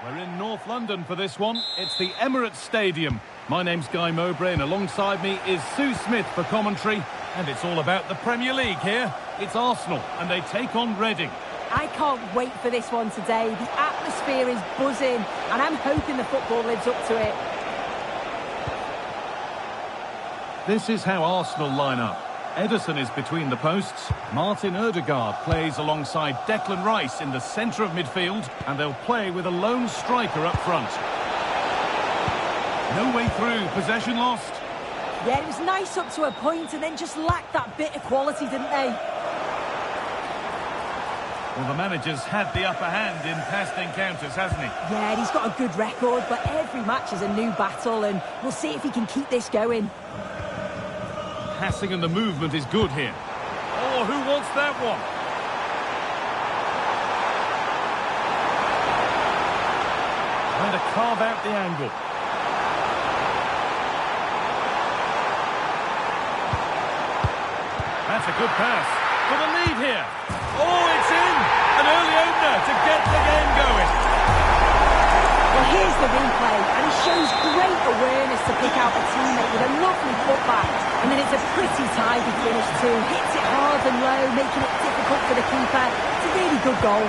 We're in North London for this one. It's the Emirates Stadium. My name's Guy Mowbray and alongside me is Sue Smith for commentary. And it's all about the Premier League here. It's Arsenal and they take on Reading. I can't wait for this one today. The atmosphere is buzzing and I'm hoping the football lives up to it. This is how Arsenal line up. Ederson is between the posts. Martin Odegaard plays alongside Declan Rice in the centre of midfield. And they'll play with a lone striker up front. No way through. Possession lost. Yeah, it was nice up to a point and then just lacked that bit of quality, didn't they? Well, the manager's had the upper hand in past encounters, hasn't he? Yeah, and he's got a good record, but every match is a new battle and we'll see if he can keep this going. Passing and the movement is good here. Oh, who wants that one? Trying to carve out the angle. That's a good pass. For the lead here. Oh, it's in! An early opener to get the game going. Well, here's the replay, and he shows great awareness to pick out a teammate with a lovely putback. And then it's a pretty tidy finish too. Hits it hard and low, making it difficult for the keeper. It's a really good goal.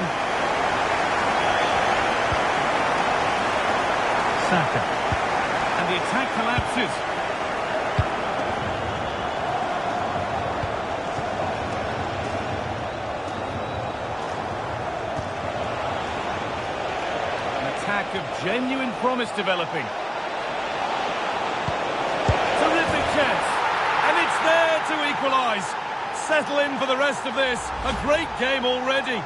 Saka. And the attack collapses. Of genuine promise developing. Terrific chance. And it's there to equalise. Settle in for the rest of this. A great game already.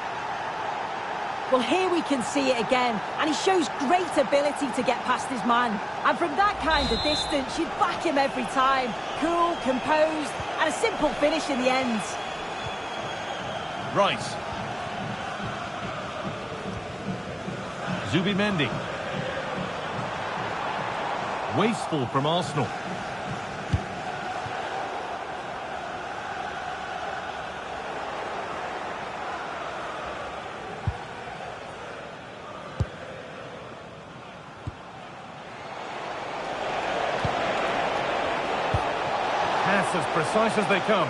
Well, here we can see it again. And he shows great ability to get past his man. And from that kind of distance, you'd back him every time. Cool, composed, and a simple finish in the end. Rice. Zubimendi. Wasteful from Arsenal. Pass as precise as they come.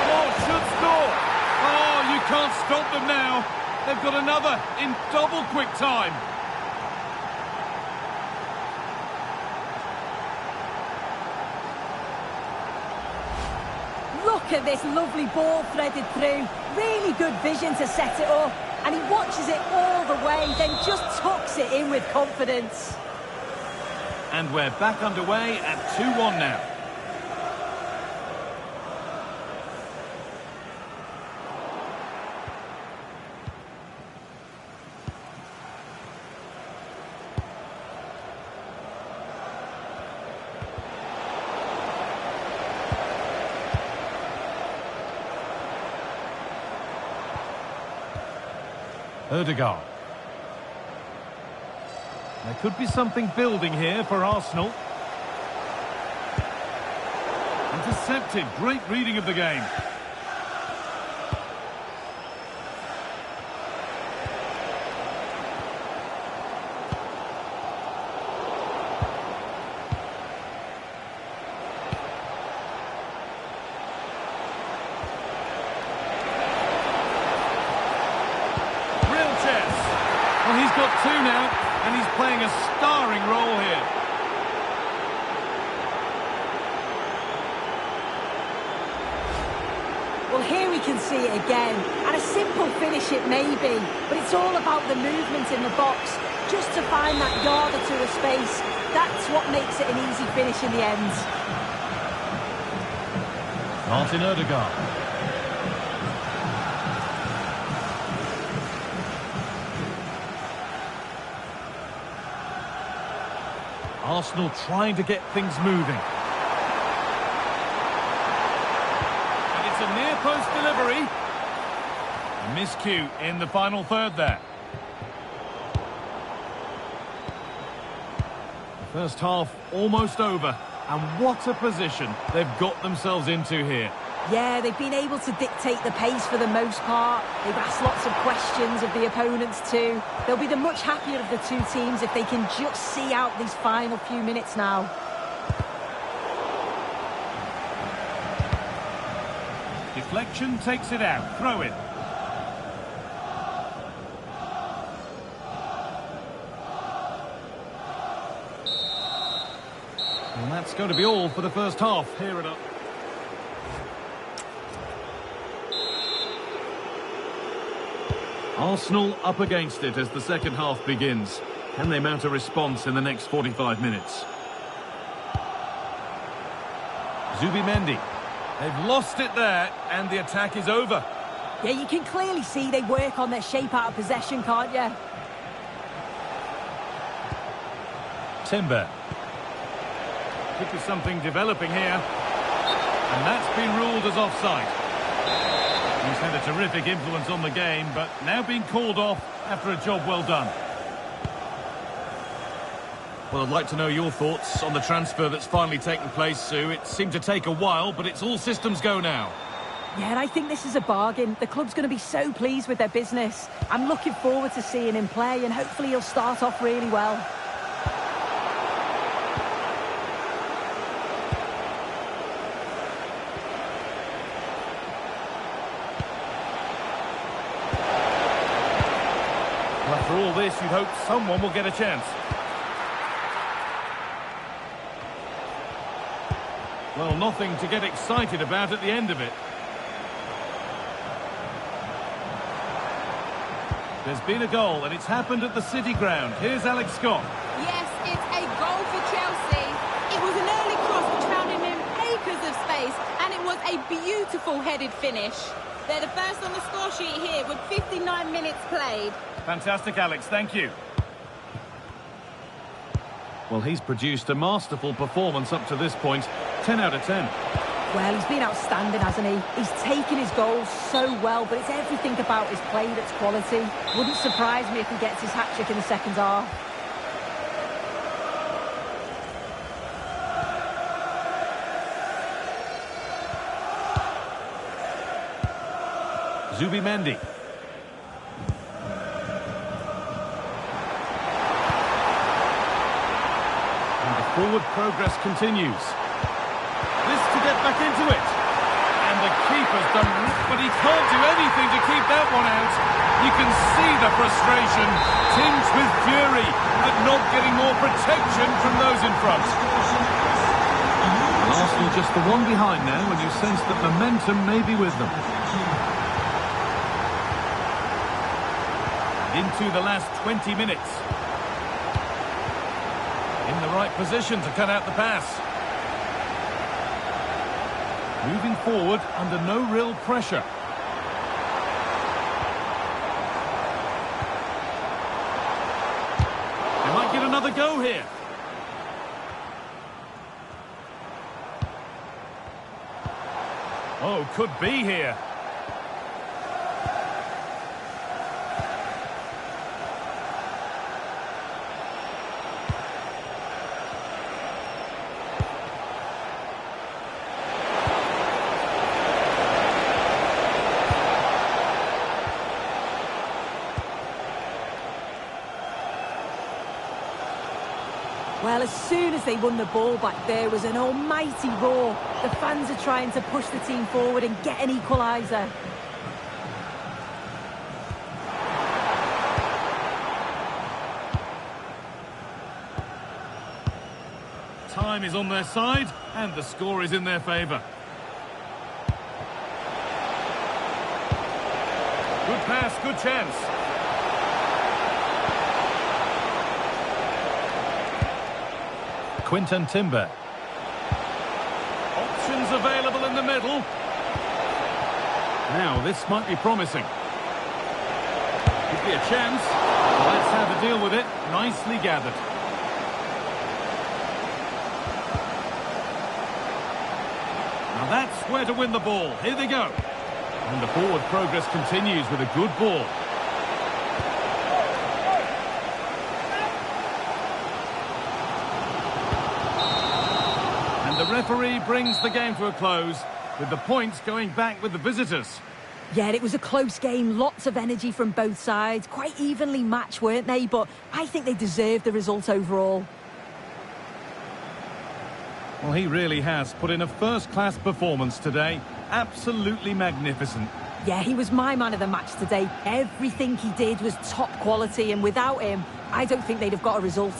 Oh, should score! Oh, you can't stop them now. They've got another in double quick time. Look at this lovely ball threaded through. Really good vision to set it up. And he watches it all the way, then just tucks it in with confidence. And we're back underway at 2-1 now. Odegaard. There could be something building here for Arsenal. Intercepted. Great reading of the game. Well, he's got two now, and he's playing a starring role here. Well, here we can see it again, and a simple finish it may be, but it's all about the movement in the box, just to find that yard or two of space. That's what makes it an easy finish in the end. Martin Odegaard. Arsenal trying to get things moving. And it's a near-post delivery. A miscue in the final third there. The first half almost over. And what a position they've got themselves into here. Yeah, they've been able to dictate the pace for the most part. They've asked lots of questions of the opponents too. They'll be the much happier of the two teams if they can just see out these final few minutes now. Deflection takes it out. Throw in. And that's going to be all for the first half. Here it up. Arsenal up against it as the second half begins. Can they mount a response in the next 45 minutes? Zubimendi. They've lost it there, and the attack is over. Yeah, you can clearly see they work on their shape out of possession, can't you? Timber. Could be something developing here. And that's been ruled as offside. He's had a terrific influence on the game, but now being called off after a job well done. Well, I'd like to know your thoughts on the transfer that's finally taken place, Sue. It seemed to take a while, but it's all systems go now. Yeah, and I think this is a bargain. The club's going to be so pleased with their business. I'm looking forward to seeing him play, and hopefully he'll start off really well. Well, after all this, you'd hope someone will get a chance. Well, nothing to get excited about at the end of it. There's been a goal, and it's happened at the City Ground. Here's Alex Scott. Yes, it's a goal for Chelsea. It was an early cross which found him in acres of space, and it was a beautiful headed finish. They're the first on the score sheet here with 59 minutes played. Fantastic, Alex. Thank you. Well, he's produced a masterful performance up to this point. 10 out of 10. Well, he's been outstanding, hasn't he? He's taken his goals so well, but it's everything about his play that's quality. Wouldn't surprise me if he gets his hat-trick in the second half. Zubimendi. And the forward progress continues. This to get back into it. And the keeper's done, but he can't do anything to keep that one out. You can see the frustration, tinged with fury, at not getting more protection from those in front. And Arsenal just the one behind now, and you sense that momentum may be with them. Into the last 20 minutes. In the right position to cut out the pass. Moving forward under no real pressure. They might get another go here. Oh, could be here. Well, as soon as they won the ball back, there was an almighty roar. The fans are trying to push the team forward and get an equaliser. Time is on their side, and the score is in their favour. Good pass, good chance. Quinton Timber. Options available in the middle. Now, this might be promising. Could be a chance. Let's have a deal with it. Nicely gathered. Now that's where to win the ball. Here they go. And the forward progress continues with a good ball. The referee brings the game to a close. with the points going back with the visitors. Yeah, it was a close game, lots of energy from both sides, quite evenly matched, weren't they? But I think they deserved the result overall. Well, he really has put in a first-class performance today. Absolutely magnificent. Yeah, he was my man of the match today. Everything he did was top quality, and without him, I don't think they'd have got a result.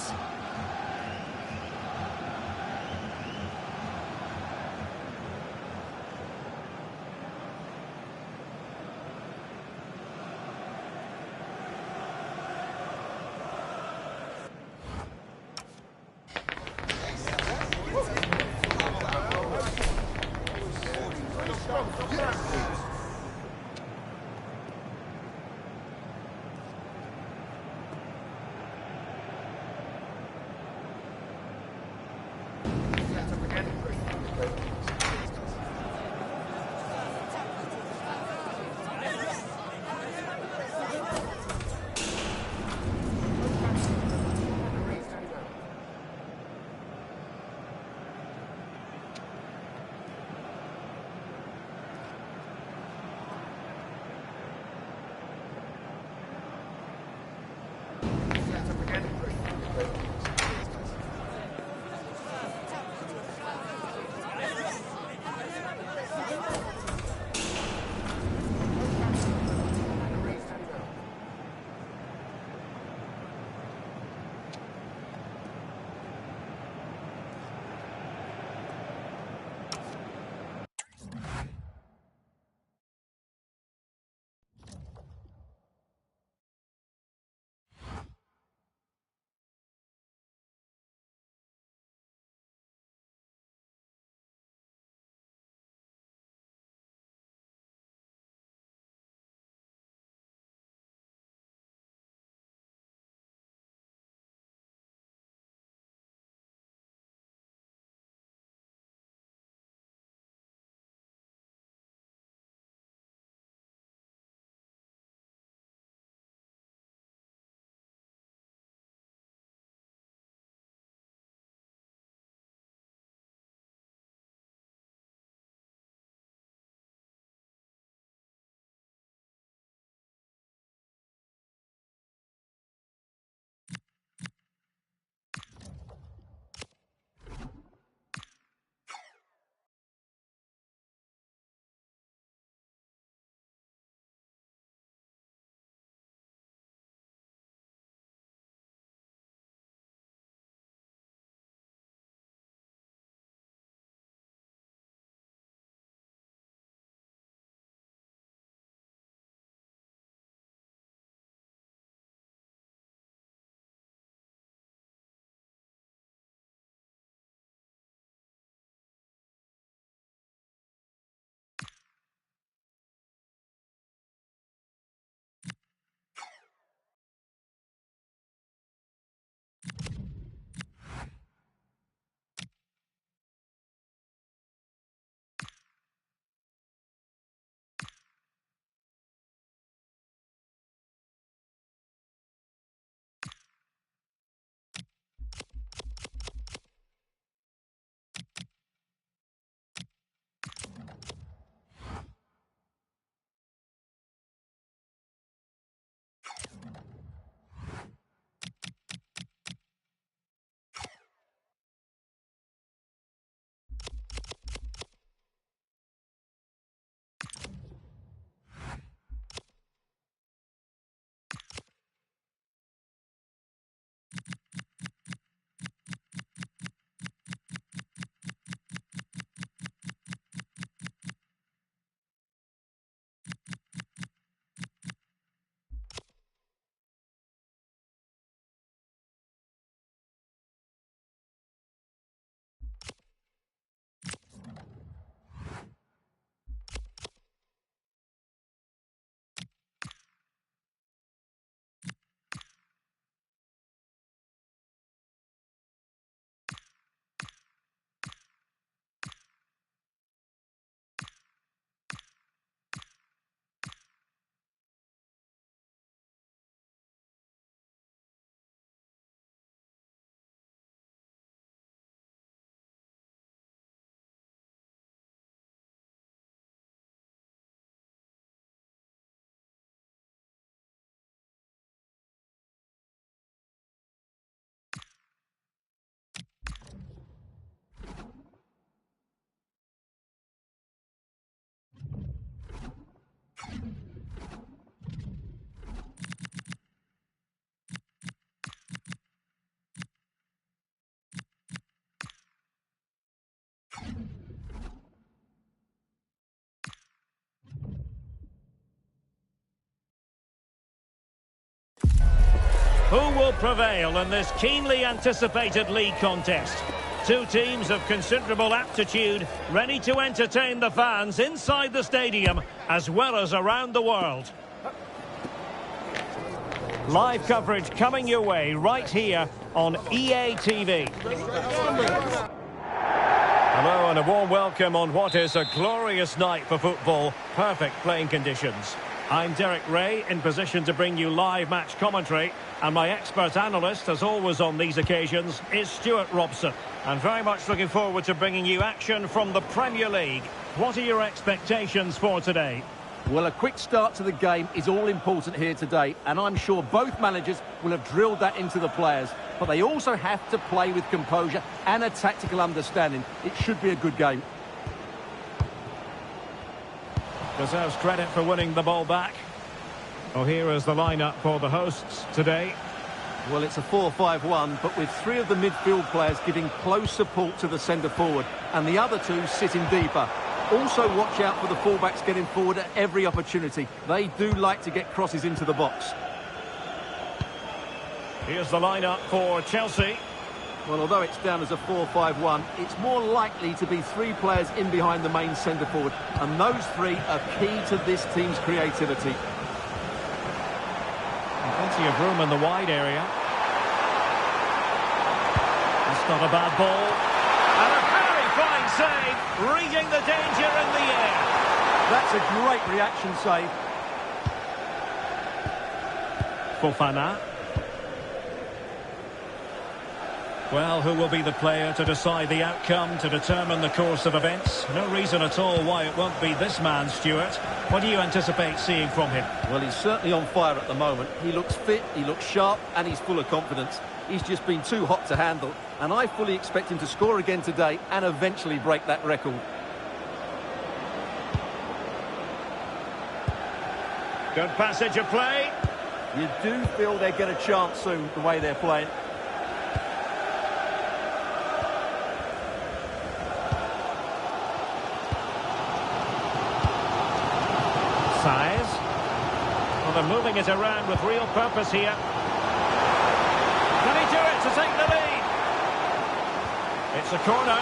prevail in this keenly anticipated league contest. Two teams of considerable aptitude, ready to entertain the fans inside the stadium as well as around the world. Live coverage coming your way right here on EA TV. Hello and a warm welcome on what is a glorious night for football. Perfect playing conditions. I'm Derek Ray, in position to bring you live match commentary, and my expert analyst, as always on these occasions, is Stuart Robson. And very much looking forward to bringing you action from the Premier League. What are your expectations for today? Well, a quick start to the game is all important here today, and I'm sure both managers will have drilled that into the players. But they also have to play with composure and a tactical understanding. It should be a good game. Deserves credit for winning the ball back. Well, here is the lineup for the hosts today. Well, it's a 4-5-1, but with three of the midfield players giving close support to the centre forward, and the other two sitting deeper. Also watch out for the fullbacks getting forward at every opportunity. They do like to get crosses into the box. Here's the lineup for Chelsea. Well, although it's down as a 4-5-1, it's more likely to be three players in behind the main centre forward, and those three are key to this team's creativity. Plenty of room in the wide area. That's not a bad ball. And a very fine save, reading the danger in the air. That's a great reaction save. Fofana. Well, who will be the player to decide the outcome, to determine the course of events? No reason at all why it won't be this man, Stuart. What do you anticipate seeing from him? Well, he's certainly on fire at the moment. He looks fit, he looks sharp, and he's full of confidence. He's just been too hot to handle, and I fully expect him to score again today and eventually break that record. Good passage of play. You do feel they get a chance soon, the way they're playing. Well, they're moving it around with real purpose here. Can he do it to take the lead? It's a corner.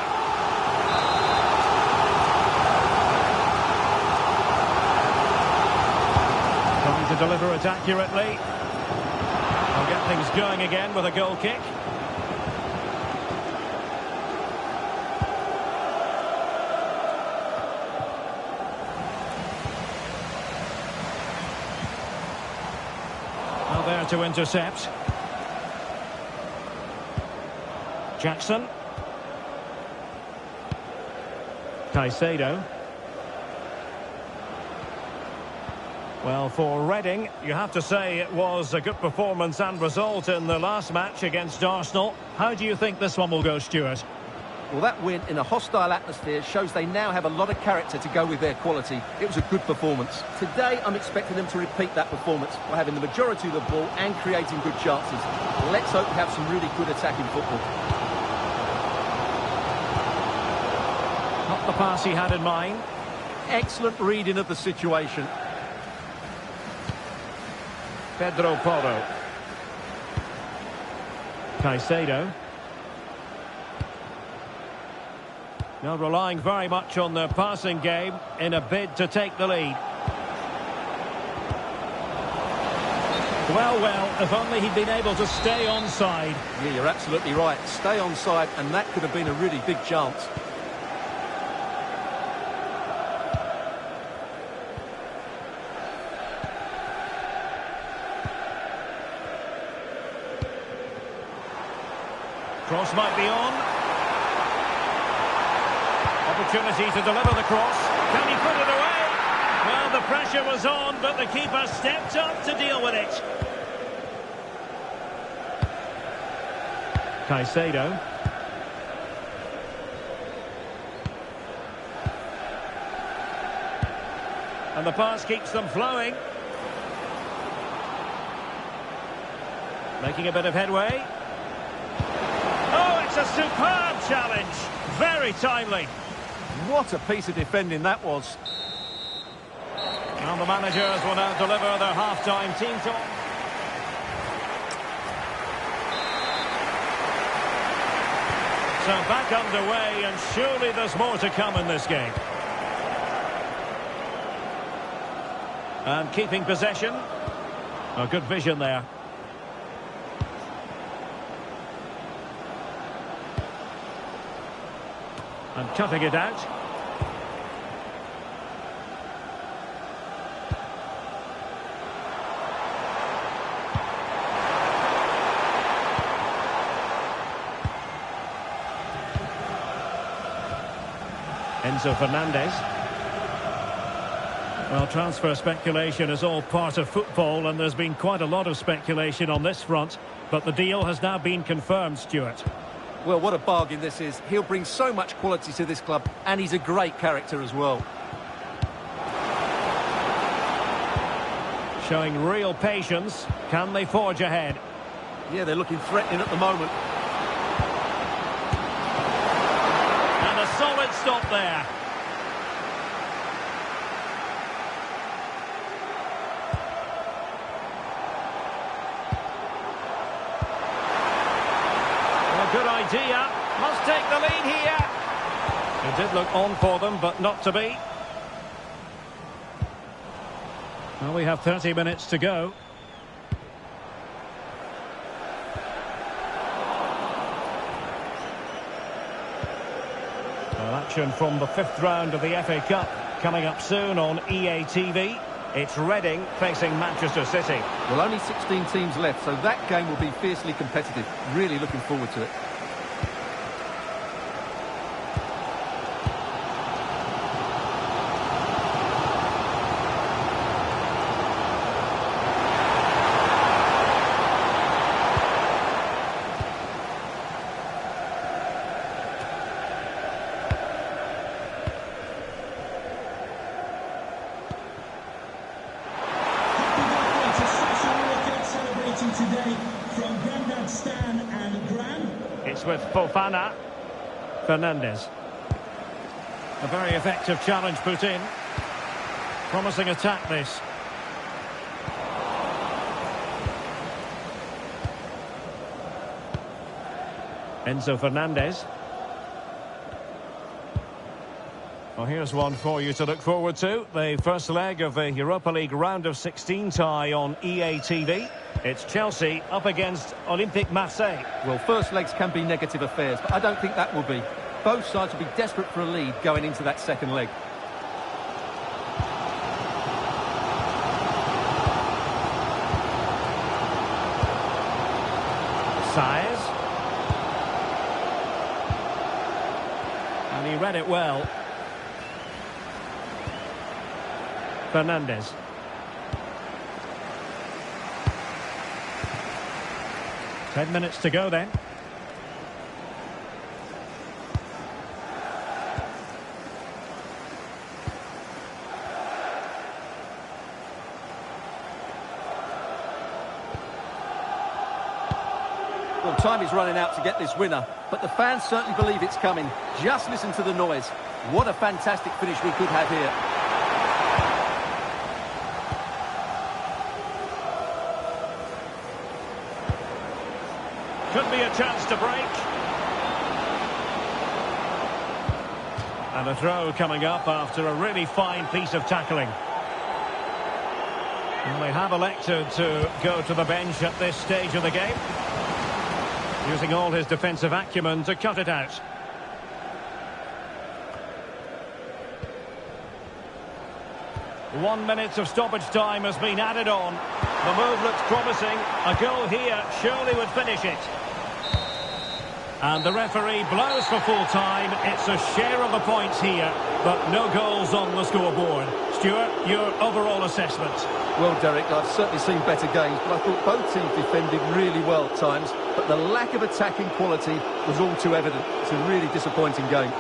Trying to deliver it accurately. They'll get things going again with a goal kick. There to intercept. Jackson. Caicedo. Well, for Reading, you have to say it was a good performance and result in the last match against Arsenal. How do you think this one will go, Stuart? Well, that win in a hostile atmosphere shows they now have a lot of character to go with their quality. It was a good performance. Today, I'm expecting them to repeat that performance by having the majority of the ball and creating good chances. Let's hope we have some really good attacking football. Not the pass he had in mind. Excellent reading of the situation. Pedro Porro. Caicedo. Now relying very much on their passing game in a bid to take the lead. Well, if only he'd been able to stay onside. Yeah, you're absolutely right. Stay onside, and that could have been a really big chance. Cross might be on. Opportunity to deliver the cross. Can he put it away? Well, the pressure was on, but the keeper stepped up to deal with it. Caicedo. And the pass keeps them flowing. Making a bit of headway. Oh, it's a superb challenge. Very timely. What a piece of defending that was. And the managers will now deliver their half-time team talk. So back underway, and surely there's more to come in this game. And keeping possession. Oh, good vision there. And cutting it out. Enzo Fernandez. Well, transfer speculation is all part of football, and there's been quite a lot of speculation on this front, but the deal has now been confirmed, Stuart. Well, what a bargain this is. He'll bring so much quality to this club, and he's a great character as well. Showing real patience. Can they forge ahead? Yeah, they're looking threatening at the moment. And a solid stop there. Good idea. Must take the lead here. It did look on for them, but not to be. Well, we have 30 minutes to go. Well, action from the 5th round of the FA Cup coming up soon on EA TV. It's Reading facing Manchester City. Well, only 16 teams left, so that game will be fiercely competitive. Really looking forward to it. With Fofana. Fernandez. A very effective challenge put in. Promising attack this. Enzo Fernandez. Well, here's one for you to look forward to. The first leg of the Europa League round of 16 tie on EA TV. It's Chelsea up against Olympique Marseille. Well, first legs can be negative affairs, but I don't think that will be. Both sides will be desperate for a lead going into that second leg. Saez. And he read it well. Fernandez. Ten minutes to go then. Well, time is running out to get this winner, but the fans certainly believe it's coming. Just listen to the noise. What a fantastic finish we could have here. Could be a chance to break. And a throw coming up after a really fine piece of tackling. And they have elected to go to the bench at this stage of the game, using all his defensive acumen to cut it out. One minute of stoppage time has been added on. The move looks promising. A goal here surely would finish it. And the referee blows for full time. It's a share of the points here, but no goals on the scoreboard. Stuart, your overall assessment? Well, Derek, I've certainly seen better games, but I thought both teams defended really well at times, but the lack of attacking quality was all too evident. It's a really disappointing game.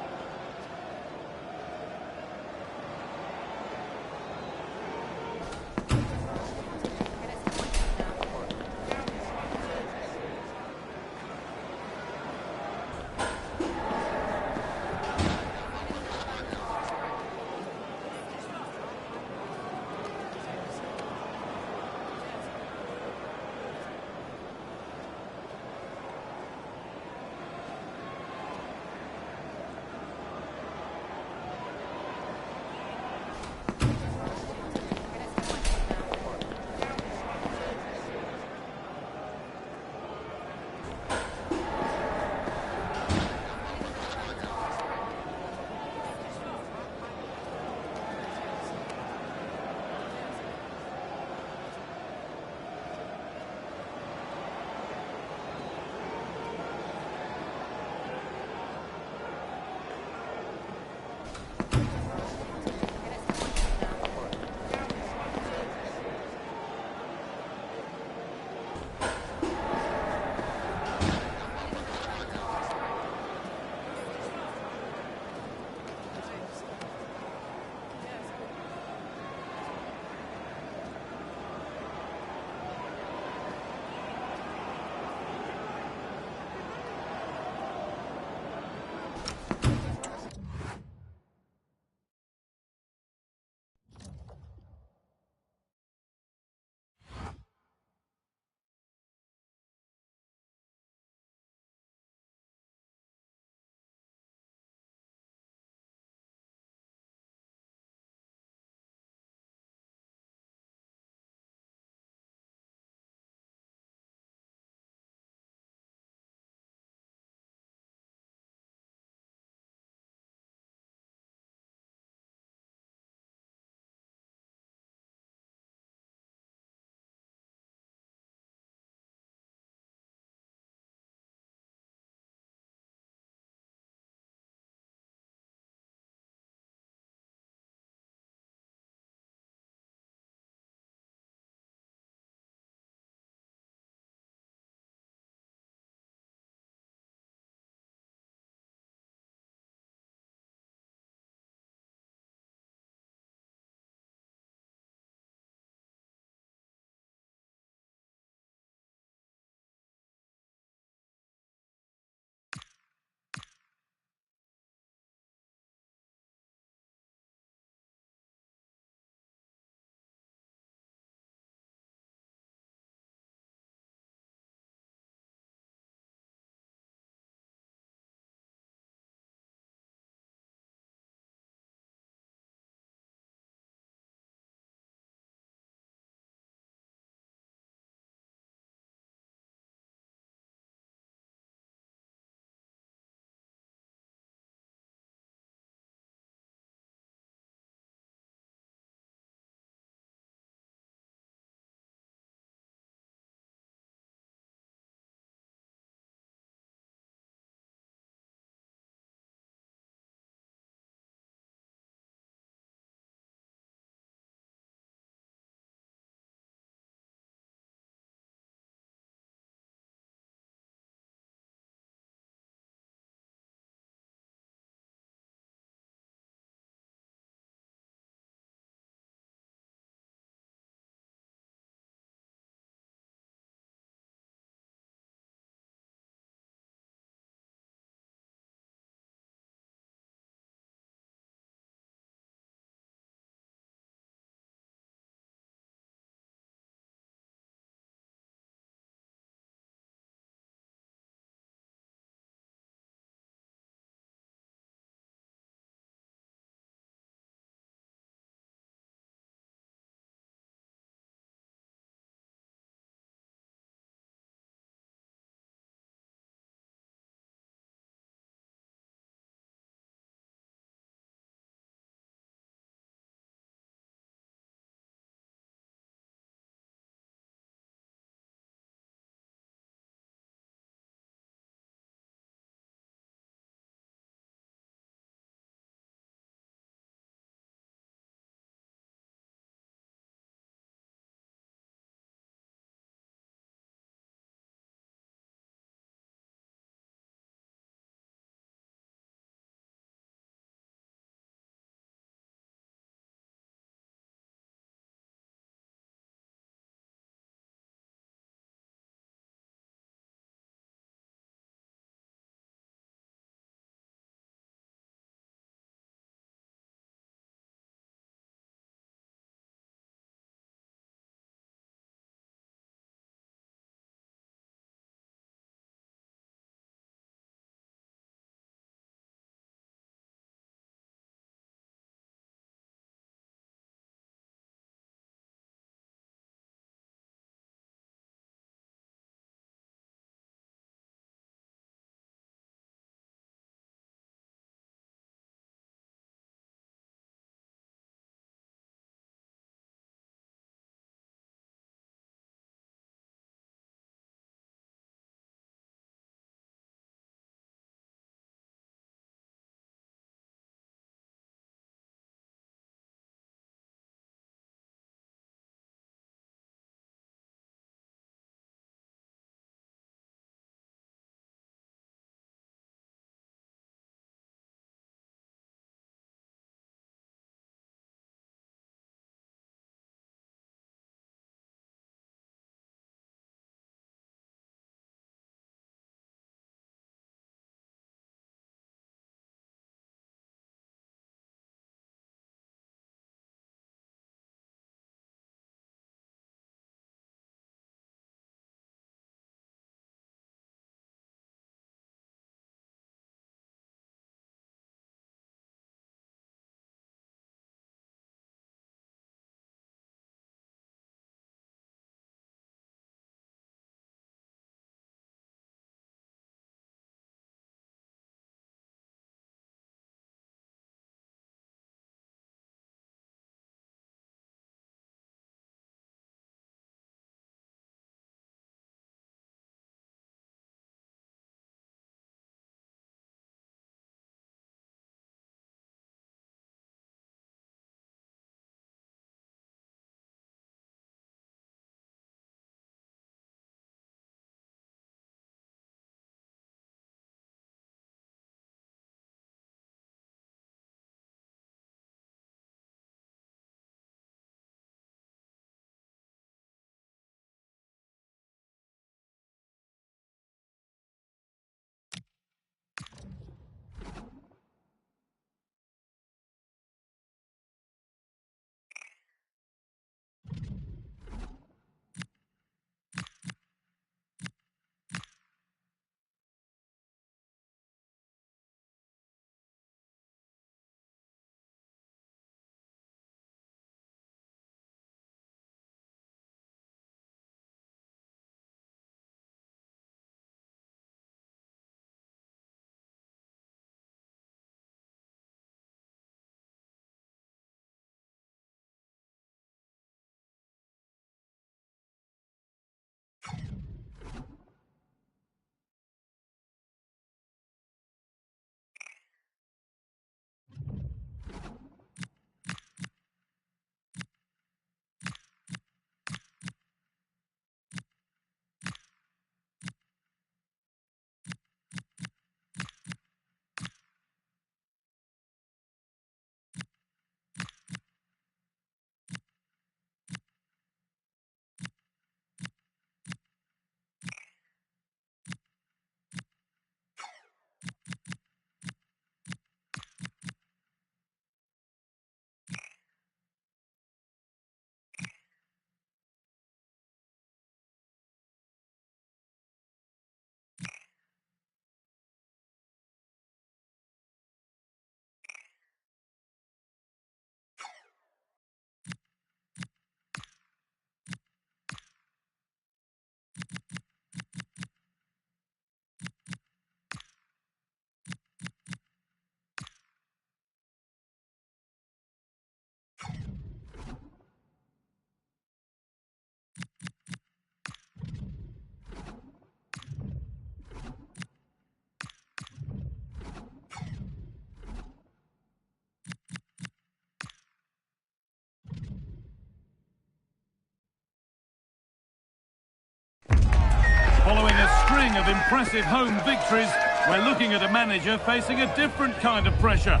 string of impressive home victories, we're looking at a manager facing a different kind of pressure.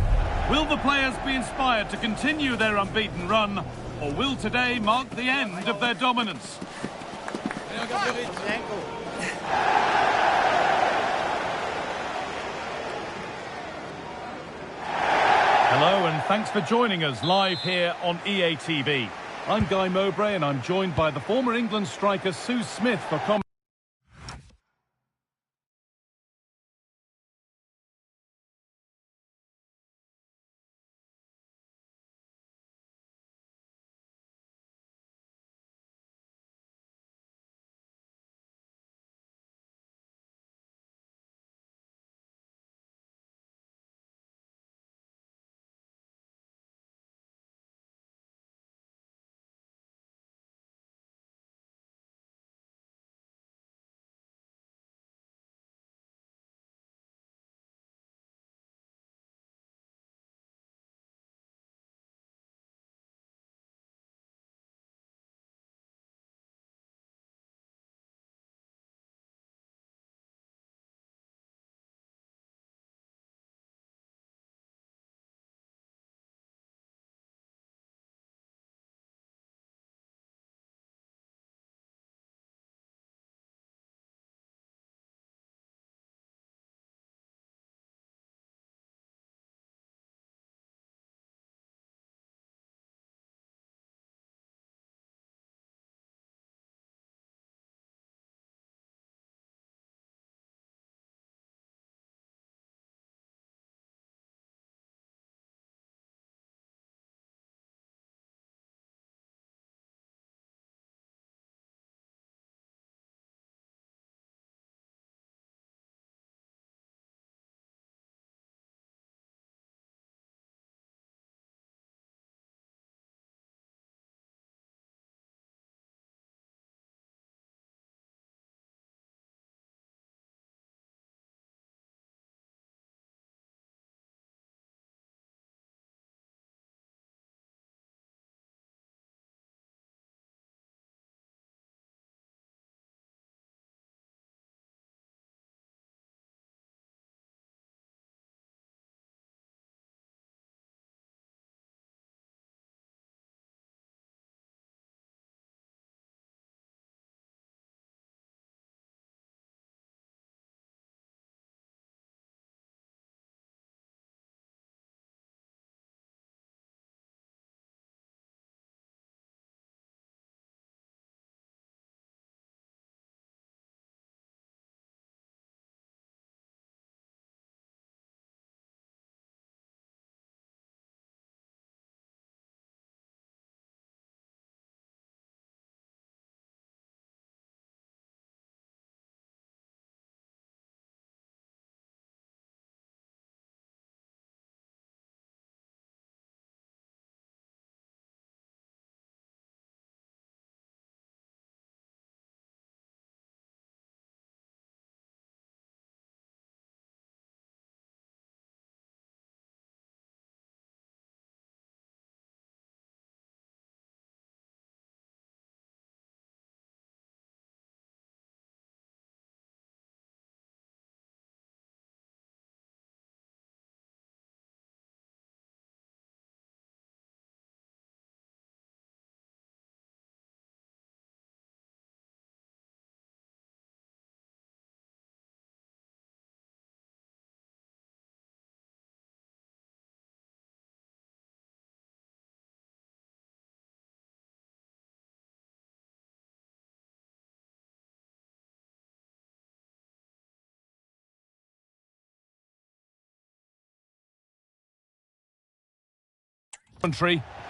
Will the players be inspired to continue their unbeaten run, or will today mark the end of their dominance? Hello and thanks for joining us live here on EA TV. I'm Guy Mowbray and I'm joined by the former England striker Sue Smith for comment.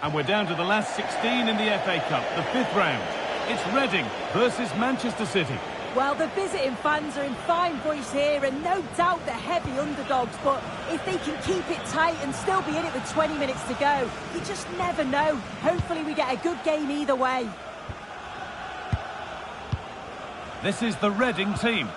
And we're down to the last 16 in the FA Cup, the 5th round. It's Reading versus Manchester City. Well, the visiting fans are in fine voice here, and no doubt they're heavy underdogs, but if they can keep it tight and still be in it with 20 minutes to go, you just never know. Hopefully we get a good game either way. This is the Reading team.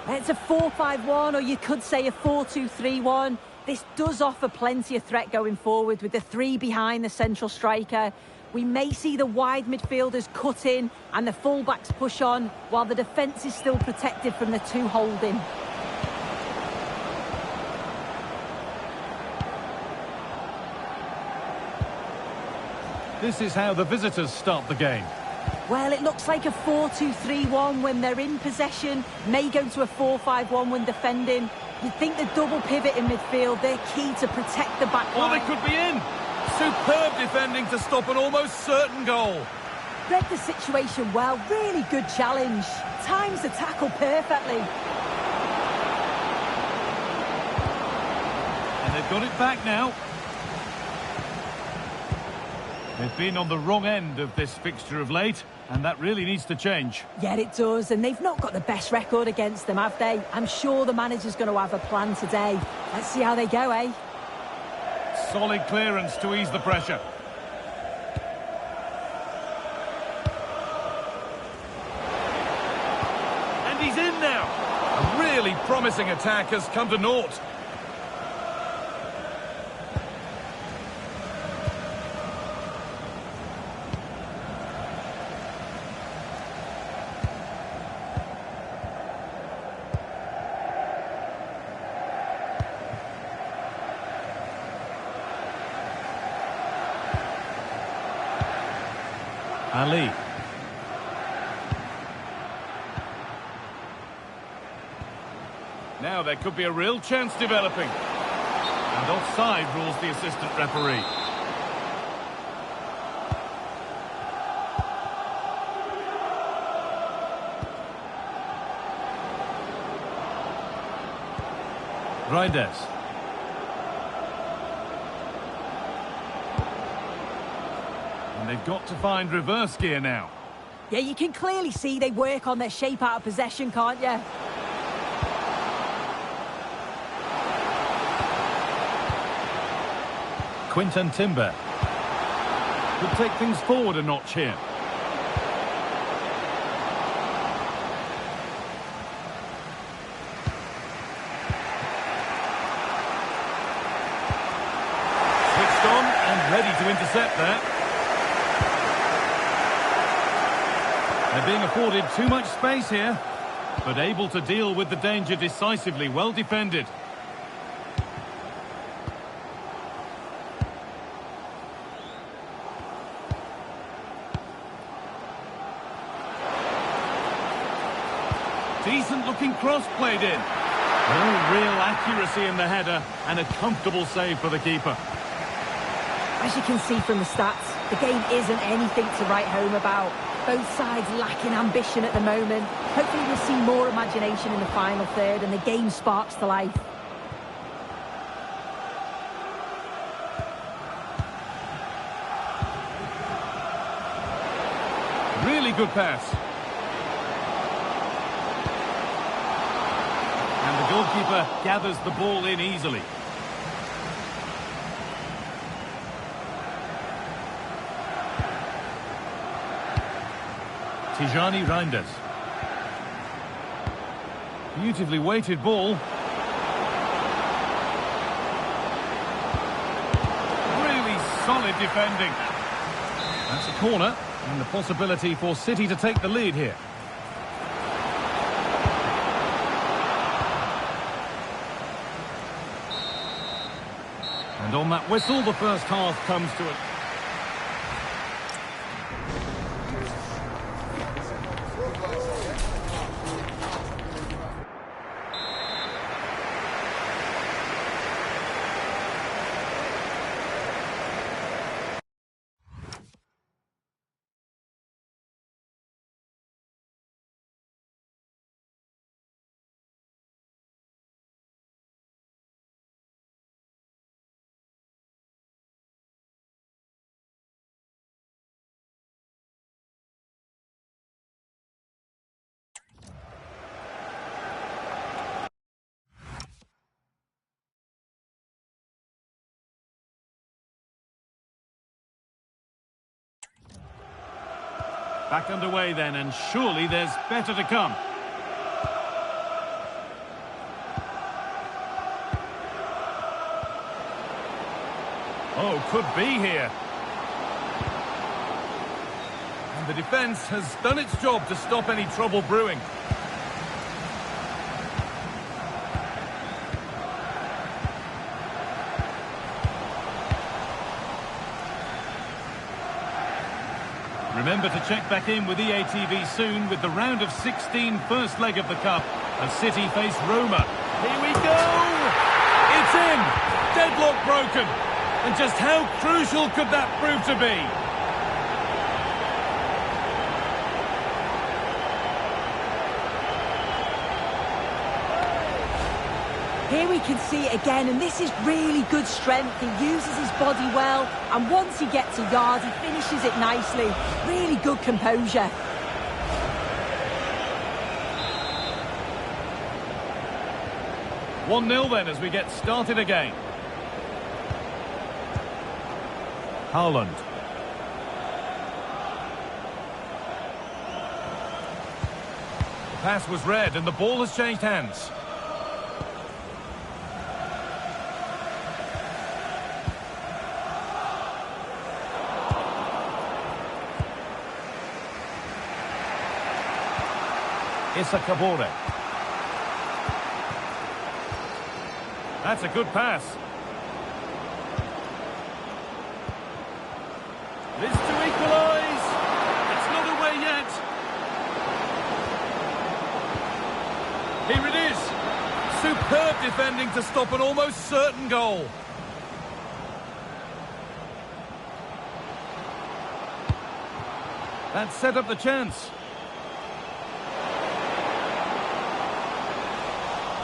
It's a 4-5-1, or you could say a 4-2-3-1. This does offer plenty of threat going forward with the three behind the central striker. We may see the wide midfielders cut in and the fullbacks push on, while the defence is still protected from the two holding. This is how the visitors start the game. Well, it looks like a 4-2-3-1 when they're in possession, may go to a 4-5-1 when defending. You'd think the double pivot in midfield, they're key to protect the back line. Oh, they could be in! Superb defending to stop an almost certain goal. Read the situation well, really good challenge. Times the tackle perfectly. And they've got it back now. They've been on the wrong end of this fixture of late, and that really needs to change. Yeah, it does, and they've not got the best record against them, have they? I'm sure the manager's going to have a plan today. Let's see how they go, eh? Solid clearance to ease the pressure. And he's in now. A really promising attack has come to naught. Ali. Now there could be a real chance developing. And offside rules the assistant referee. Reinders. And they've got to find reverse gear now. Yeah, you can clearly see they work on their shape out of possession, can't you? Quinton Timber. Could take things forward a notch here. Switched on and ready to intercept that. They're being afforded too much space here, but able to deal with the danger decisively. Well defended. Decent looking cross played in. Oh, real accuracy in the header and a comfortable save for the keeper. As you can see from the stats, the game isn't anything to write home about. Both sides lacking ambition at the moment. Hopefully we'll see more imagination in the final third and the game sparks to life. Really good pass. And the goalkeeper gathers the ball in easily. Tijani Reinders. Beautifully weighted ball. Really solid defending. That's a corner, and the possibility for City to take the lead here. And on that whistle, the first half comes to an back underway then, and surely there's better to come. Oh, could be here. And the defence has done its job to stop any trouble brewing. Remember to check back in with EA TV soon with the round of 16 first leg of the Cup as City face Roma. Here we go! It's in! Deadlock broken! And just how crucial could that prove to be? Here we can see it again, and this is really good strength. He uses his body well, and once he gets a yard, he finishes it nicely. Really good composure. One 0 then as we get started again. Haaland. The pass was read, and the ball has changed hands. Issa Kabore. That's a good pass. This to equalise. It's not away yet. Here it is. Superb defending to stop an almost certain goal. That set up the chance.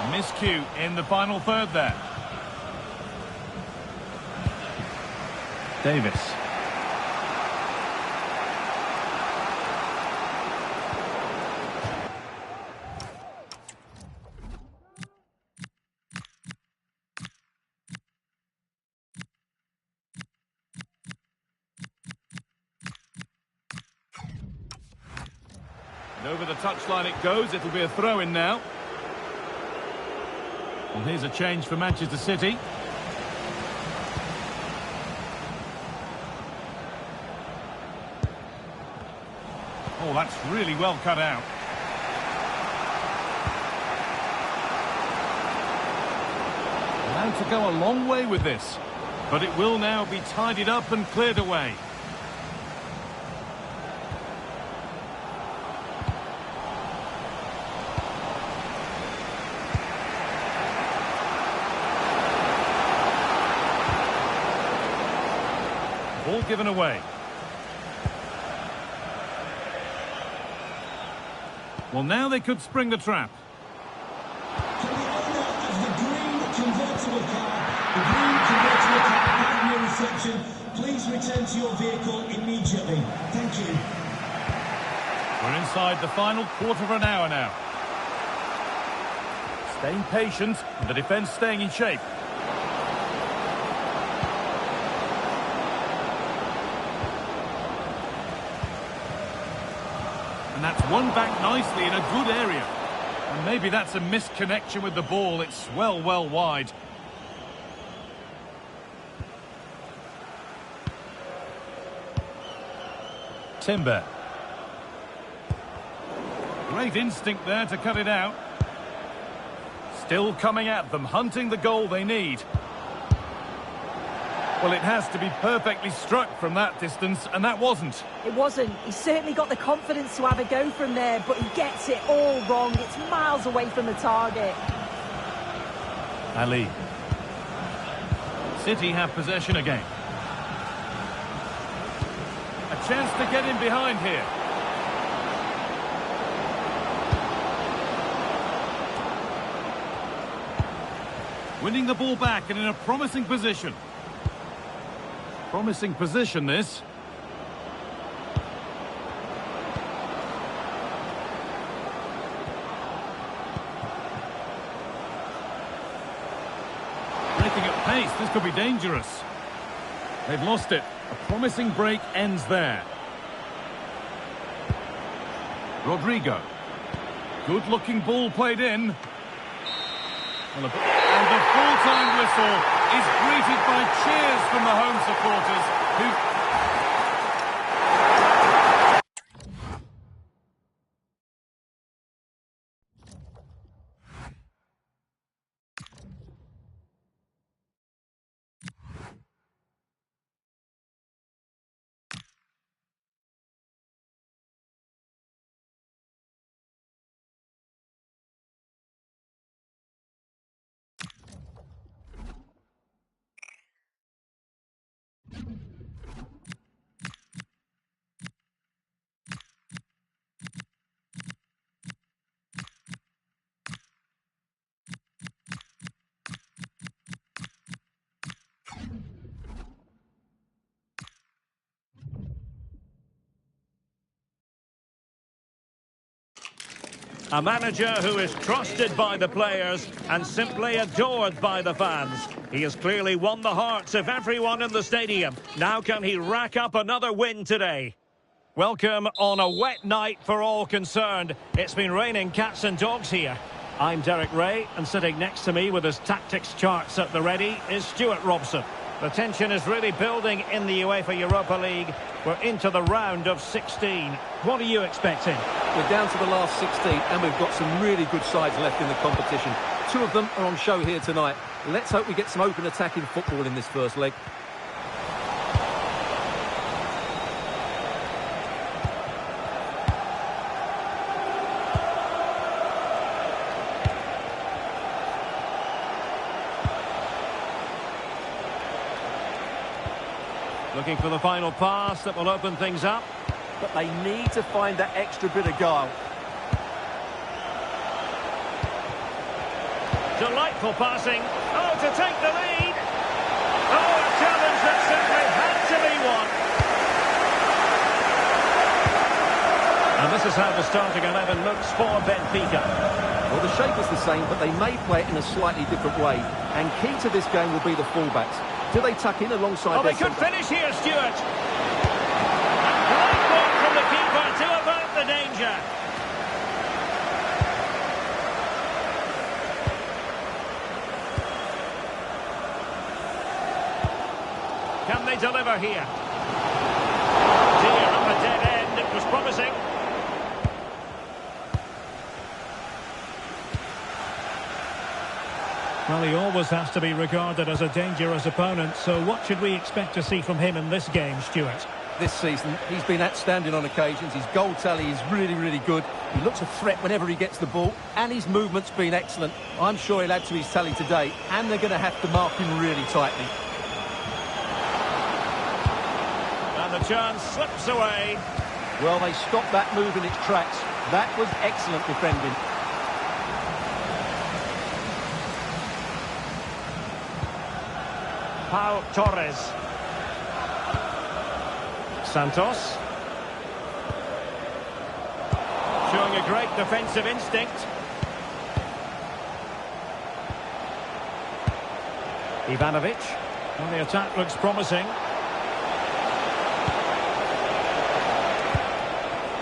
Miscue in the final third there. Davis. And over the touchline it goes. It'll be a throw-in now. Well, here's a change for Manchester City. Oh, that's really well cut out. Allowed to go a long way with this, but it will now be tidied up and cleared away. Ball given away. Well, now they could spring the trap. Can the owner of the green convertible car, having your reception, please return to your vehicle immediately. Thank you. We're inside the final quarter of an hour now. Staying patient, and the defence staying in shape. And that's won back nicely in a good area. And maybe that's a misconnection with the ball. It's well wide. Timber. Great instinct there to cut it out. Still coming at them, hunting the goal they need. Well, it has to be perfectly struck from that distance, and that wasn't. It wasn't. He's certainly got the confidence to have a go from there, but he gets it all wrong. It's miles away from the target. Ali. City have possession again. A chance to get in behind here. Winning the ball back and in a promising position. Promising position, this. Breaking at pace, this could be dangerous. They've lost it. A promising break ends there. Rodrigo. Good-looking ball played in. And the full-time whistle is greeted by cheers from the home supporters who... A manager who is trusted by the players and simply adored by the fans. He has clearly won the hearts of everyone in the stadium. Now can he rack up another win today? Welcome on a wet night for all concerned. It's been raining cats and dogs here. I'm Derek Ray, and sitting next to me with his tactics charts at the ready is Stuart Robson. The tension is really building in the UEFA Europa League. We're into the round of 16. What are you expecting? We're down to the last 16 and we've got some really good sides left in the competition. Two of them are on show here tonight. Let's hope we get some open attacking football in this first leg. Looking for the final pass that will open things up. But they need to find that extra bit of guile. Delightful passing. Oh, to take the lead. Oh, a challenge that simply had to be won. And this is how the starting 11 looks for Benfica. Well, the shape is the same, but they may play it in a slightly different way. And key to this game will be the fullbacks. Do they tuck in alongside their... Oh, they could finish here, Stuart. Great work from the keeper to avert the danger. Can they deliver here? Dear, up a dead end. It was promising. Well, he always has to be regarded as a dangerous opponent, so what should we expect to see from him in this game, Stuart? This season, he's been outstanding on occasions. His goal tally is really, really good. He looks a threat whenever he gets the ball, and his movement's been excellent. I'm sure he'll add to his tally today, and they're going to have to mark him really tightly. And the chance slips away. Well, they stopped that move in its tracks. That was excellent defending. Pau Torres. Santos. Showing a great defensive instinct. Ivanovic. Well, the attack looks promising.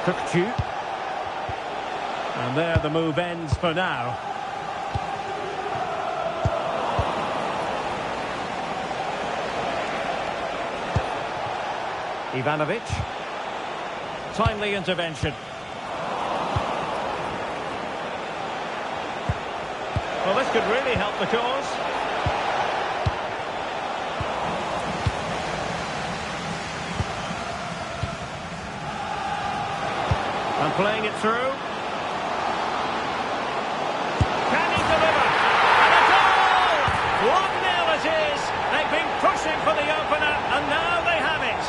Kukcu. And there the move ends for now. Ivanovic. Timely intervention. Well, this could really help the cause. And playing it through. Can he deliver? And a goal! 1-0 it is. They've been pushing for the opener, and now they have it.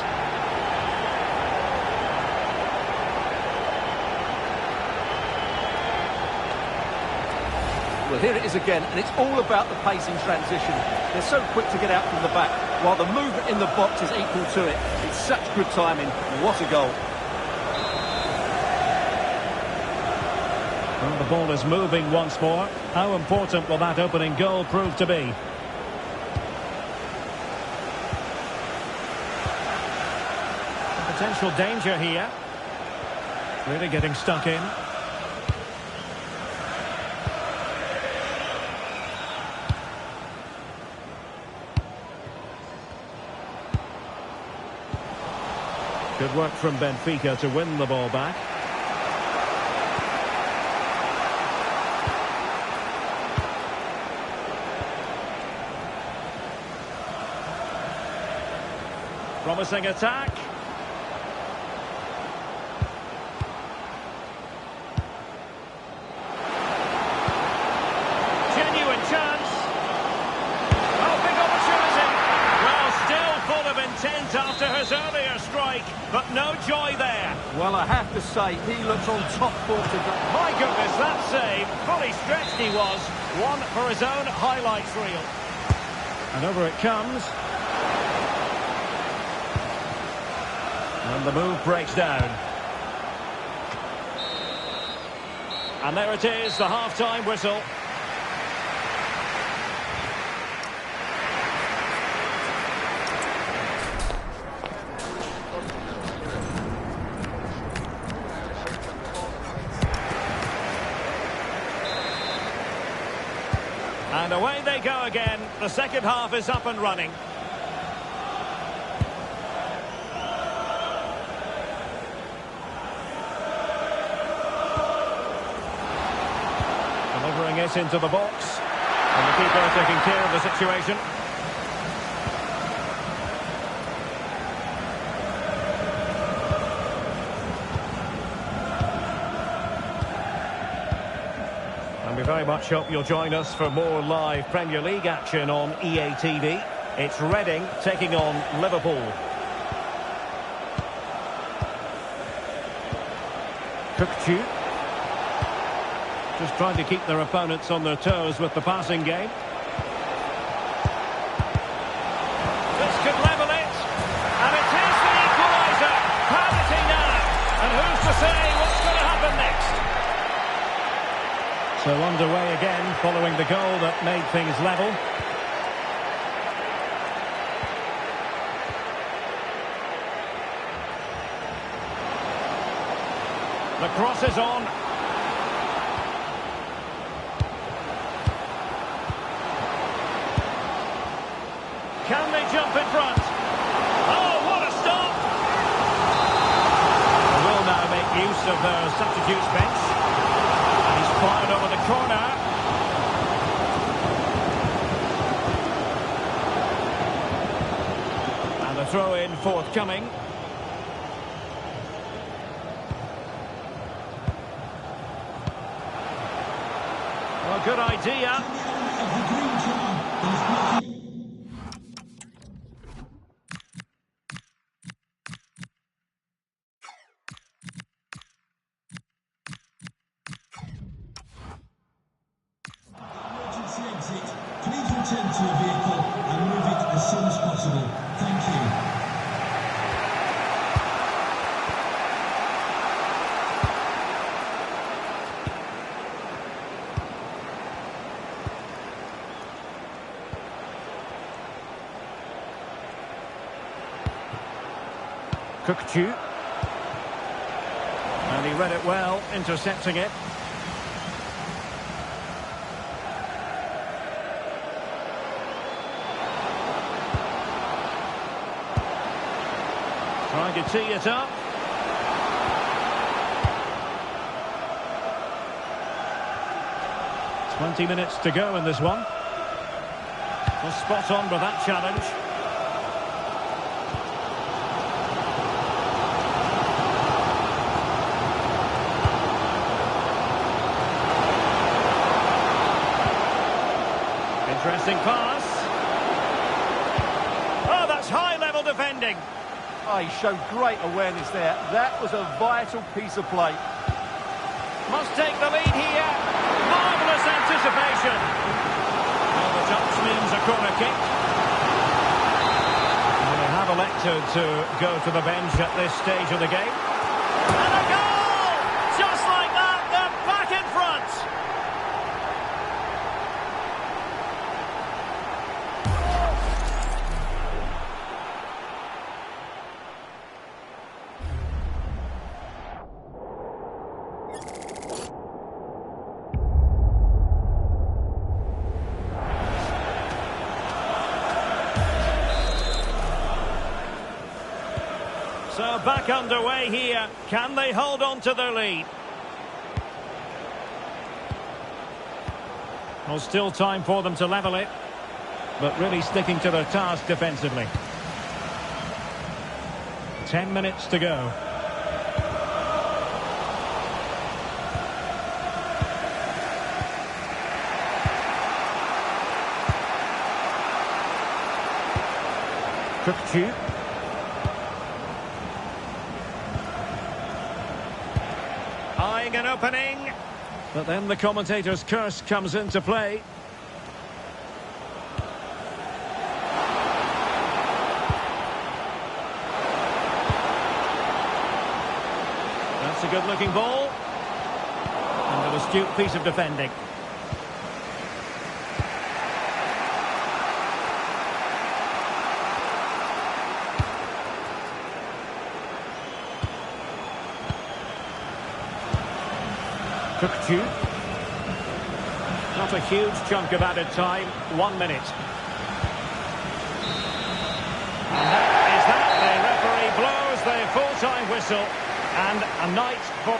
Well, here it is again, and it's all about the pace in transition. They're so quick to get out from the back, while the movement in the box is equal to it. It's such good timing. What a goal. Well, the ball is moving once more. How important will that opening goal prove to be? Potential danger here. Really getting stuck in. Good work from Benfica to win the ball back. Promising attack. Genuine chance. Oh, big opportunity. Well, still full of intent after his earlier strike, but no joy there. Well, I have to say, he looks on top form today. My goodness, that save. Fully stretched he was. One for his own highlights reel. And over it comes. And the move breaks down. And there it is, the half-time whistle. And away they go again. The second half is up and running. Delivering it into the box. And the keeper taking care of the situation. And we very much hope you'll join us for more live Premier League action on EA TV. It's Reading taking on Liverpool. Cookchu. Just trying to keep their opponents on their toes with the passing game. This could level it. And it is the equaliser. Penalty now. And who's to say what's going to happen next? So underway again following the goal that made things level. The cross is on. Can they jump in front? Oh, what a stop! They will now make use of their substitutes bench. And he's fired over the corner. And the throw-in forthcoming. Well, good idea. Exit. Please return to your vehicle and move it as soon as possible. Thank you. Cookchu. And he read it well, intercepting it. Trying to tee it up. "20 minutes to go in this one." Well, spot on with that challenge. Interesting pass. Oh, that's high-level defending. Oh, he showed great awareness there. That was a vital piece of play. Must take the lead here. Marvellous anticipation. Well, the touch means a corner kick. And they have elected to go to the bench at this stage of the game. And a goal! Just like that, they're back in front. So back underway here. Can they hold on to their lead? Well, still time for them to level it, but really sticking to their task defensively. 10 minutes to go. Cookchu. Eyeing an opening. But then the commentator's curse comes into play. That's a good-looking ball. And the Astute piece of defending. Cookchu. Not a huge chunk of added time. 1 minute. And that is that. The referee blows the full-time whistle. And a night for...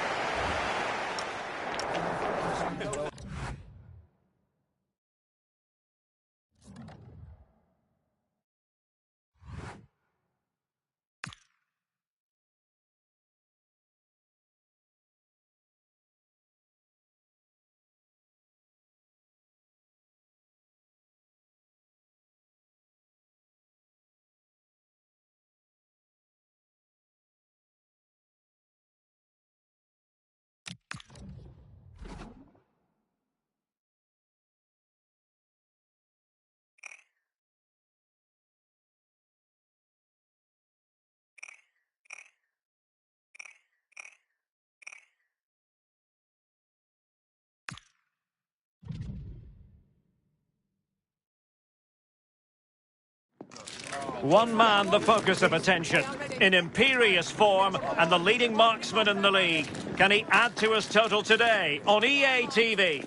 One man the focus of attention, in imperious form and the leading marksman in the league. Can he add to his total today on EA TV?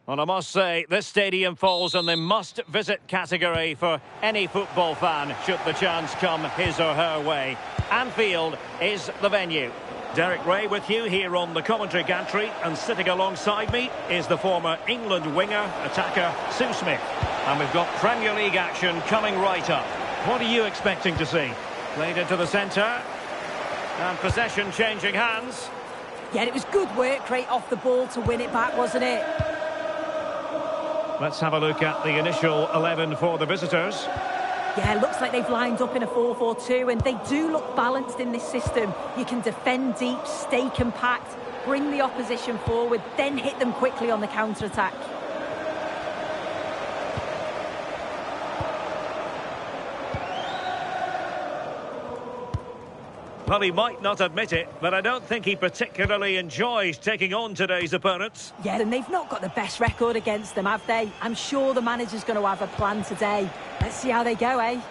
Well, I must say, this stadium falls in the must-visit category for any football fan, should the chance come his or her way. Anfield is the venue. Derek Ray with you here on the commentary gantry, and sitting alongside me is the former England winger, attacker, Sue Smith. And we've got Premier League action coming right up. What are you expecting to see? Played into the centre, and possession changing hands. Yeah, it was good work, great off the ball to win it back, wasn't it? Let's have a look at the initial 11 for the visitors. Yeah, looks like they've lined up in a 4-4-2, and they do look balanced in this system. You can defend deep, stay compact, bring the opposition forward, then hit them quickly on the counter-attack. Well, he might not admit it, but I don't think he particularly enjoys taking on today's opponents. Yeah, and they've not got the best record against them, have they? I'm sure the manager's going to have a plan today. Let's see how they go, eh?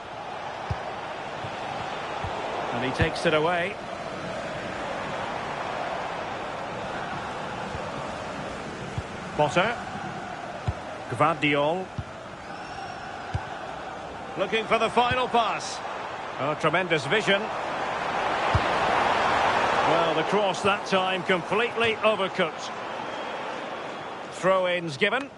And he takes it away. Potter. Gvardiol. Looking for the final pass. Oh, tremendous vision. Well, the cross that time completely overcooked. Throw-ins given.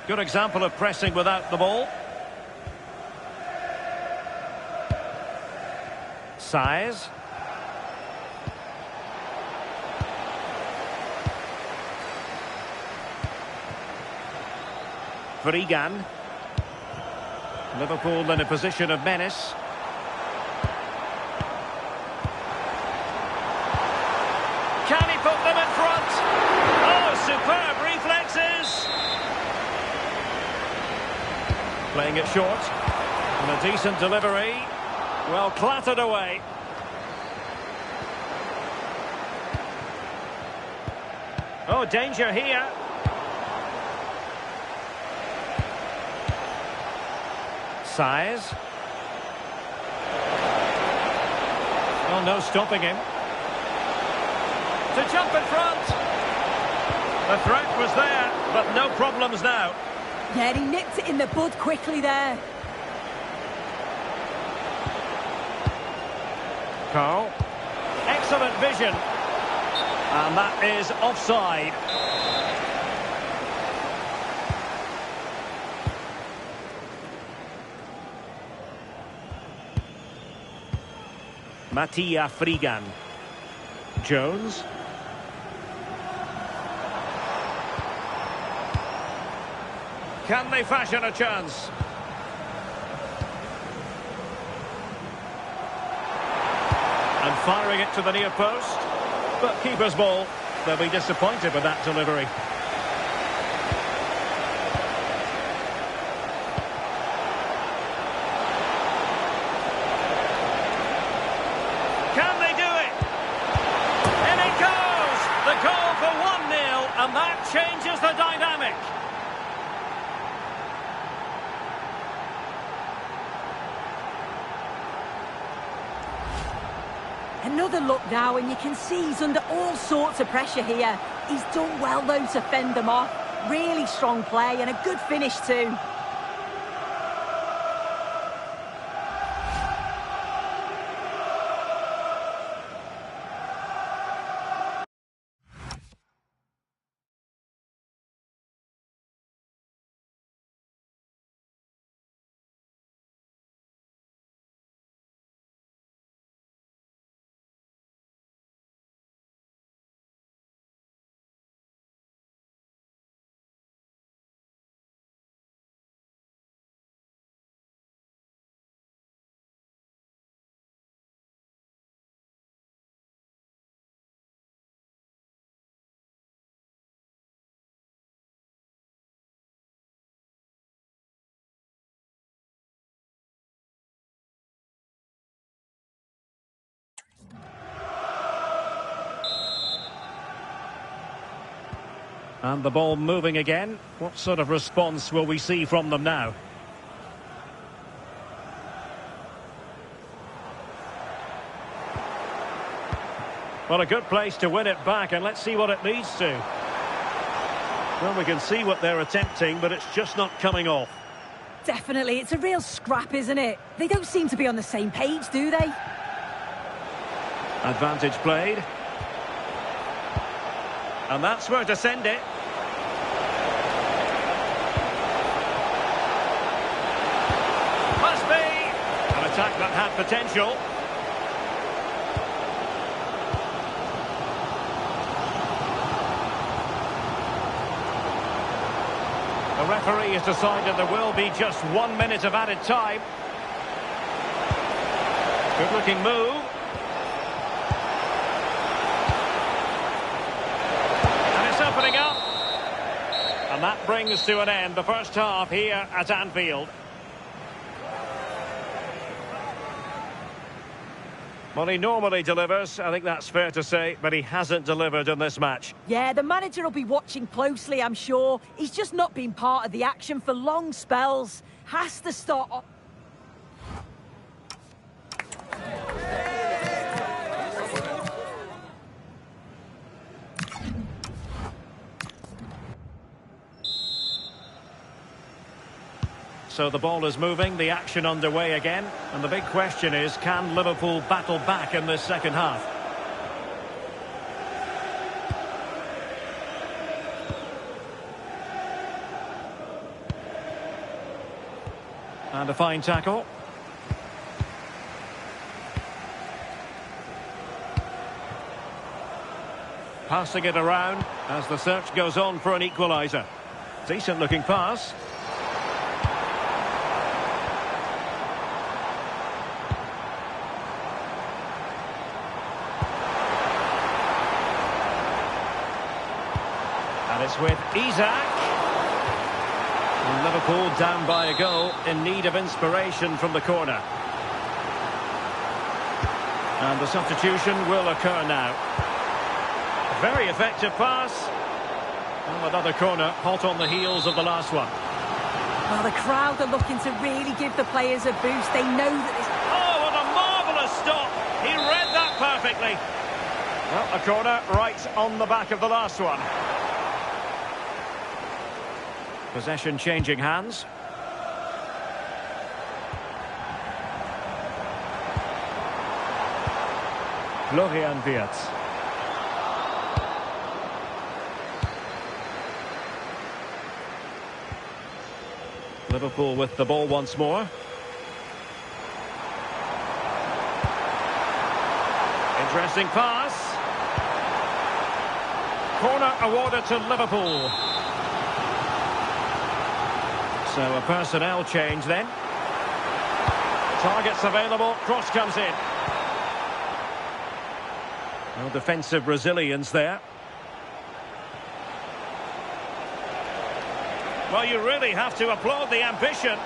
Good example of pressing without the ball. Size. Vrigan. Liverpool in a position of menace. Can he put them in front? Oh, superb reflexes! Playing it short. And a decent delivery. Well, clattered away. Oh, danger here. Size. Oh, no stopping him. To jump in front. The threat was there, but no problems now. Yeah, he nipped it in the bud quickly there. Carl. Excellent vision. And that is offside. Mattia Frigan. Jones. Can they fashion a chance? And firing it to the near post. But keeper's ball. They'll be disappointed with that delivery. Can they do it? In it goes! The goal for 1-0, and that changes the dynamic. Another look now, and you can see he's under all sorts of pressure here. He's done well, though, to fend them off. Really strong play and a good finish, too. And the ball moving again. What sort of response will we see from them now? Well, a good place to win it back, and let's see what it leads to. Well, we can see what they're attempting, but it's just not coming off. Definitely, it's a real scrap, isn't it? They don't seem to be on the same page, do they? Advantage played. And that's where to send it. Must be! An attack that had potential. The referee has decided there will be just 1 minute of added time. Good looking move. Opening up, and that brings to an end the first half here at Anfield. Well, he normally delivers, I think that's fair to say, but he hasn't delivered in this match. Yeah, the manager will be watching closely, I'm sure. He's just not been part of the action for long spells. Has to start off. So the ball is moving, the action underway again, and the big question is, can Liverpool battle back in this second half? And a fine tackle. Passing it around as the search goes on for an equaliser. Decent looking pass. And it's with Isak. And Liverpool down by a goal, in need of inspiration from the corner. And the substitution will occur now. Very effective pass. And another corner, hot on the heels of the last one. Well, the crowd are looking to really give the players a boost. They know that this... Oh, what a marvellous stop. He read that perfectly. Well, a corner right on the back of the last one. Possession changing hands. Florian Wirtz. Liverpool with the ball once more. Interesting pass. Corner awarded to Liverpool. So a personnel change then. Targets available, cross comes in. No defensive resilience there. Well, you really have to applaud the ambition.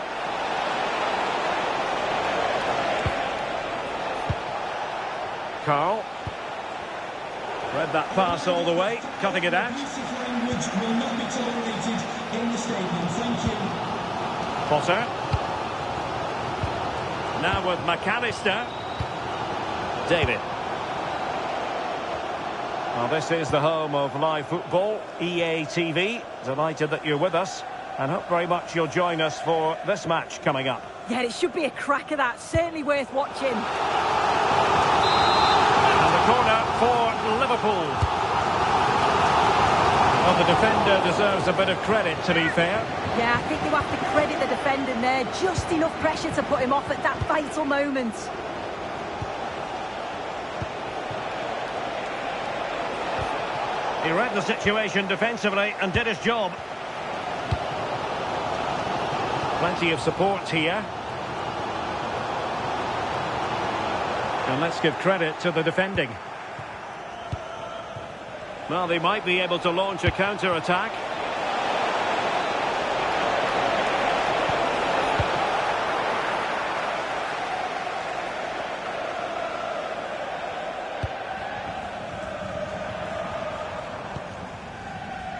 Carl. Read that pass all the way, cutting it out. Abusive language will not be tolerated in the stadium. Thank you. Potter. Now with McAllister. David. Well, this is the home of live football, EA TV. Delighted that you're with us, and hope very much you'll join us for this match coming up. Yeah, it should be a cracker, that. Certainly worth watching. And the corner for Liverpool. Well, the defender deserves a bit of credit, to be fair. Yeah, I think you have to credit the defending there. Just enough pressure to put him off at that vital moment. He read the situation defensively and did his job. Plenty of support here. And let's give credit to the defending. Well, they might be able to launch a counter-attack.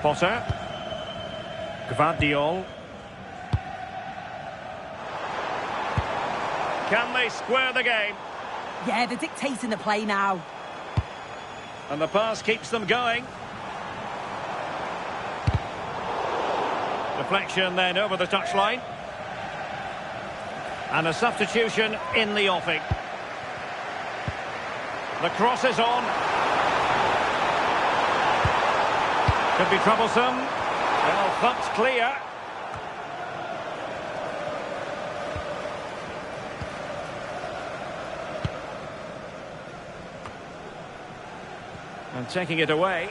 Potter. Gvardiol. Can they square the game? Yeah, they're dictating the play now. And the pass keeps them going. Deflection then over the touchline. And a substitution in the offing. The cross is on. Could be troublesome. Well, thumped clear. And taking it away.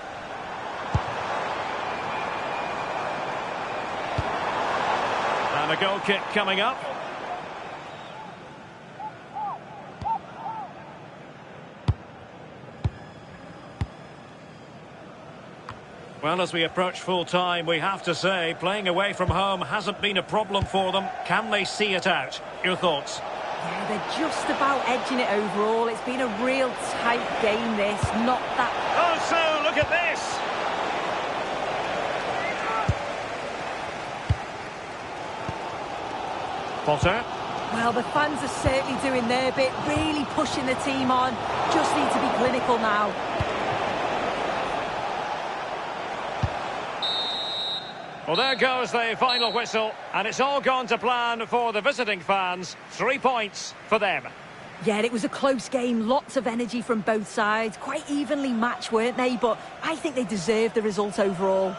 And a goal kick coming up. Well, as we approach full-time, we have to say, playing away from home hasn't been a problem for them. Can they see it out? Your thoughts? Yeah, they're just about edging it overall. It's been a real tight game, this. Not that... Oh, so look at this! Potter. Well, the fans are certainly doing their bit, really pushing the team on. Just need to be clinical now. Well, there goes the final whistle, and it's all gone to plan for the visiting fans. 3 points for them. Yeah, it was a close game, lots of energy from both sides. Quite evenly matched, weren't they? But I think they deserved the result overall.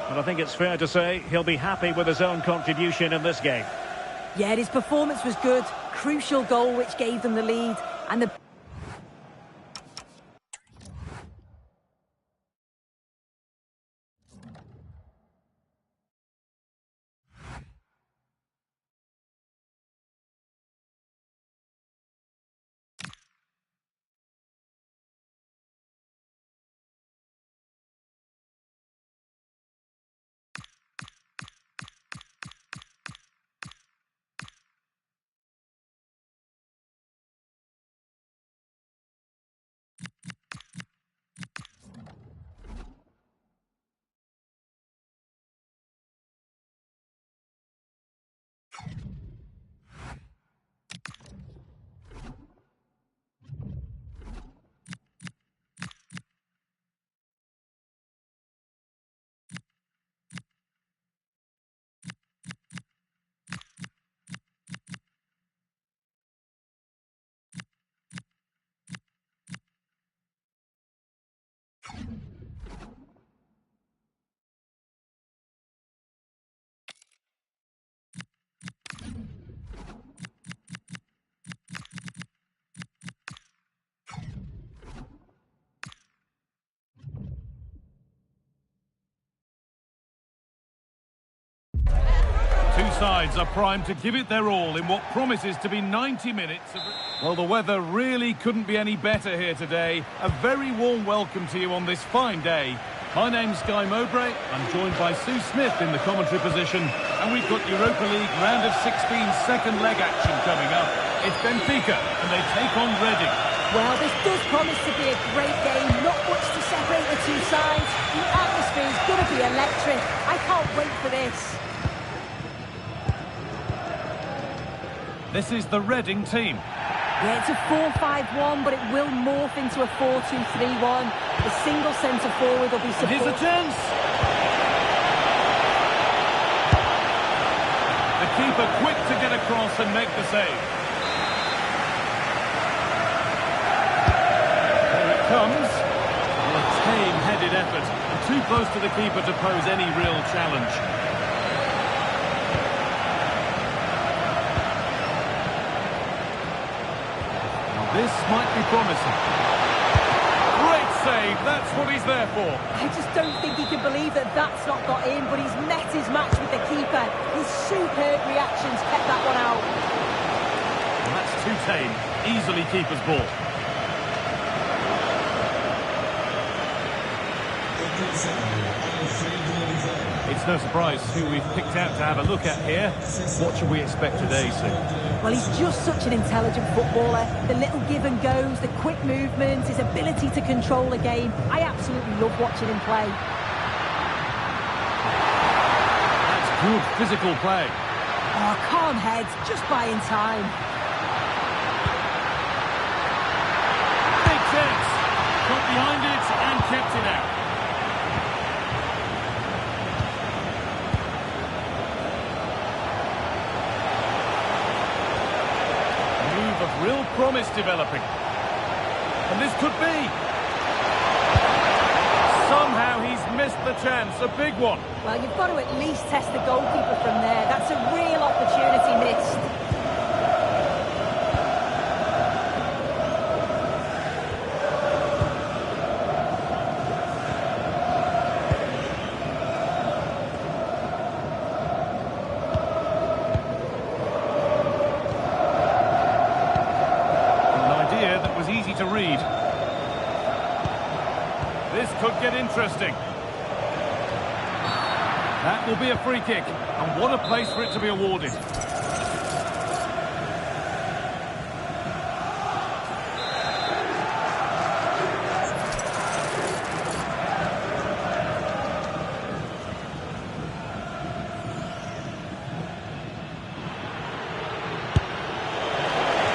And I think it's fair to say he'll be happy with his own contribution in this game. Yeah, his performance was good. Crucial goal which gave them the lead. And the sides are primed to give it their all in what promises to be 90 minutes of... Well, the weather really couldn't be any better here today. A very warm welcome to you on this fine day. My name's Guy Mowbray. I'm joined by Sue Smith in the commentary position. And we've got Europa League round of 16 second leg action coming up. It's Benfica, and they take on Reading. Well, this does promise to be a great game. Not much to separate the two sides. The atmosphere is going to be electric. I can't wait for this. This is the Reading team. Yeah, it's a 4-5-1, but it will morph into a 4-2-3-1. The single centre-forward will be supported. Here's a chance. The keeper quick to get across and make the save. There it comes. Well, a tame-headed effort, and too close to the keeper to pose any real challenge. This might be promising. Great save, that's what he's there for. I just don't think he can believe that that's not got in, but he's met his match with the keeper. His superb reactions kept that one out. And that's too tame. Easily keeper's ball. It's no surprise who we've picked out to have a look at here. What should we expect today, Sue? Well, he's just such an intelligent footballer. The little give and goes, the quick movements, his ability to control the game. I absolutely love watching him play. That's good physical play. Oh, calm heads, just buying time. Big chance. Got behind it and kept it out. Of real promise developing. And this could be. Somehow he's missed the chance, a big one. Well, you've got to at least test the goalkeeper from there. That's a real opportunity missed. To read. This could get interesting. That will be a free kick, and what a place for it to be awarded.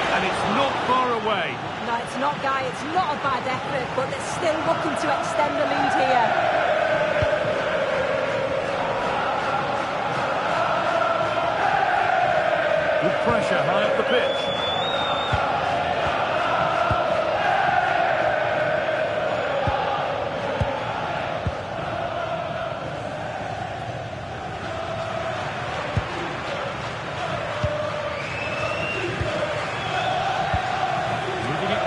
And it's not far away. No, it's not, Guy. It's not a bad effort, but they're still looking to extend the lead here. Good pressure high up the pitch.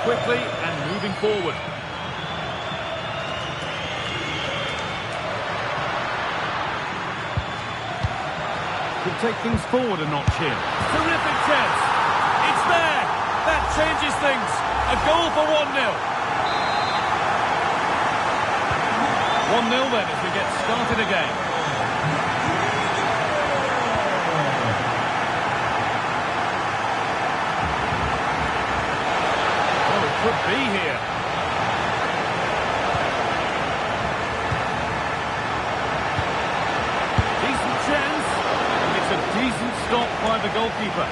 Quickly and moving forward. Could take things forward a notch here. Terrific chance. It's there. That changes things. A goal for 1-0. 1-0 then as we get started again. Could be here. Decent chance. It's a decent stop by the goalkeeper.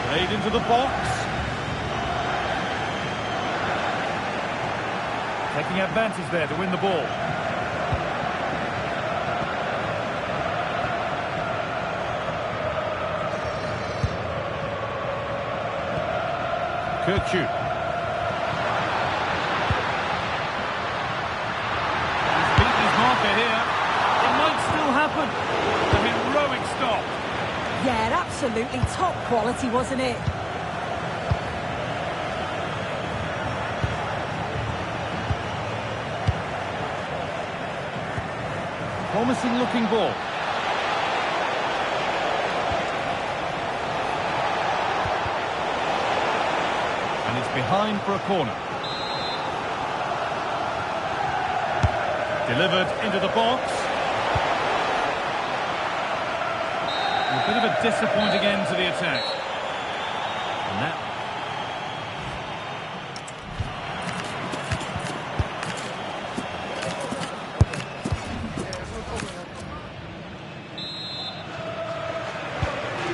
Played into the box. Taking advantage there to win the ball. Kirkju. He's beat his marker here. It might still happen. A heroic stop. Yeah, absolutely top quality, wasn't it? Promising looking ball. And it's behind for a corner. Delivered into the box. A bit of a disappointing end to the attack. And that...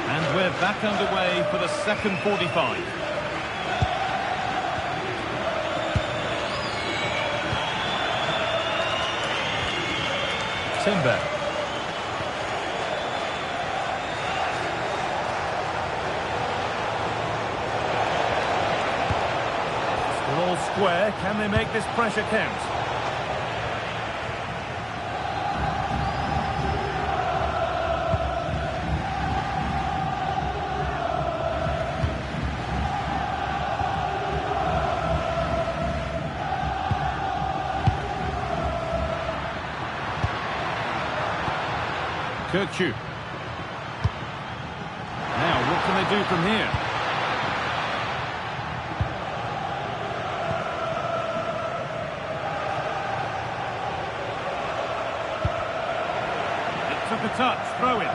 And we're back underway for the second 45. Timber. Still all square. Can they make this pressure count? Kirkju. Now, what can they do from here? It took a touch, throw in.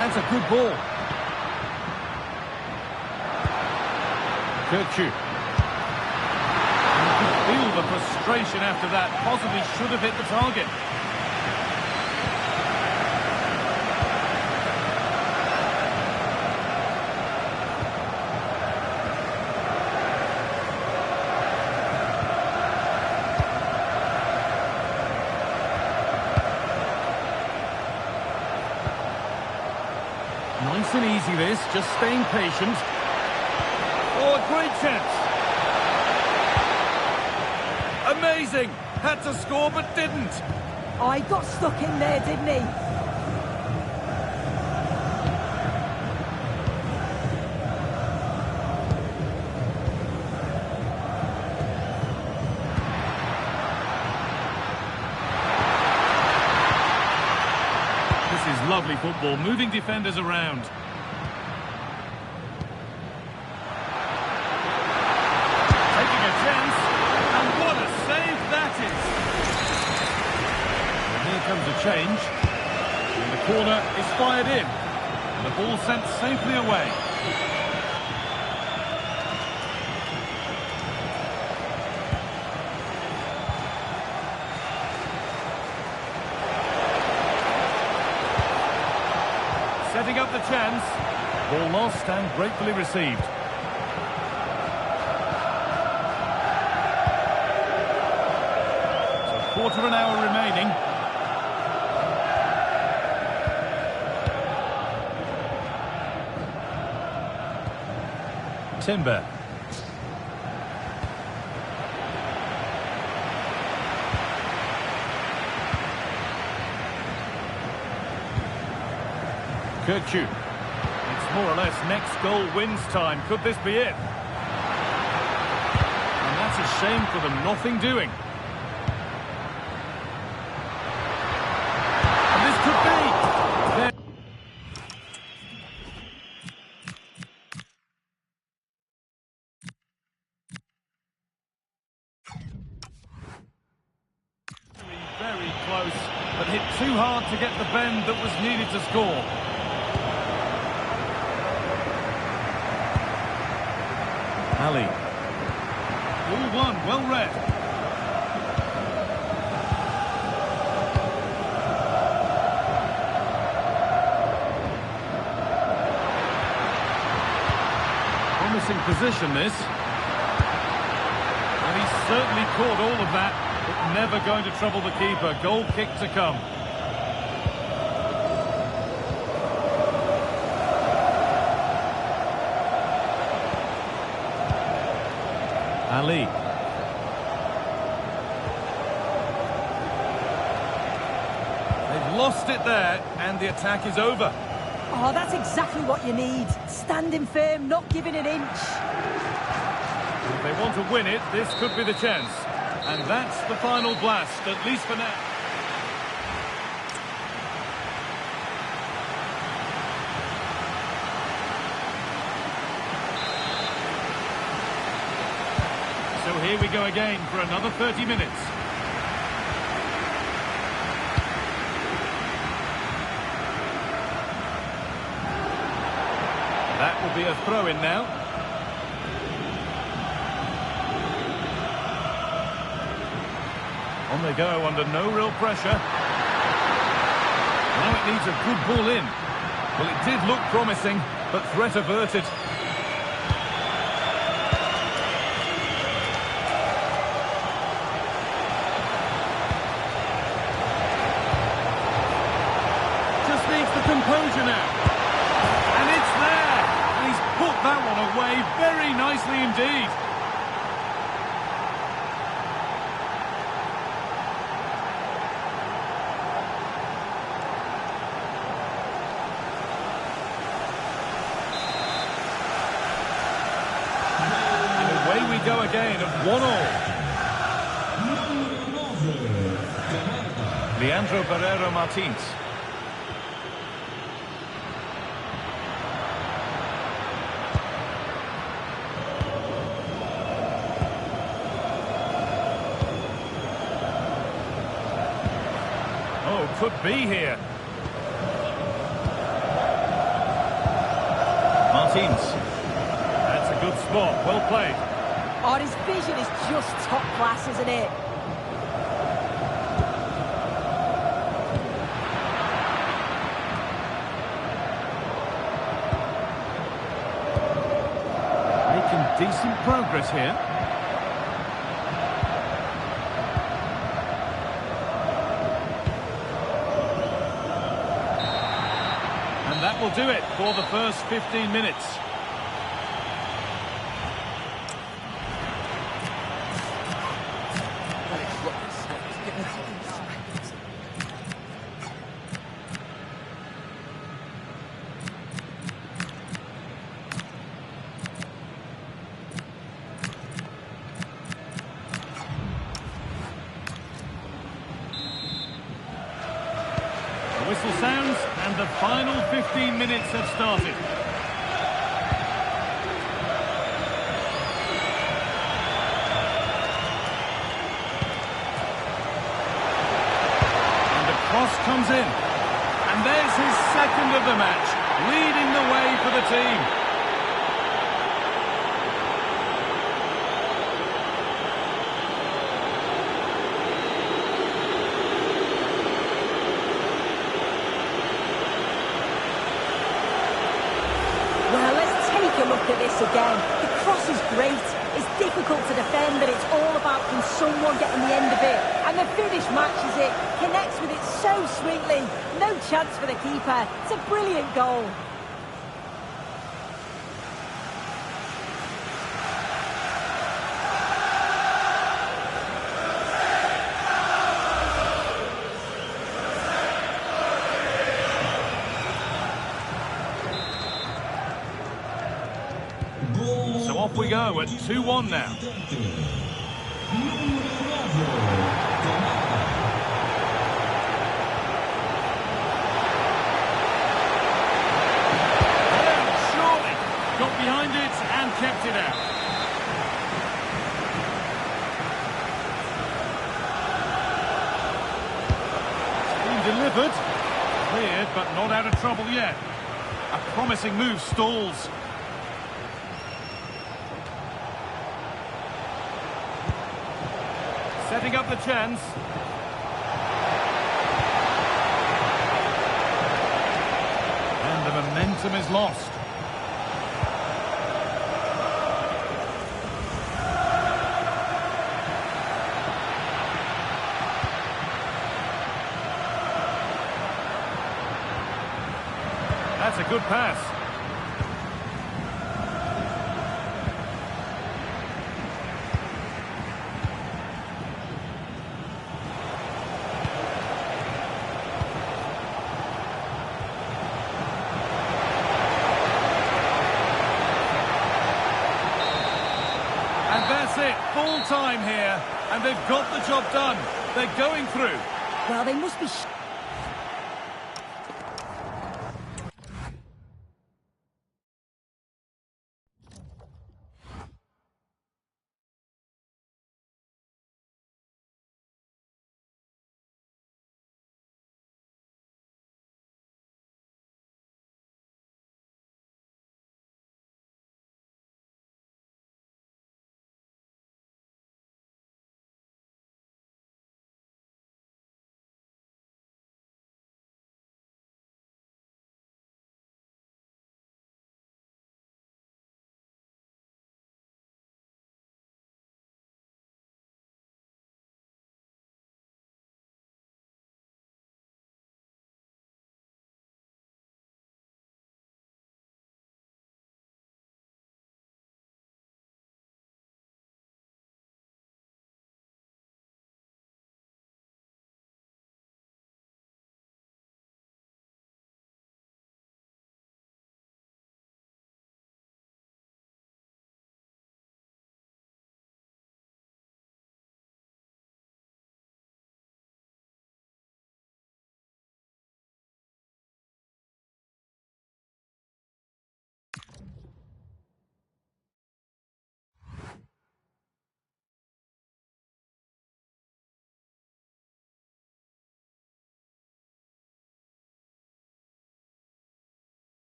That's a good ball. Kirkju. You could feel the frustration after that. Possibly should have hit the target. Nice and easy this, just staying patient. Oh, a great chance. Amazing! Had to score but didn't. Oh, he got stuck in there, didn't he? This is lovely football, moving defenders around. Taking a chance, and what a save that is! And here comes a change. And the corner is fired in. And the ball sent safely away. Setting up the chance. Ball lost and gratefully received. So quarter of an hour remaining. Timber. Kirkju. It's more or less next goal wins time. Could this be it? And that's a shame for them. Nothing doing. And this could be. There. Very close, but hit too hard to get the bend that was needed to score. Ali. All one, well read. Promising position, this. And he's certainly caught all of that, but never going to trouble the keeper. Goal kick to come. Ali. They've lost lost it there, and the attack is over. Oh, that's exactly what you need. Standing firm, not giving an inch. If they want to win it, this could be the chance. And that's the final blast, at least for now. So here we go again for another 30 minutes. That will be a throw-in now. On they go under no real pressure. Now it needs a good ball in. Well, it did look promising, but threat averted. Just needs the composure now. And it's there. And he's put that one away very nicely indeed. Go again at 1-all. Leandro Barreiro Martins. Oh, could be here. Martins. That's a good spot. Well played. Oh, his vision is just top class, isn't it? Making decent progress here. And that will do it for the first 15 minutes. Whistle sounds, and the final 15 minutes have started. And the cross comes in. And there's his second of the match, leading the way for the team. Well, let's take a look at this again. The cross is great. It's difficult to defend, but it's all about can someone get in the end of it. And the finish matches it, connects with it so sweetly. No chance for the keeper. It's a brilliant goal. So off we go at 2-1 now. Surely got behind it and kept it out. It's been delivered. Cleared, but not out of trouble yet. A promising move stalls. Setting up the chance. And the momentum is lost. That's a good pass. it, full time here, and they've got the job done. They're going through. Well, they must be...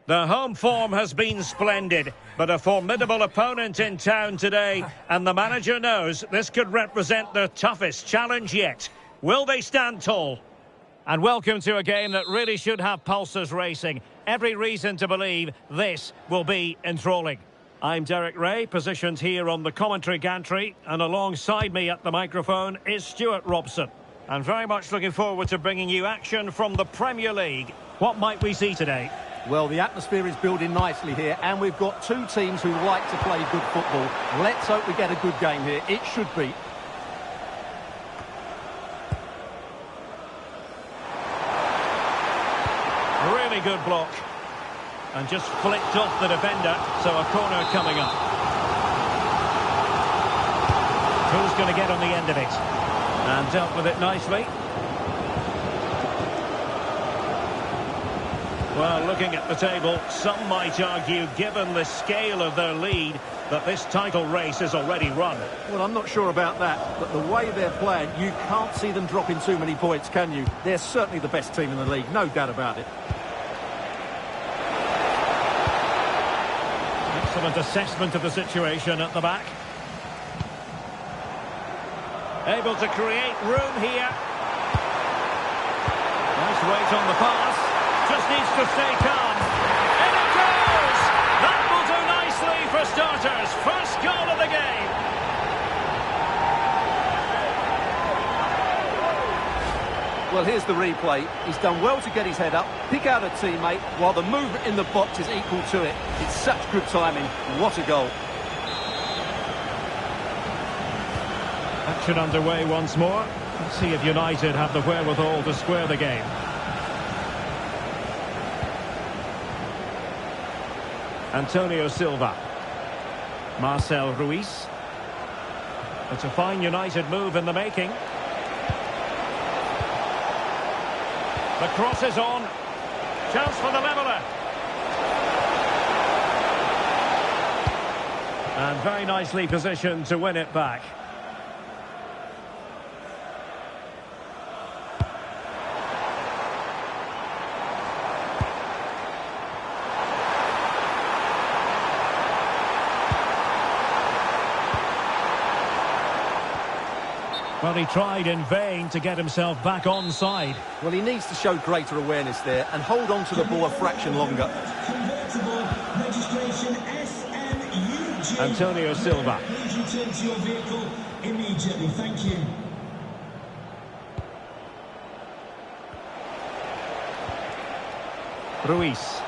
The home form has been splendid, but a formidable opponent in town today, and the manager knows this could represent their toughest challenge yet. Will they stand tall? And welcome to a game that really should have pulses racing. Every reason to believe this will be enthralling. I'm Derek Ray, positioned here on the commentary gantry, and alongside me at the microphone is Stuart Robson. I'm very much looking forward to bringing you action from the Premier League. What might we see today? Well, the atmosphere is building nicely here, and we've got two teams who like to play good football. Let's hope we get a good game here. It should be. Really good block. And just flicked off the defender, so a corner coming up. Who's going to get on the end of it? And dealt with it nicely. Well, looking at the table, some might argue, given the scale of their lead, that this title race is already run. Well, I'm not sure about that, but the way they're playing, you can't see them dropping too many points, can you? They're certainly the best team in the league, no doubt about it. Excellent assessment of the situation at the back. Able to create room here. Nice weight on the pass. Just needs to stay calm. And it goes! That will do nicely for starters. First goal of the game. Well, here's the replay. He's done well to get his head up, pick out a teammate, while the movement in the box is equal to it. It's such good timing. What a goal. Action underway once more. Let's see if United have the wherewithal to square the game. Antonio Silva. Marcel Ruiz. It's a fine United move in the making. The cross is on. Chance for the leveller. And very nicely positioned to win it back. Well, he tried in vain to get himself back onside. Well, he needs to show greater awareness there and hold on to the ball a fraction longer. Antonio Silva. Please return to your vehicle immediately. Thank you. Ruiz.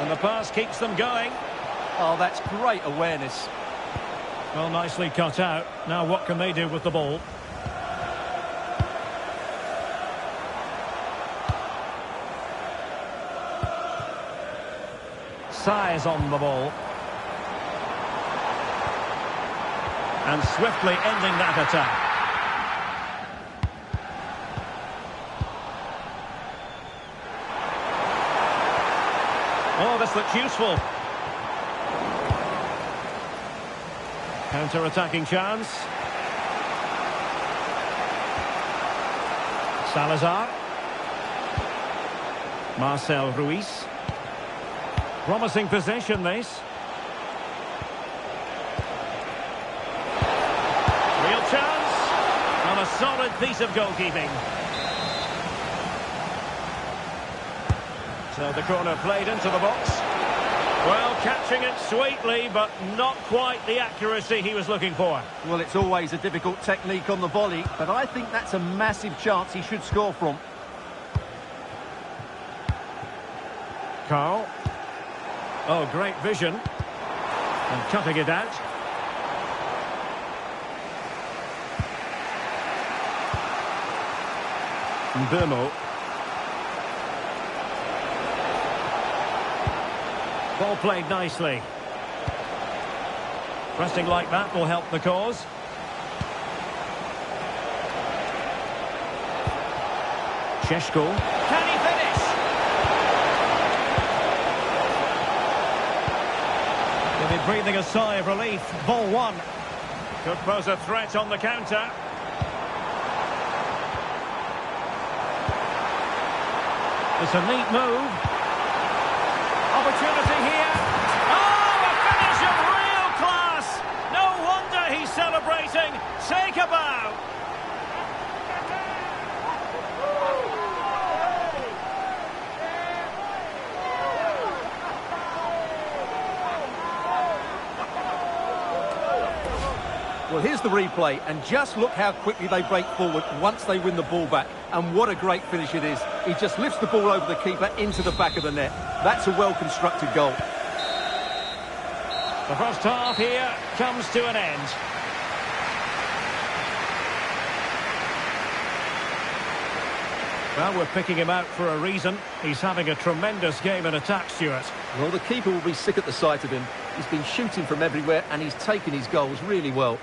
And the pass keeps them going. Oh, that's great awareness. Well, nicely cut out. Now what can they do with the ball? Size on the ball. And swiftly ending that attack. Oh, this looks useful. Counter-attacking chance. Salazar. Marcel Ruiz. Promising possession, this. Real chance. And a solid piece of goalkeeping. So the corner played into the box. Well, catching it sweetly, but not quite the accuracy he was looking for. Well, it's always a difficult technique on the volley, but I think that's a massive chance he should score from. Carl. Oh, great vision. And cutting it out. Burmo. Ball played nicely. Pressing like that will help the cause. Šeško. Can he finish? They'll be breathing a sigh of relief. Ball one. Could pose a threat on the counter. It's a neat move. Opportunity here. Oh, a finish of real class. No wonder he's celebrating. Take a bow. Well, here's the replay, and just look how quickly they break forward once they win the ball back. And what a great finish it is. He just lifts the ball over the keeper into the back of the net. That's a well-constructed goal. The first half here comes to an end. Well, we're picking him out for a reason. He's having a tremendous game in attack, Stuart. Well, the keeper will be sick at the sight of him. He's been shooting from everywhere, and he's taken his goals really well.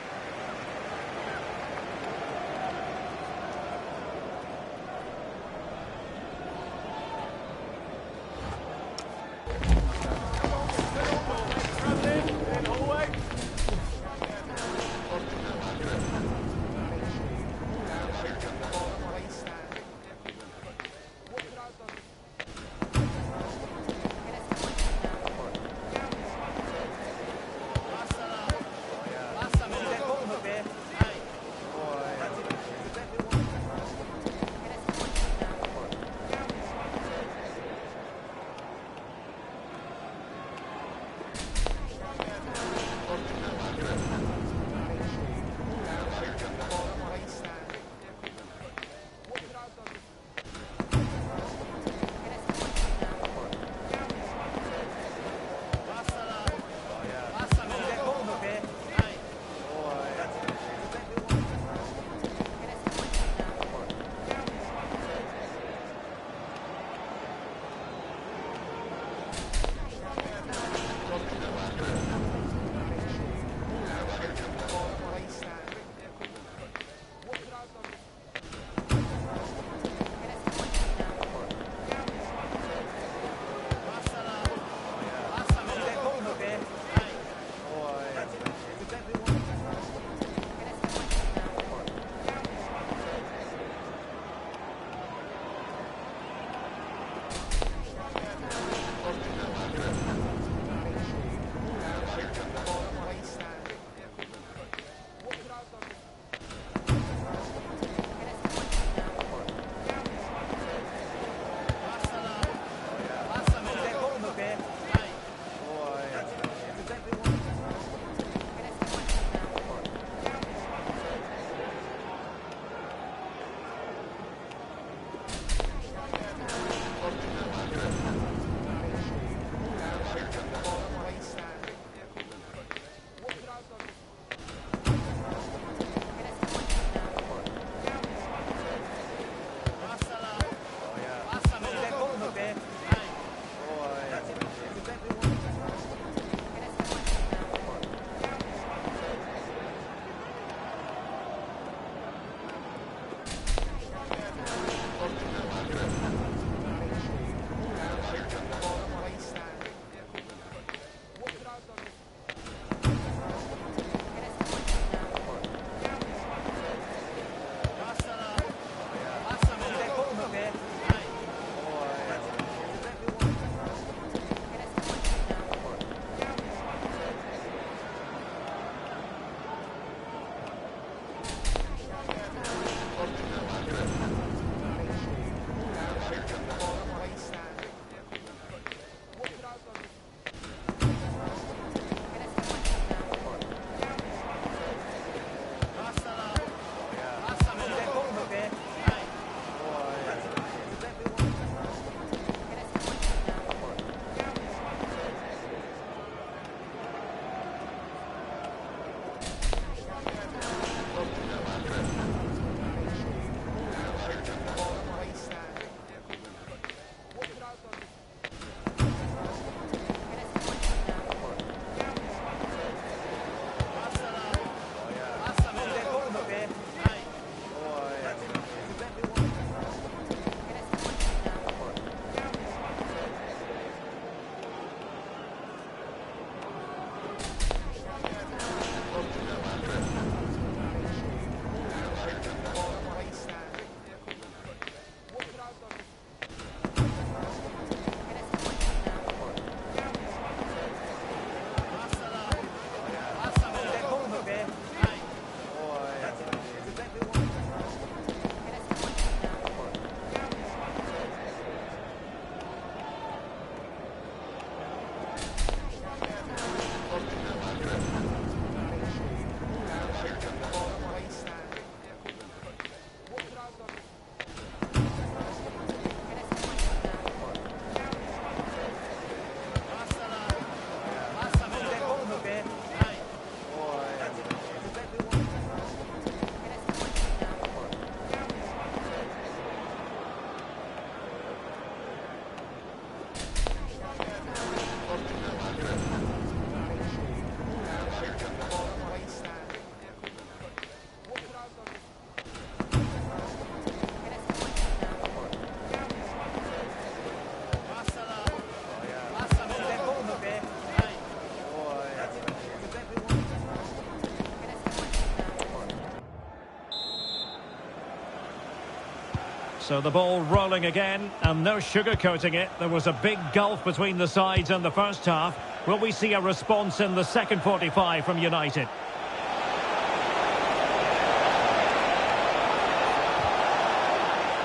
So the ball rolling again, and no sugarcoating it. There was a big gulf between the sides in the first half. Will we see a response in the second 45 from United?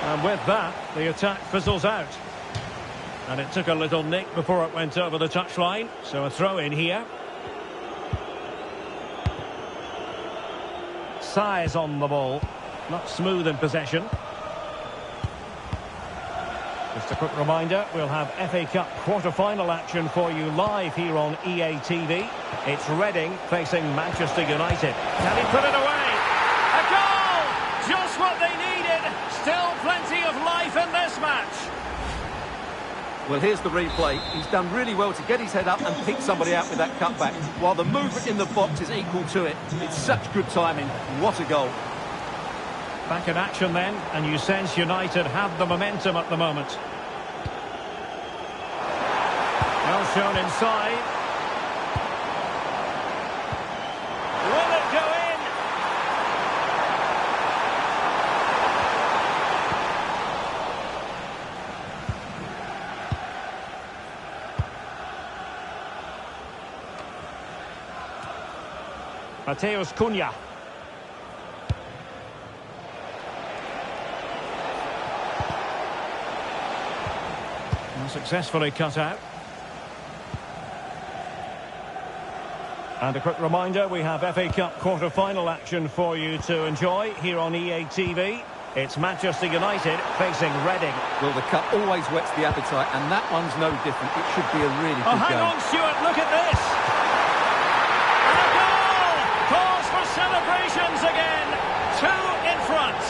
And with that, the attack fizzles out. And it took a little nick before it went over the touchline. So a throw in here. Size on the ball. Not smooth in possession. Just a quick reminder, we'll have FA Cup quarter-final action for you live here on EA TV. It's Reading facing Manchester United. Can he put it away? A goal! Just what they needed. Still plenty of life in this match. Well, here's the replay. He's done really well to get his head up and pick somebody out with that cutback, while the movement in the box is equal to it. It's such good timing. What a goal. Back in action then, and you sense United have the momentum at the moment. Well shown inside. Will it go in? Mateus Cunha. Successfully cut out. And a quick reminder, we have FA Cup quarter-final action for you to enjoy here on EA TV. It's Manchester United facing Reading. Well, the cup always whets the appetite, and that one's no different. It should be a really good game. Hang on, Stuart, look at this! And a goal! Cause for celebrations again! 2 in front!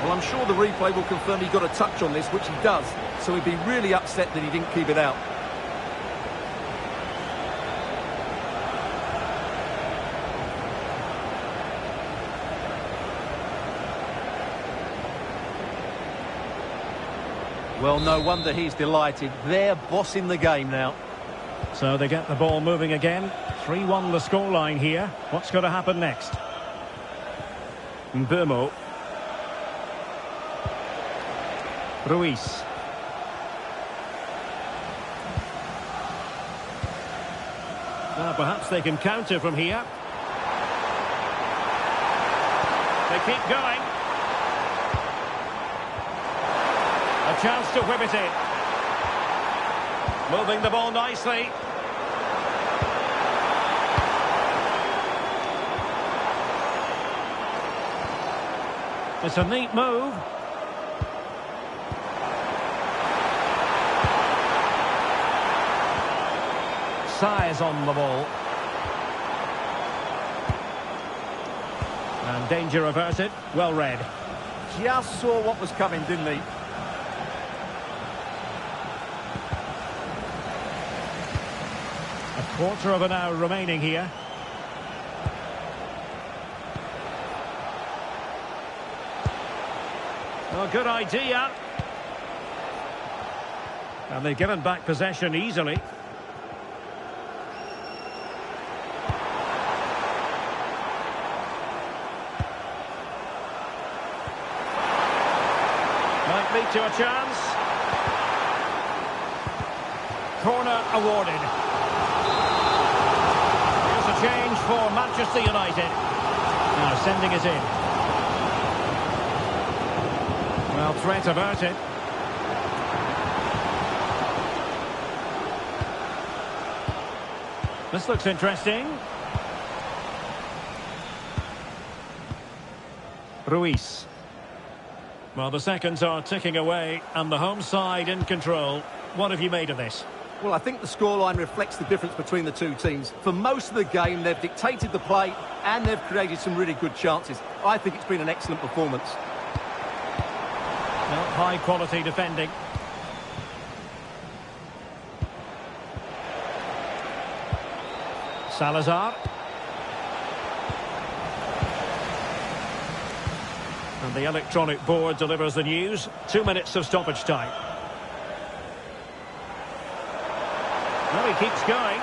Well, I'm sure the replay will confirm he got a touch on this, which he does, so he'd be really upset that he didn't keep it out. Well, no wonder he's delighted. They're bossing the game now. So they get the ball moving again. 3-1 the scoreline here. What's going to happen next? Mbeumo. Ruiz. Now perhaps they can counter from here. They keep going. A chance to whip it in. Moving the ball nicely. It's a neat move. Size on the ball. And danger averted. Well read. Just saw what was coming, didn't he? A quarter of an hour remaining here. Oh, good idea. And they've given back possession easily. Might lead to a chance. Corner awarded. Here's a change for Manchester United. Now sending it in. Well, threat averted. This looks interesting. Ruiz. Well, the seconds are ticking away, and the home side in control. What have you made of this? Well, I think the scoreline reflects the difference between the two teams. For most of the game, they've dictated the play, and they've created some really good chances. I think it's been an excellent performance. Well, high-quality defending. Salazar. And the electronic board delivers the news. 2 minutes of stoppage time. Well, he keeps going.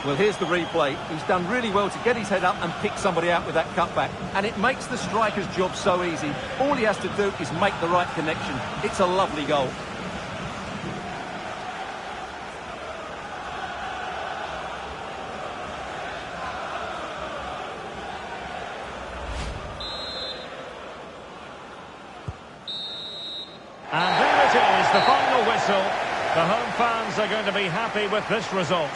Well, here's the replay. He's done really well to get his head up and pick somebody out with that cutback. And it makes the striker's job so easy. All he has to do is make the right connection. It's a lovely goal. And there it is, the final whistle. The home fans are going to be happy with this result.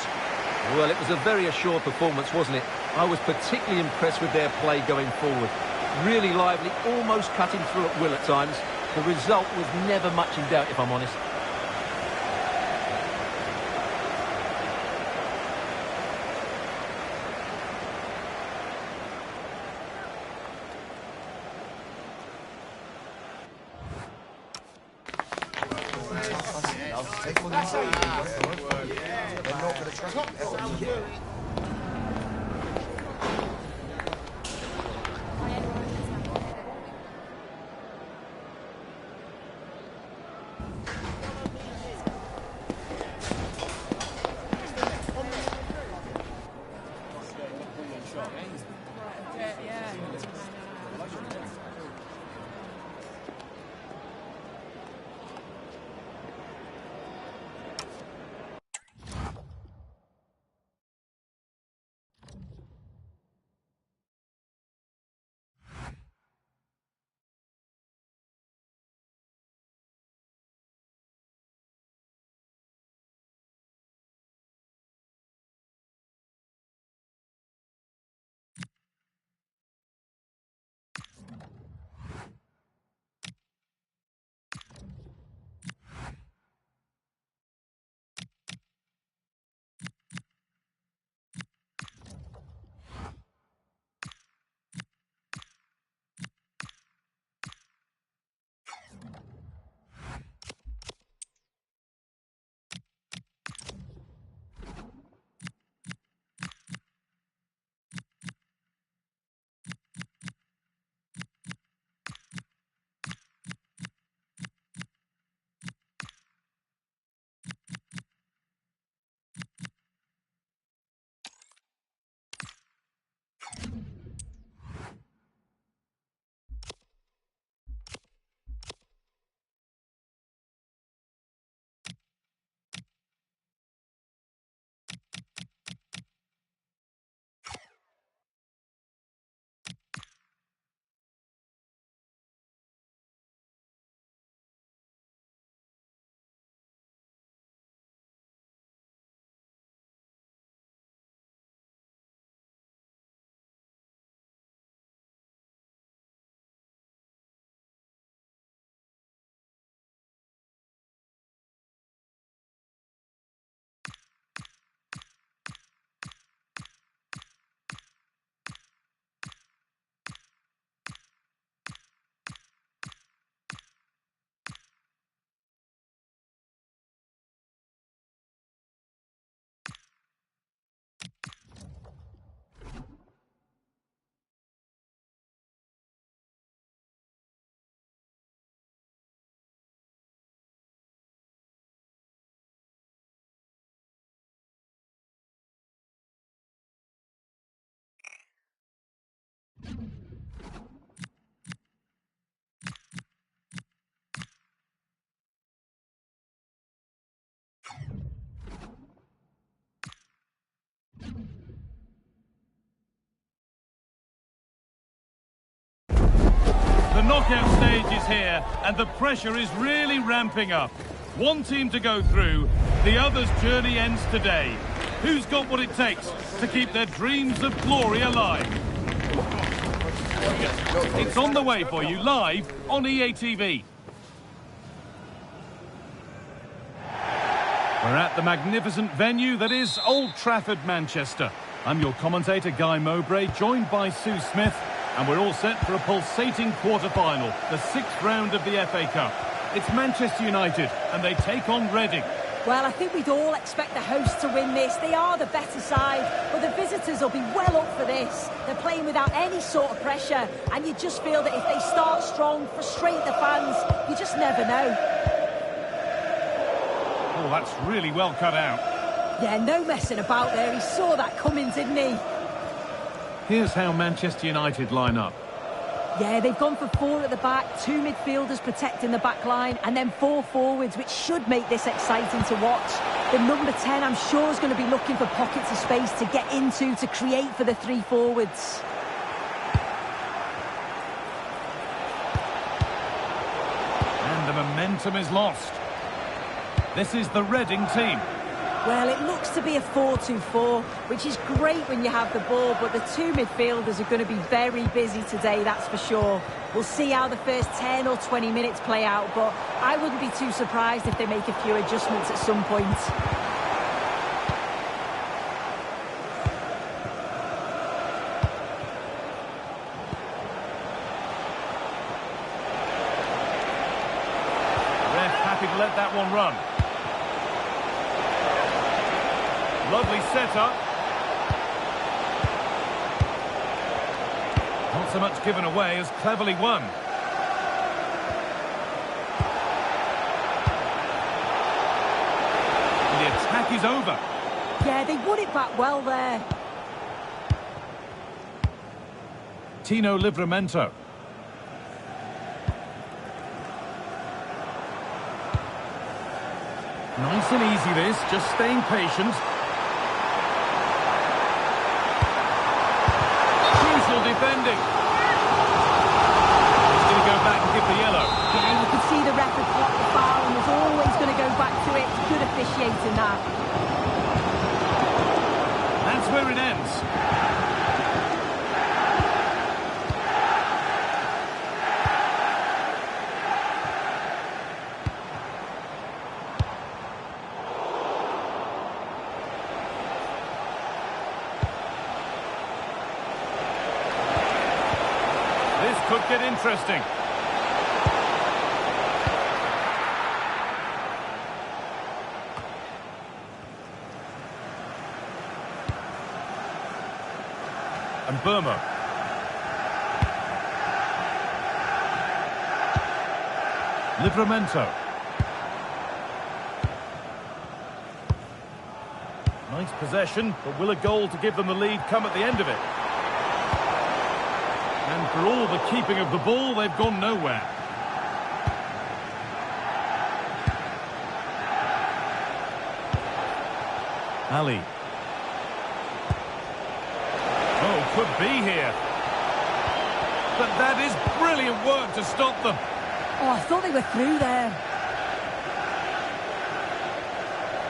Well, it was a very assured performance, wasn't it? I was particularly impressed with their play going forward. Really lively, almost cutting through at will at times. The result was never much in doubt, if I'm honest. The knockout stage is here, and the pressure is really ramping up. One team to go through, the other's journey ends today. Who's got what it takes to keep their dreams of glory alive? It's on the way for you live on EA TV. We're at the magnificent venue that is Old Trafford, Manchester. I'm your commentator, Guy Mowbray, joined by Sue Smith, and we're all set for a pulsating quarter-final, the 6th round of the FA Cup. It's Manchester United, and they take on Reading. Well, I think we'd all expect the hosts to win this. They are the better side, but the visitors will be well up for this. They're playing without any sort of pressure, and you just feel that if they start strong, frustrate the fans, you just never know. Oh, that's really well cut out. Yeah, no messing about there. He saw that coming, didn't he? Here's how Manchester United line up. Yeah, they've gone for 4 at the back, 2 midfielders protecting the back line, and then 4 forwards, which should make this exciting to watch. The number 10, I'm sure, is going to be looking for pockets of space to get into, to create for the 3 forwards. And the momentum is lost. This is the Reading team. Well, it looks to be a 4-2-4, which is great when you have the ball, but the 2 midfielders are going to be very busy today, that's for sure. We'll see how the first 10 or 20 minutes play out, but I wouldn't be too surprised if they make a few adjustments at some point. Ref happy to let that one run. Lovely setup. Not so much given away as cleverly won. The attack is over. Yeah, they won it back well there. Tino Livramento. Nice and easy this, just staying patient. Defending. He's going to go back and give the yellow. Yeah, you could see the ref had blocked the foul and was always going to go back to it. Good officiating that. That's where it ends. This could get interesting. And Burma. Livramento. Nice possession, but will a goal to give them the lead come at the end of it? And for all the keeping of the ball, they've gone nowhere. Ali. Oh, could be here. But that is brilliant work to stop them. Oh, I thought they were through there.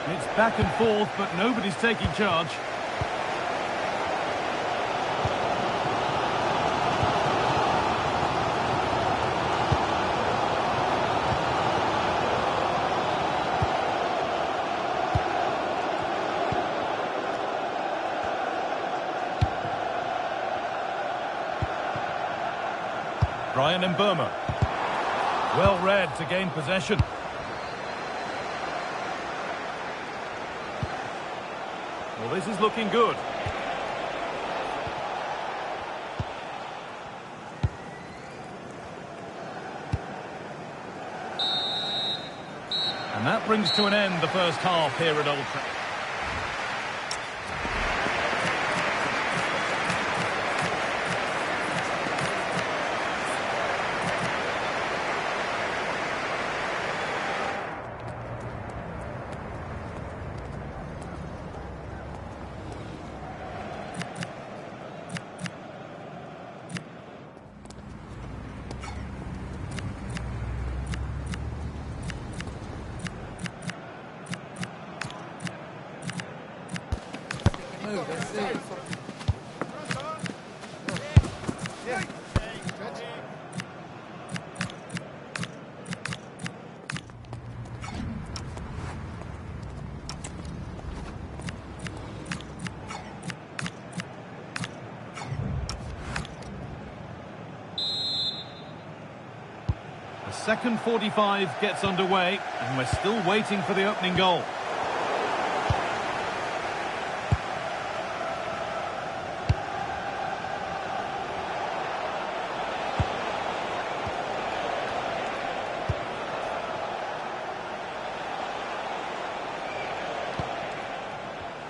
It's back and forth, but nobody's taking charge. Brian Mbeumo. Well read to gain possession. Well, this is looking good. And that brings to an end the first half here at Old Trafford. Second 45 gets underway, and we're still waiting for the opening goal.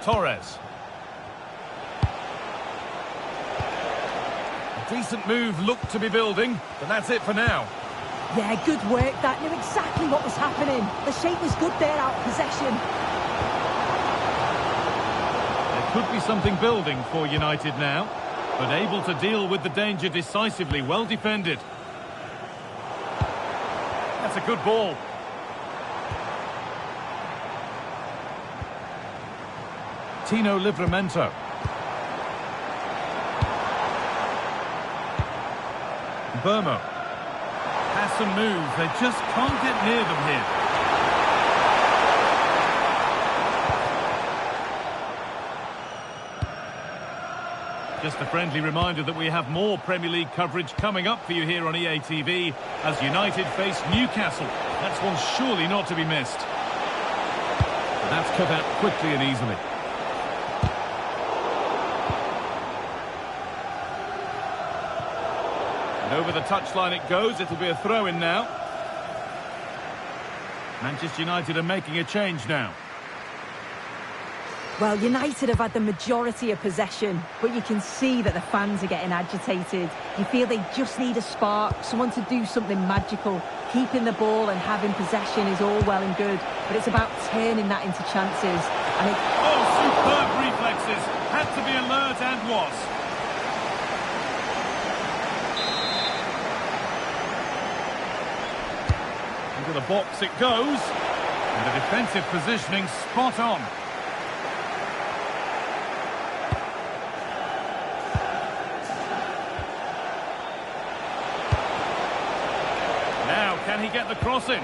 Torres. A decent move looked to be building, but that's it for now. Yeah, good work. That knew exactly what was happening. The shape was good there out of possession. There could be something building for United now, but able to deal with the danger decisively. Well defended. That's a good ball. Tino Livramento. Burmo. Pass and move. They just can't get near them here. Just a friendly reminder that we have more Premier League coverage coming up for you here on EA TV as United face Newcastle. That's one surely not to be missed. But that's cut out quickly and easily. And over the touchline it goes. It'll be a throw-in now. Manchester United are making a change now. Well, United have had the majority of possession, but you can see that the fans are getting agitated. You feel they just need a spark, someone to do something magical. Keeping the ball and having possession is all well and good, but it's about turning that into chances. And oh, superb reflexes. Had to be alert and was. Into the box it goes. And the defensive positioning spot on. Can he get the cross in?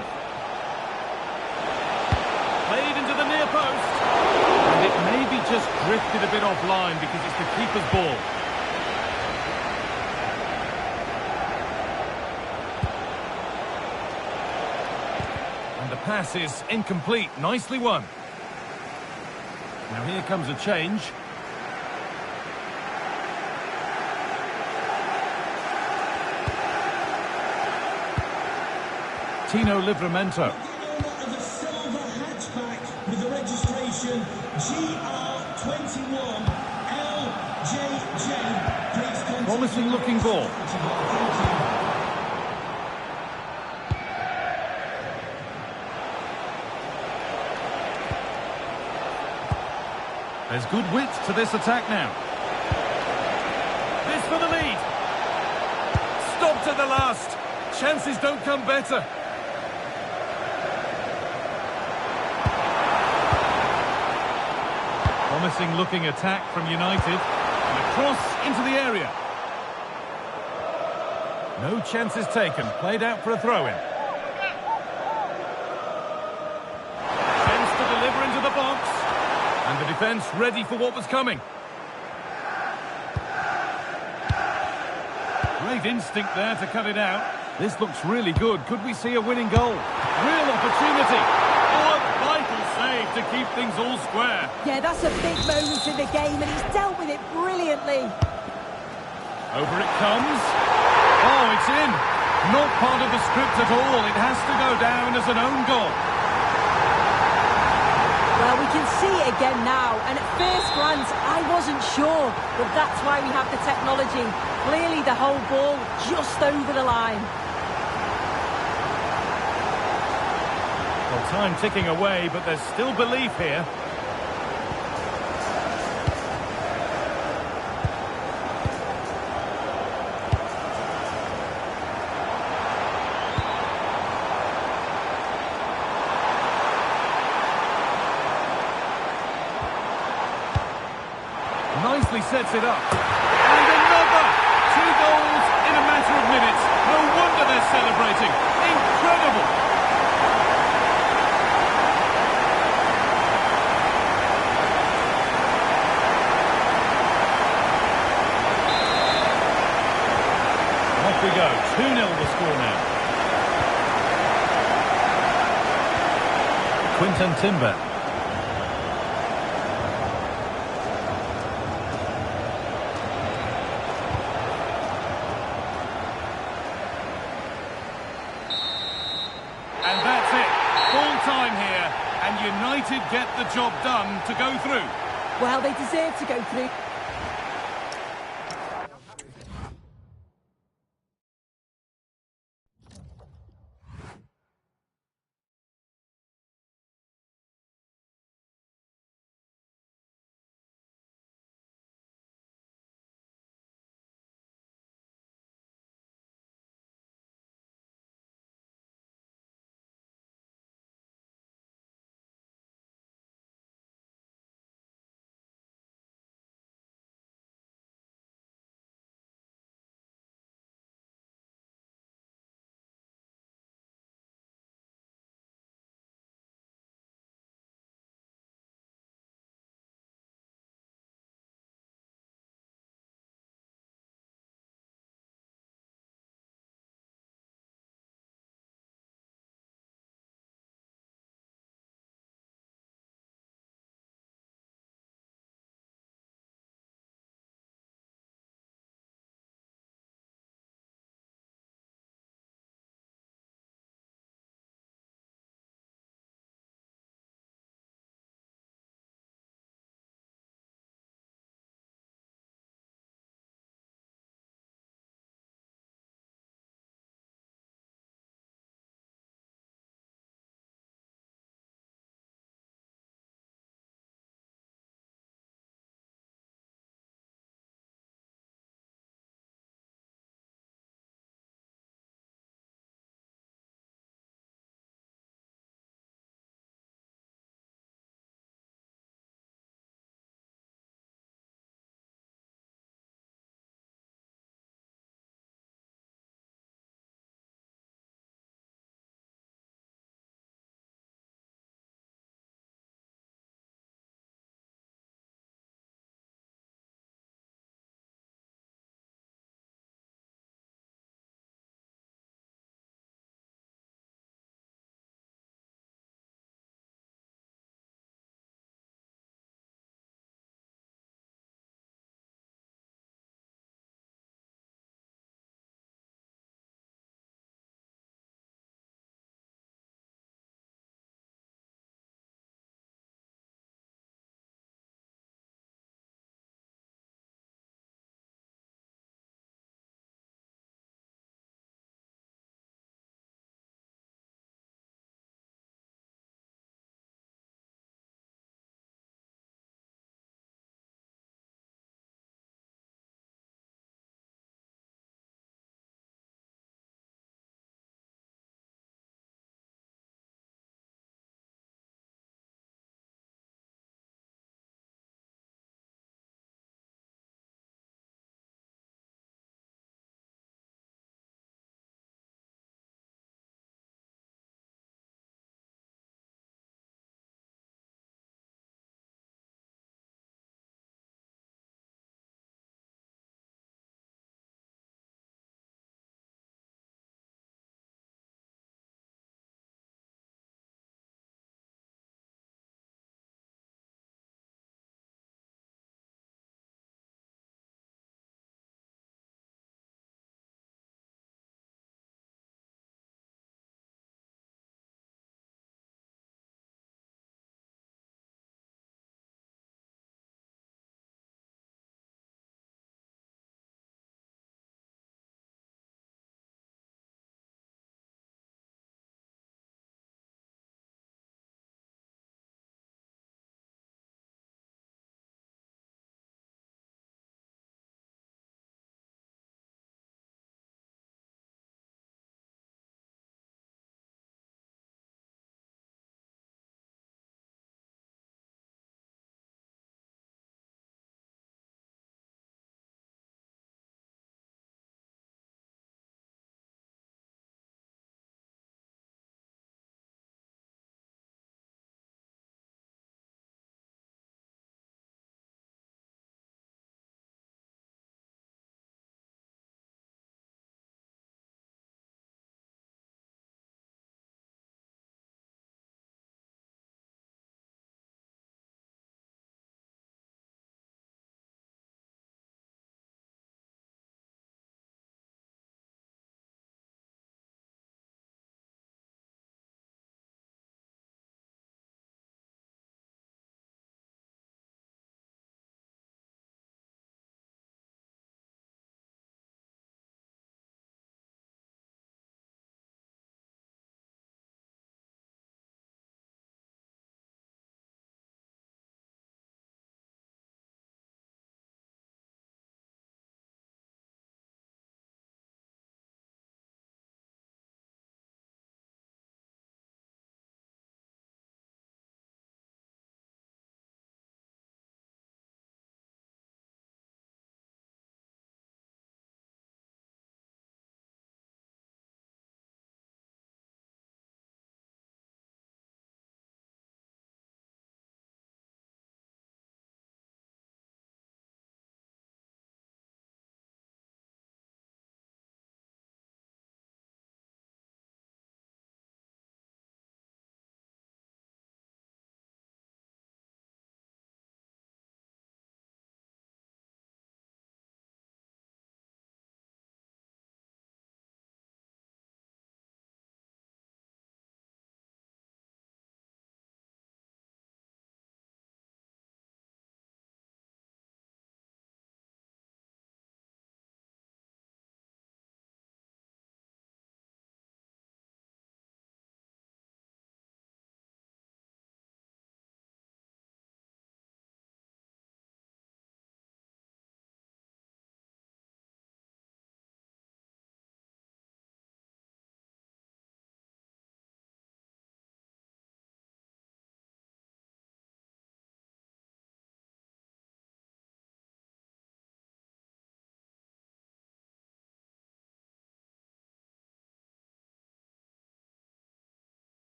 Played into the near post. And it maybe just drifted a bit offline because it's the keeper's ball. And the pass is incomplete. Nicely won. Now here comes a change. Tino Livramento. Of a silver hatchback with the registration GR21 LJJ. Please continue. Promising looking ball. There's good width to this attack now. This for the lead. Stopped at the last. Chances don't come better. Promising looking attack from United. And a cross into the area. No chances taken. Played out for a throw-in. Chance to deliver into the box. And the defence ready for what was coming. Great instinct there to cut it out. This looks really good. Could we see a winning goal? Real opportunity. Oh, a vital save to keep things all square. yeah, that's a big moment in the game, and he's dealt with it brilliantly. Over it comes. Oh, it's in. Not part of the script at all. It has to go down as an own goal. Well, we can see it again now, and at first glance, I wasn't sure, but that's why we have the technology. Clearly, the whole ball just over the line. Well, time ticking away, but there's still belief here. Nicely sets it up. And another! 2 goals in a matter of minutes. No wonder they're celebrating. Incredible! Off we go. 2-0 the score now. Quinton Timber. And that's it. Full time here, and United get the job done to go through. Well, they deserve to go through.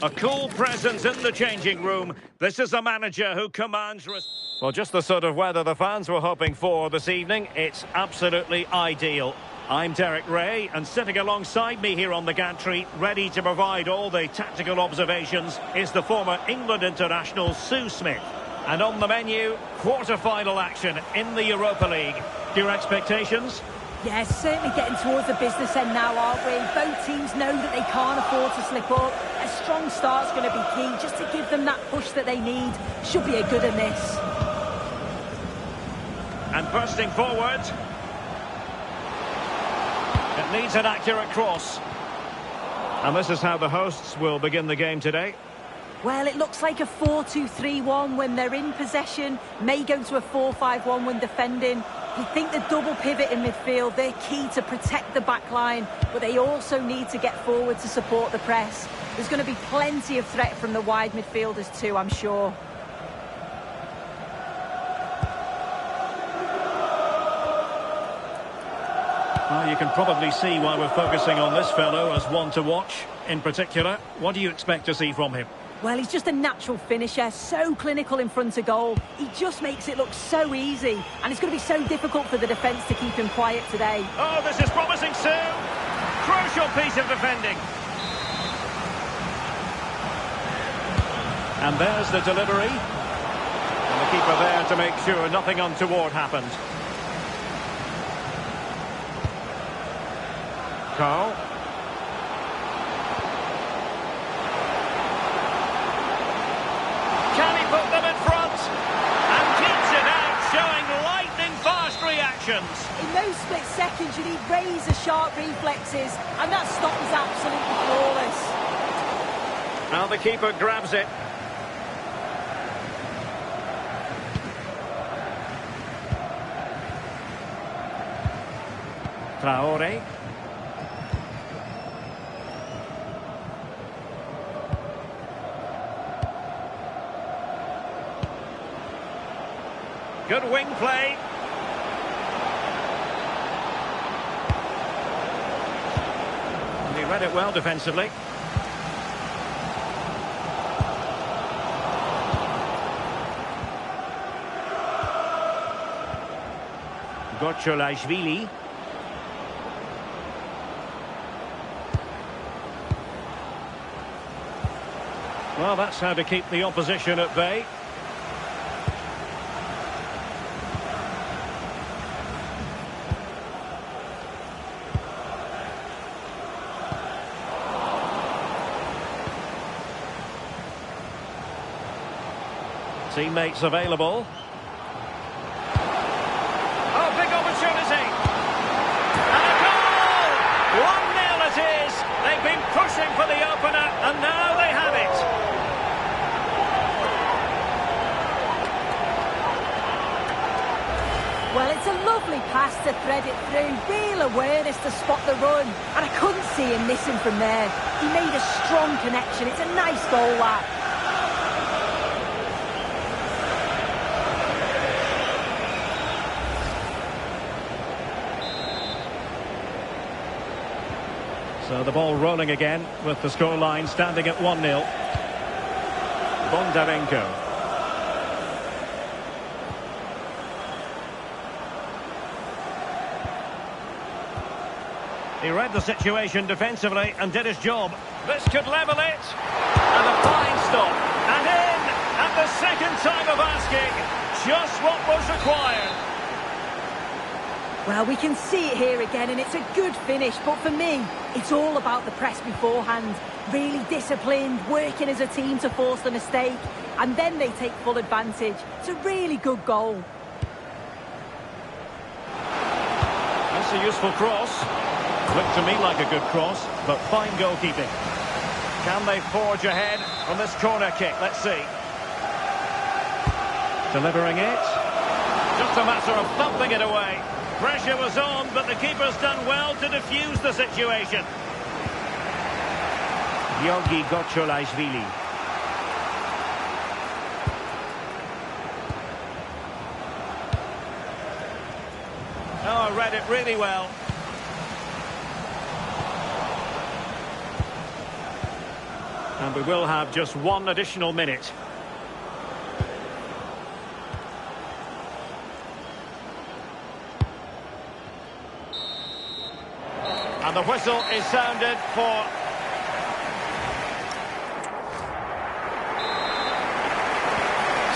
A cool presence in the changing room. This is a manager who commands... Well, just the sort of weather the fans were hoping for this evening. It's absolutely ideal. I'm Derek Ray, and sitting alongside me here on the gantry, ready to provide all the tactical observations, is the former England international Sue Smith. And on the menu, quarter-final action in the Europa League. Your expectations? Yes, certainly getting towards the business end now, aren't we? Both teams know that they can't afford to slip up. A strong start's going to be key, just to give them that push that they need. Should be a good in this. And bursting forward. It needs an accurate cross. And this is how the hosts will begin the game today. Well, it looks like a 4-2-3-1 when they're in possession. May go to a 4-5-1 when defending. You think the double pivot in midfield, they're key to protect the back line, but they also need to get forward to support the press. There's going to be plenty of threat from the wide midfielders too, I'm sure. Well, you can probably see why we're focusing on this fellow as one to watch. In particular, what do you expect to see from him? Well, he's just a natural finisher, so clinical in front of goal. He just makes it look so easy, and it's going to be so difficult for the defence to keep him quiet today. Oh, this is promising, Sue. Crucial piece of defending. And there's the delivery. And the keeper there to make sure nothing untoward happened. Carl. Can he put them in front? And keeps it out, showing lightning-fast reactions. In those split seconds, you need razor-sharp reflexes, and that stop is absolutely flawless. Now the keeper grabs it. Traore. Good wing play. And he read it well defensively. Gotcholashvili. Well, that's how to keep the opposition at bay. Teammates available. Oh, big opportunity. And a goal! 1-0 it is. They've been pushing for the opener, and now they have it. Well, it's a lovely pass to thread it through. Real awareness to spot the run. And I couldn't see him missing from there. He made a strong connection. It's a nice goal, that. So the ball rolling again with the scoreline standing at 1-0. Bondarenko. He read the situation defensively and did his job. This could level it. And a fine stop. And in at the second time of asking. Just what was required. Well, we can see it here again, and it's a good finish. But for me, it's all about the press beforehand. Really disciplined, working as a team to force the mistake. And then they take full advantage. It's a really good goal. That's a useful cross. Looked to me like a good cross, but fine goalkeeping. Can they forge ahead from this corner kick? Let's see. Delivering it. Just a matter of thumping it away. Pressure was on, but the keeper's done well to defuse the situation. Georgi Gotcholashvili. Oh, read it really well. And we will have just one additional minute. And the whistle is sounded for...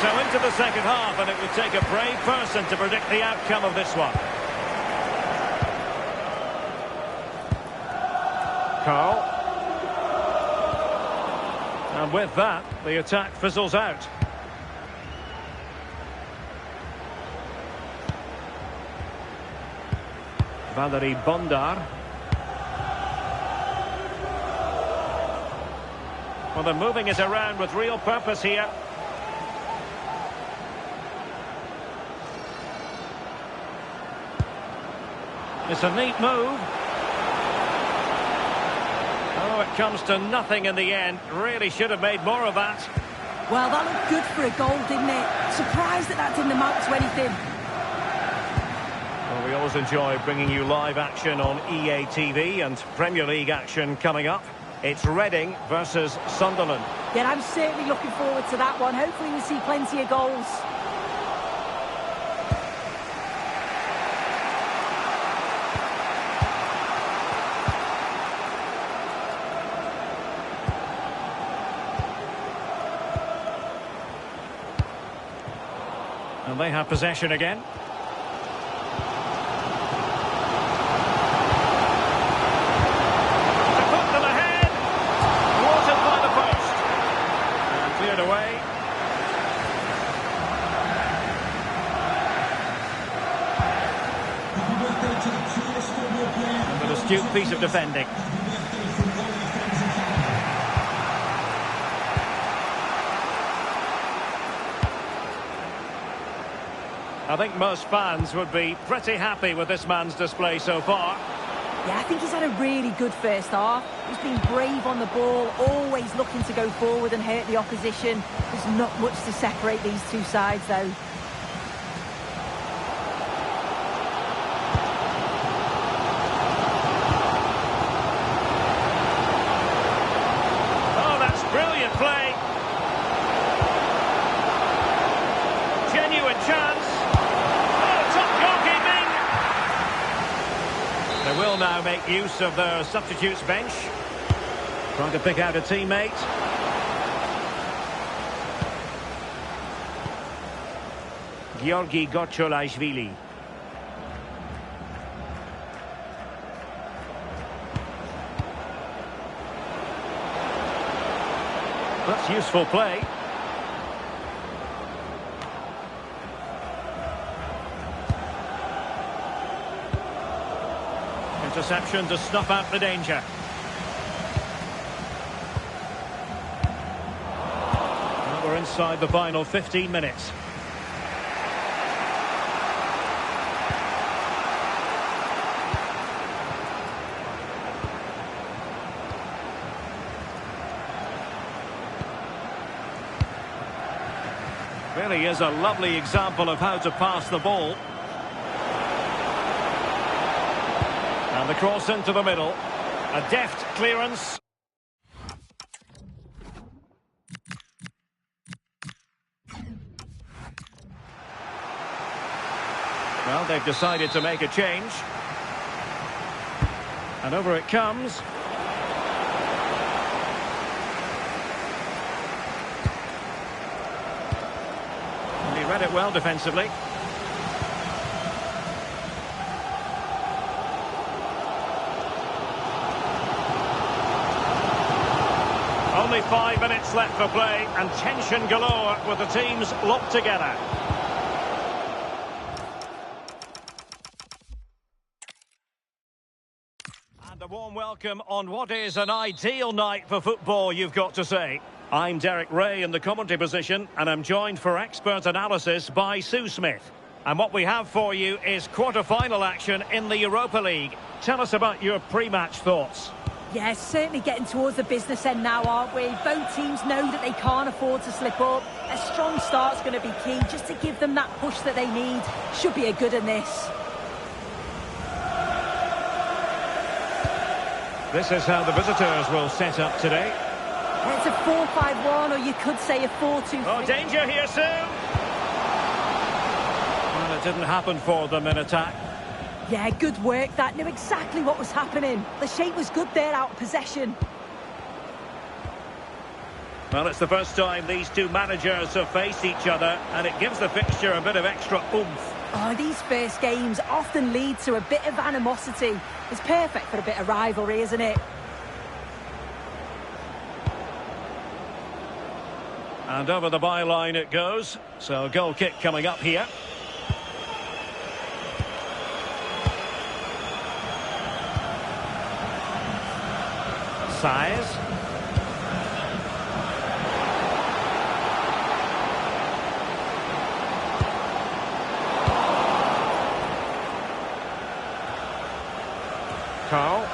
So into the second half, and it would take a brave person to predict the outcome of this one. Carl. And with that, the attack fizzles out. Valery Bondar. Well, they're moving it around with real purpose here. It's a neat move. Oh, it comes to nothing in the end. Really should have made more of that. Well, that looked good for a goal, didn't it? Surprised that didn't amount to anything. Well, we always enjoy bringing you live action on EA TV and Premier League action coming up. It's Reading versus Sunderland. Yeah, I'm certainly looking forward to that one. Hopefully we see plenty of goals. And they have possession again. The foot to the head. Watered by the post. And cleared away. Happy birthday to the cutest football player. And an astute piece of defending. Happy birthday from all your friends and family. I think most fans would be pretty happy with this man's display so far. Yeah, I think he's had a really good first half. He's been brave on the ball, always looking to go forward and hurt the opposition. There's not much to separate these two sides, though. Oh, that's brilliant play. Genuine chance. They will now make use of their substitutes bench. Trying to pick out a teammate. Georgi Gotcholashvili. That's useful play. Interception to snuff out the danger. Well, we're inside the final 15 minutes. Really is a lovely example of how to pass the ball. And the cross into the middle. A deft clearance. Well, they've decided to make a change. And over it comes. And he read it well defensively. Only 5 minutes left for play, and tension galore with the teams locked together. And a warm welcome on what is an ideal night for football, you've got to say. I'm Derek Ray in the commentary position, and I'm joined for expert analysis by Sue Smith. And what we have for you is quarter-final action in the Europa League. Tell us about your pre-match thoughts. Yes, certainly getting towards the business end now, aren't we? Both teams know that they can't afford to slip up. A strong start's going to be key, just to give them that push that they need. Should be a good in this. This is how the visitors will set up today. It's a 4-5-1, or you could say a 4-2-3. Oh, danger here soon. Well, it didn't happen for them in attack. Yeah, good work. That knew exactly what was happening. The shape was good there out of possession. Well, it's the first time these two managers have faced each other, and it gives the fixture a bit of extra oomph. Oh, these first games often lead to a bit of animosity. It's perfect for a bit of rivalry, isn't it? And over the byline it goes. So goal kick coming up here. Size. Carl.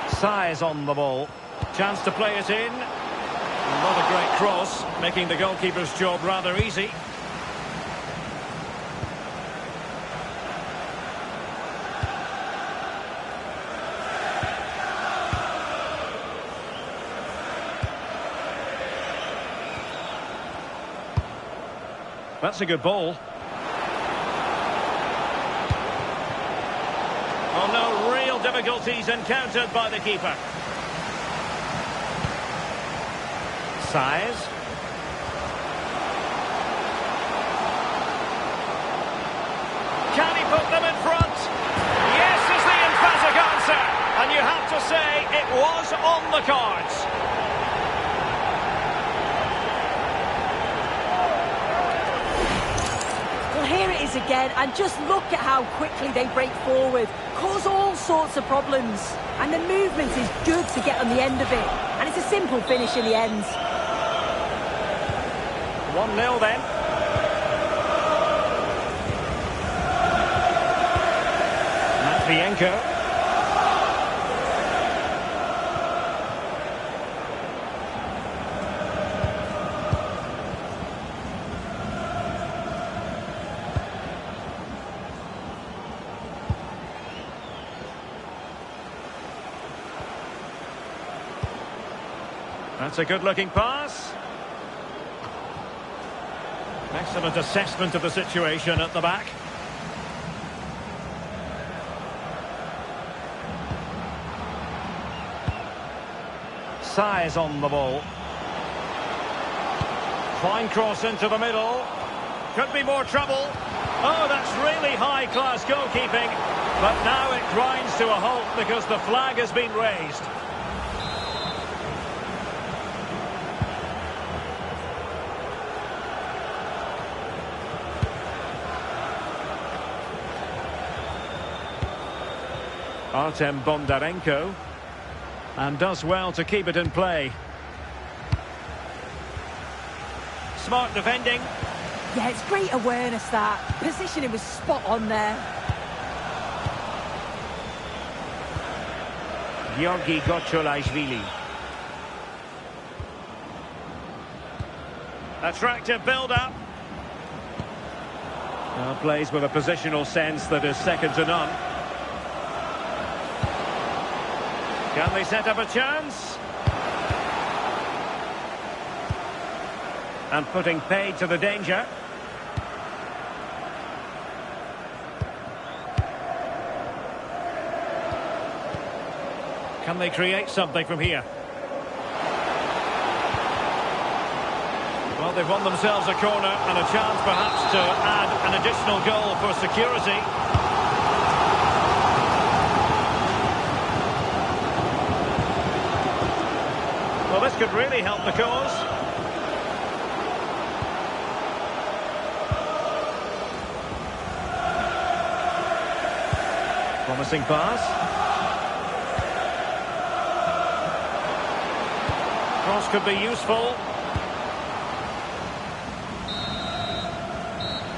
Size on the ball. Chance to play it in. Not a great cross, making the goalkeeper's job rather easy. That's a good ball. Oh, no real difficulties encountered by the keeper. Size. Can he put them in front? Yes is the emphatic answer. And you have to say it was on the cards. Well, here it is again, and just look at how quickly they break forward. Cause all sorts of problems. And the movement is good to get on the end of it. And it's a simple finish in the end. 1-0 then. Matvienko. That's a good-looking pass. Excellent assessment of the situation at the back. Size on the ball. Fine cross into the middle. Could be more trouble. Oh, that's really high-class goalkeeping. But now it grinds to a halt because the flag has been raised. Artem Bondarenko, and does well to keep it in play. Smart defending. Yeah, it's great awareness, that. Positioning was spot on there. Georgi Gocholashvili. Attractive build-up. Plays with a positional sense that is second to none. Can they set up a chance? And putting paid to the danger. Can they create something from here? Well, they've won themselves a corner and a chance perhaps to add an additional goal for security. Well, this could really help the cause. Promising pass. Cross could be useful.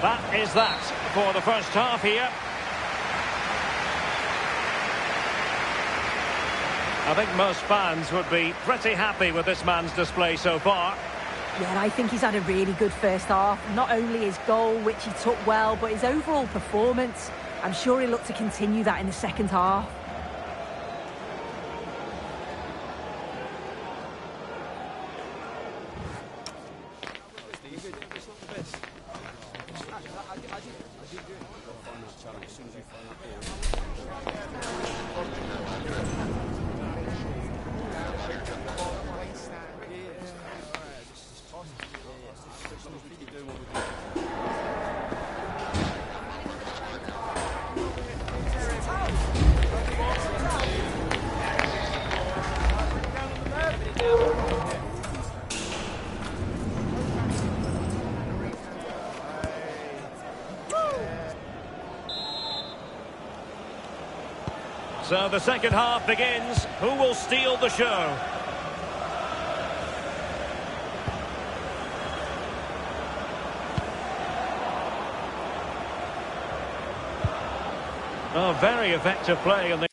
That is that for the first half here. I think most fans would be pretty happy with this man's display so far. Yeah, I think he's had a really good first half. Not only his goal, which he took well, but his overall performance. I'm sure he'll look to continue that in the second half. So the second half begins. Who will steal the show? Oh, very effective play on the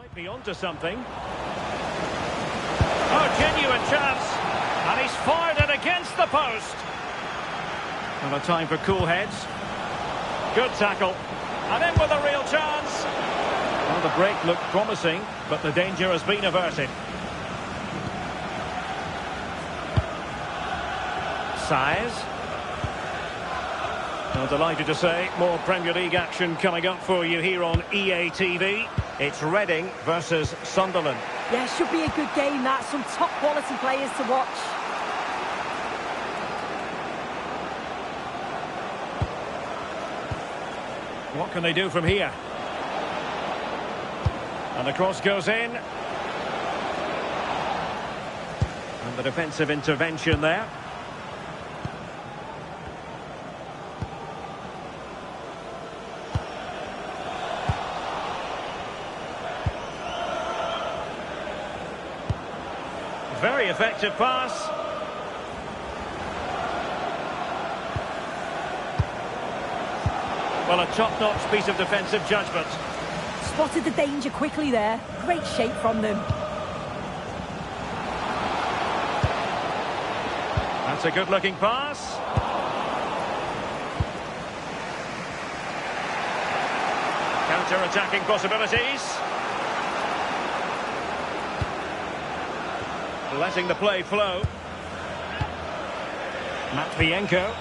Might be onto something. Oh, genuine chance. And he's fired it against the post. And a time for cool heads. Good tackle. And in with a real chance. Well, the break looked promising, but the danger has been averted. Size. Well, delighted to say, more Premier League action coming up for you here on EA TV. It's Reading versus Sunderland. Yeah, should be a good game, that. Some top quality players to watch. What can they do from here? And the cross goes in. And the defensive intervention there. Very effective pass. Well, a top-notch piece of defensive judgment. Spotted the danger quickly there. Great shape from them. That's a good-looking pass. Counter-attacking possibilities. Letting the play flow. Matvienko.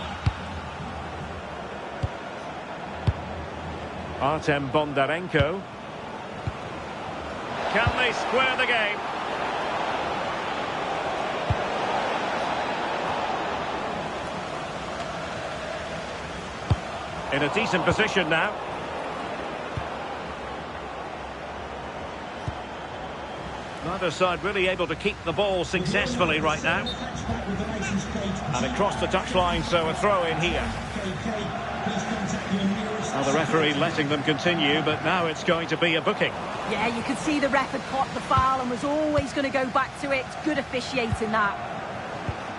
Artem Bondarenko. Can they square the game? In a decent position now. Neither side really able to keep the ball successfully right now. And across the touchline, so a throw in here. Now the referee letting them continue, but now it's going to be a booking. Yeah, you could see the ref had caught the foul and was always going to go back to it. Good officiating that.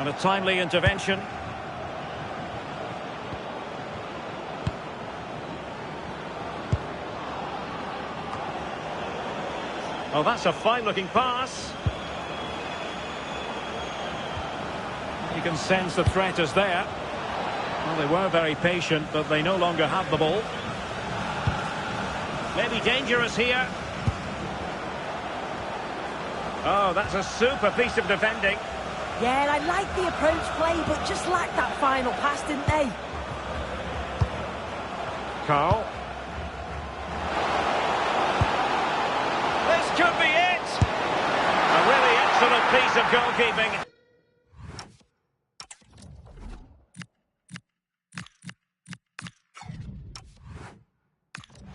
And a timely intervention. Oh, that's a fine-looking pass. You can sense the threat is there. Well, they were very patient, but they no longer have the ball. Maybe dangerous here. Oh, that's a super piece of defending. Yeah, and I like the approach play, but just lacked that final pass, didn't they? Carl. This could be it. A really excellent piece of goalkeeping.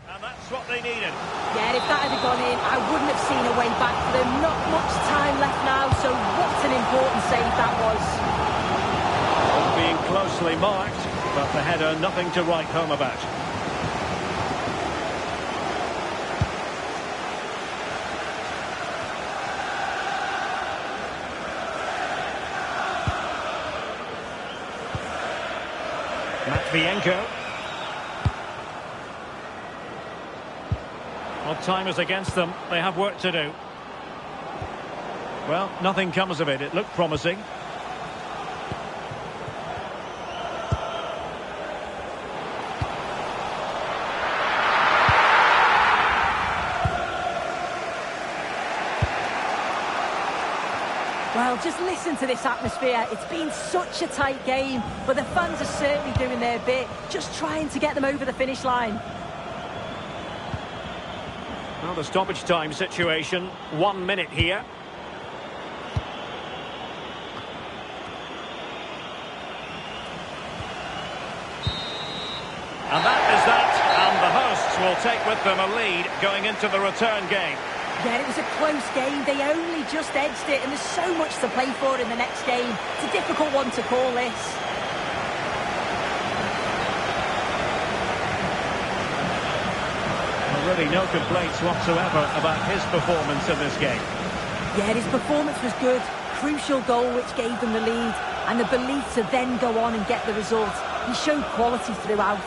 And that's what they needed. Yeah, if that had gone in, I wouldn't have seen a way back for them. Not much time left now, so what an important save that was. Being closely marked, but the header nothing to write home about. Matvienko. Well, time is against them. They have work to do. Well, nothing comes of it. It looked promising. Well, just listen to this atmosphere. It's been such a tight game, but the fans are certainly doing their bit, just trying to get them over the finish line. Well, the stoppage time situation, 1 minute here. And that is that, and the hosts will take with them a lead going into the return game. Yeah, it was a close game. They only just edged it, and there's so much to play for in the next game. It's a difficult one to call this. Really no complaints whatsoever about his performance in this game. Yeah, his performance was good. Crucial goal which gave them the lead, and the belief to then go on and get the result. He showed quality throughout.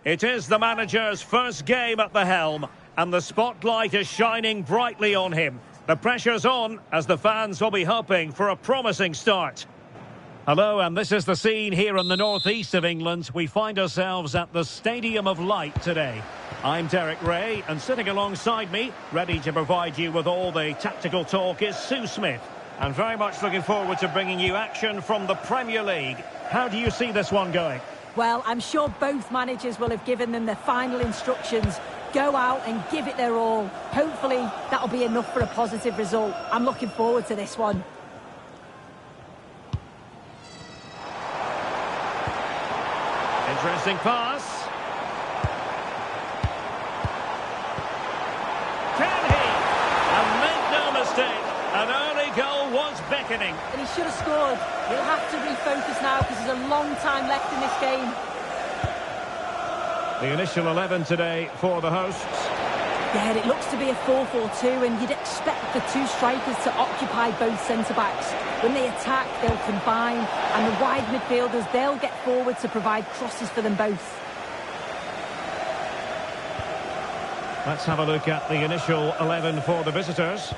It is the manager's first game at the helm, and the spotlight is shining brightly on him. The pressure's on, as the fans will be hoping for a promising start. Hello, and this is the scene here in the northeast of England. We find ourselves at the Stadium of Light today. I'm Derek Ray, and sitting alongside me, ready to provide you with all the tactical talk, is Sue Smith. And very much looking forward to bringing you action from the Premier League. How do you see this one going? Well, I'm sure both managers will have given them their final instructions. Go out and give it their all. Hopefully, that'll be enough for a positive result. I'm looking forward to this one. Interesting pass. Can he? And make no mistake, an early goal was beckoning. And he should have scored. He'll have to refocus now because there's a long time left in this game. The initial 11 today for the hosts. Yeah, it looks to be a 4-4-2, and you'd expect the two strikers to occupy both centre-backs. When they attack, they'll combine, and the wide midfielders, they'll get forward to provide crosses for them both. Let's have a look at the initial 11 for the visitors.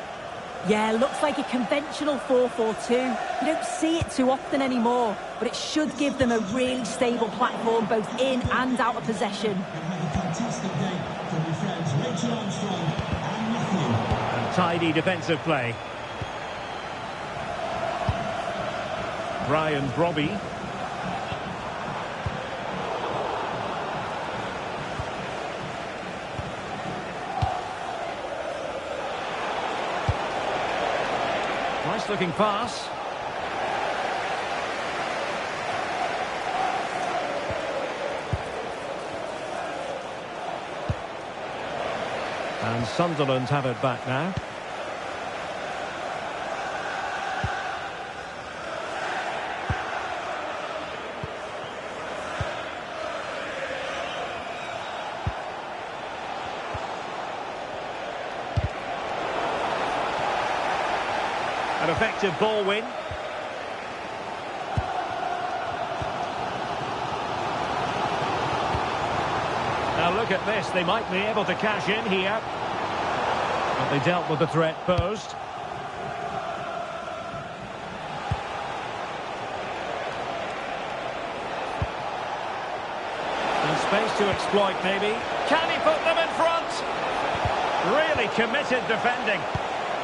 Yeah, looks like a conventional 4-4-2. You don't see it too often anymore, but it should give them a really stable platform, both in and out of possession. Have a fantastic day from your friends Rachel Armstrong and Matthew. And tidy defensive play. Brian Brobby. Nice looking pass. And Sunderland have it back now. An effective ball win. Now look at this, they might be able to cash in here. But they dealt with the threat posed. And space to exploit maybe. Can he put them in front? Really committed defending.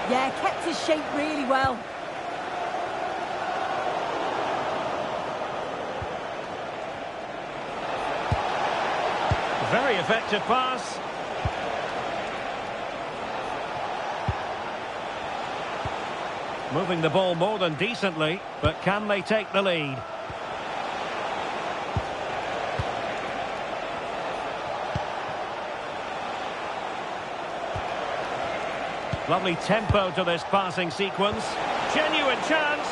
Yeah, kept his shape really well. Very effective pass. Moving the ball more than decently, but can they take the lead? Lovely tempo to this passing sequence. Genuine chance.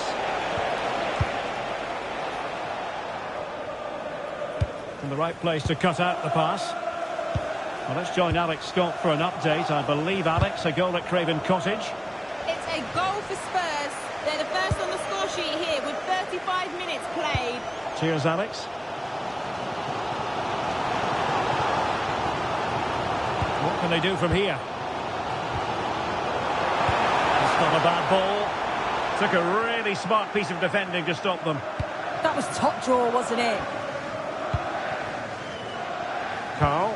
In the right place to cut out the pass. Well, let's join Alex Scott for an update. I believe, Alex, a goal at Craven Cottage. It's a goal for Spurs. They're the first on the score sheet here with 35 minutes played. Cheers, Alex. What can they do from here? Not a bad ball. Took a really smart piece of defending to stop them. That was top draw, wasn't it? Carl.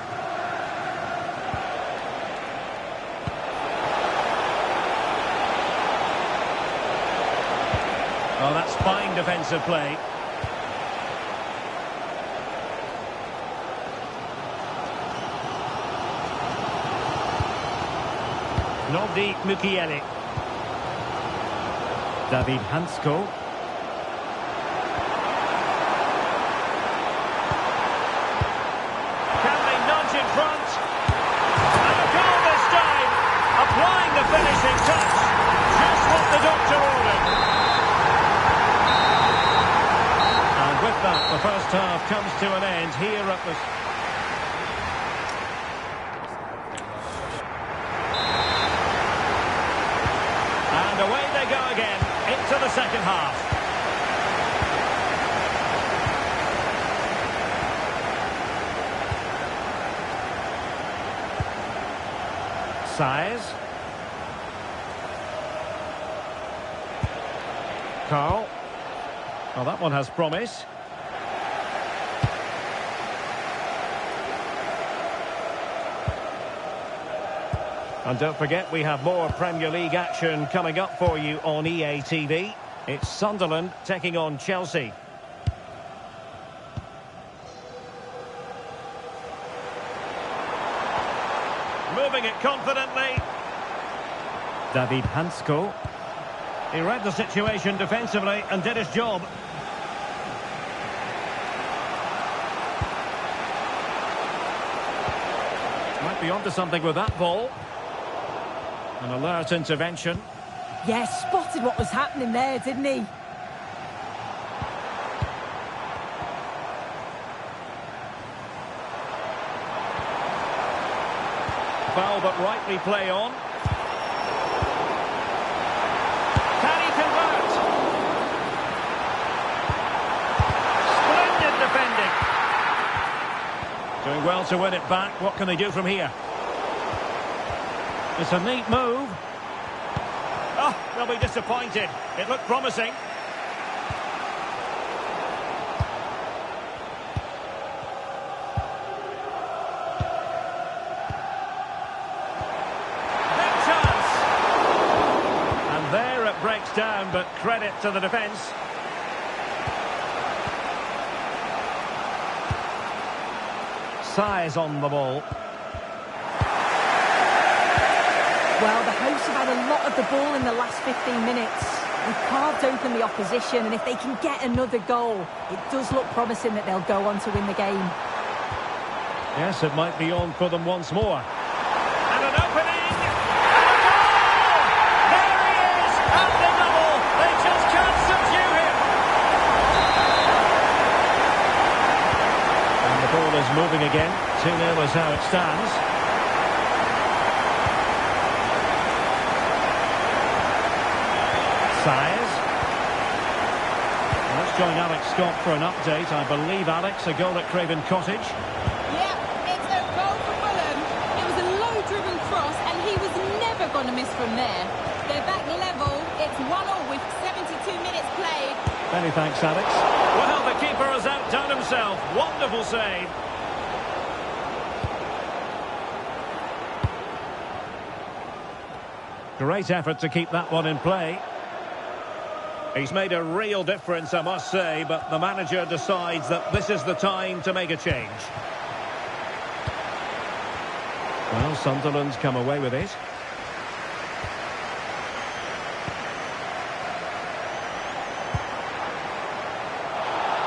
Oh, that's fine defensive play. Nobdi Mukiele. David Hansko. Can they nudge in front? And a goal this time! Applying the finishing touch. Just what the doctor ordered. And with that, the first half comes to an end here at the... And away they go again into the second half. Saez. Carl. Well, that one has promise. And don't forget, we have more Premier League action coming up for you on EA TV. It's Sunderland taking on Chelsea. Moving it confidently. David Hansko. He read the situation defensively and did his job. Might be onto something with that ball. An alert intervention. Yeah, spotted what was happening there, didn't he? Foul but rightly play on. Can he convert? Splendid defending. Doing well to win it back. What can they do from here? It's a neat move. Oh, they'll be disappointed. It looked promising. Big chance. And there it breaks down, but credit to the defence. Saez on the ball. Well, the hosts have had a lot of the ball in the last 15 minutes. They've carved open the opposition, and if they can get another goal, it does look promising that they'll go on to win the game. Yes, it might be on for them once more. And an opening! There he is! At the double! They just can't subdue him! And the ball is moving again. 2-0 is how it stands. Saez. Let's join Alex Scott for an update. I believe, Alex, a goal at Craven Cottage. Yeah, it's a goal for Fulham. It was a low-driven cross, and he was never going to miss from there. They're back level. It's 1-1 with 72 minutes played. Many thanks, Alex. Well, the keeper has outdone himself. Wonderful save. Great effort to keep that one in play. He's made a real difference, I must say, but the manager decides that this is the time to make a change. Well, Sunderland's come away with it.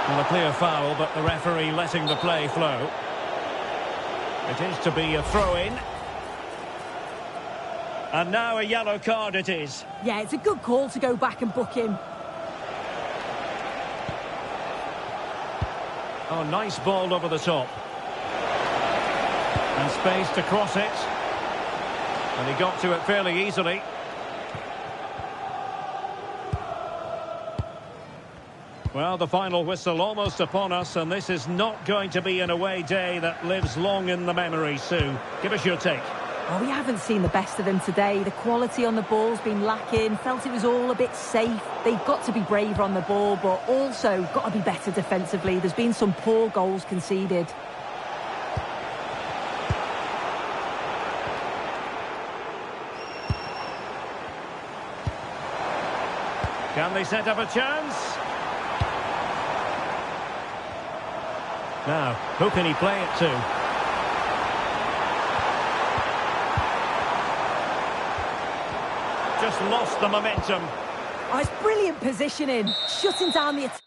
Well, a clear foul, but the referee letting the play flow. It is to be a throw-in. And now a yellow card it is. Yeah, it's a good call to go back and book him. Oh, nice ball over the top. And space to cross it. And he got to it fairly easily. Well, the final whistle almost upon us, and this is not going to be an away day that lives long in the memory, Sue. Give us your take. Well, we haven't seen the best of them today. The quality on the ball's been lacking. Felt it was all a bit safe. They've got to be braver on the ball, but also got to be better defensively. There's been some poor goals conceded. Can they set up a chance? Now, who can he play it to? Just lost the momentum. Oh, it's brilliant positioning. Shutting down the attack.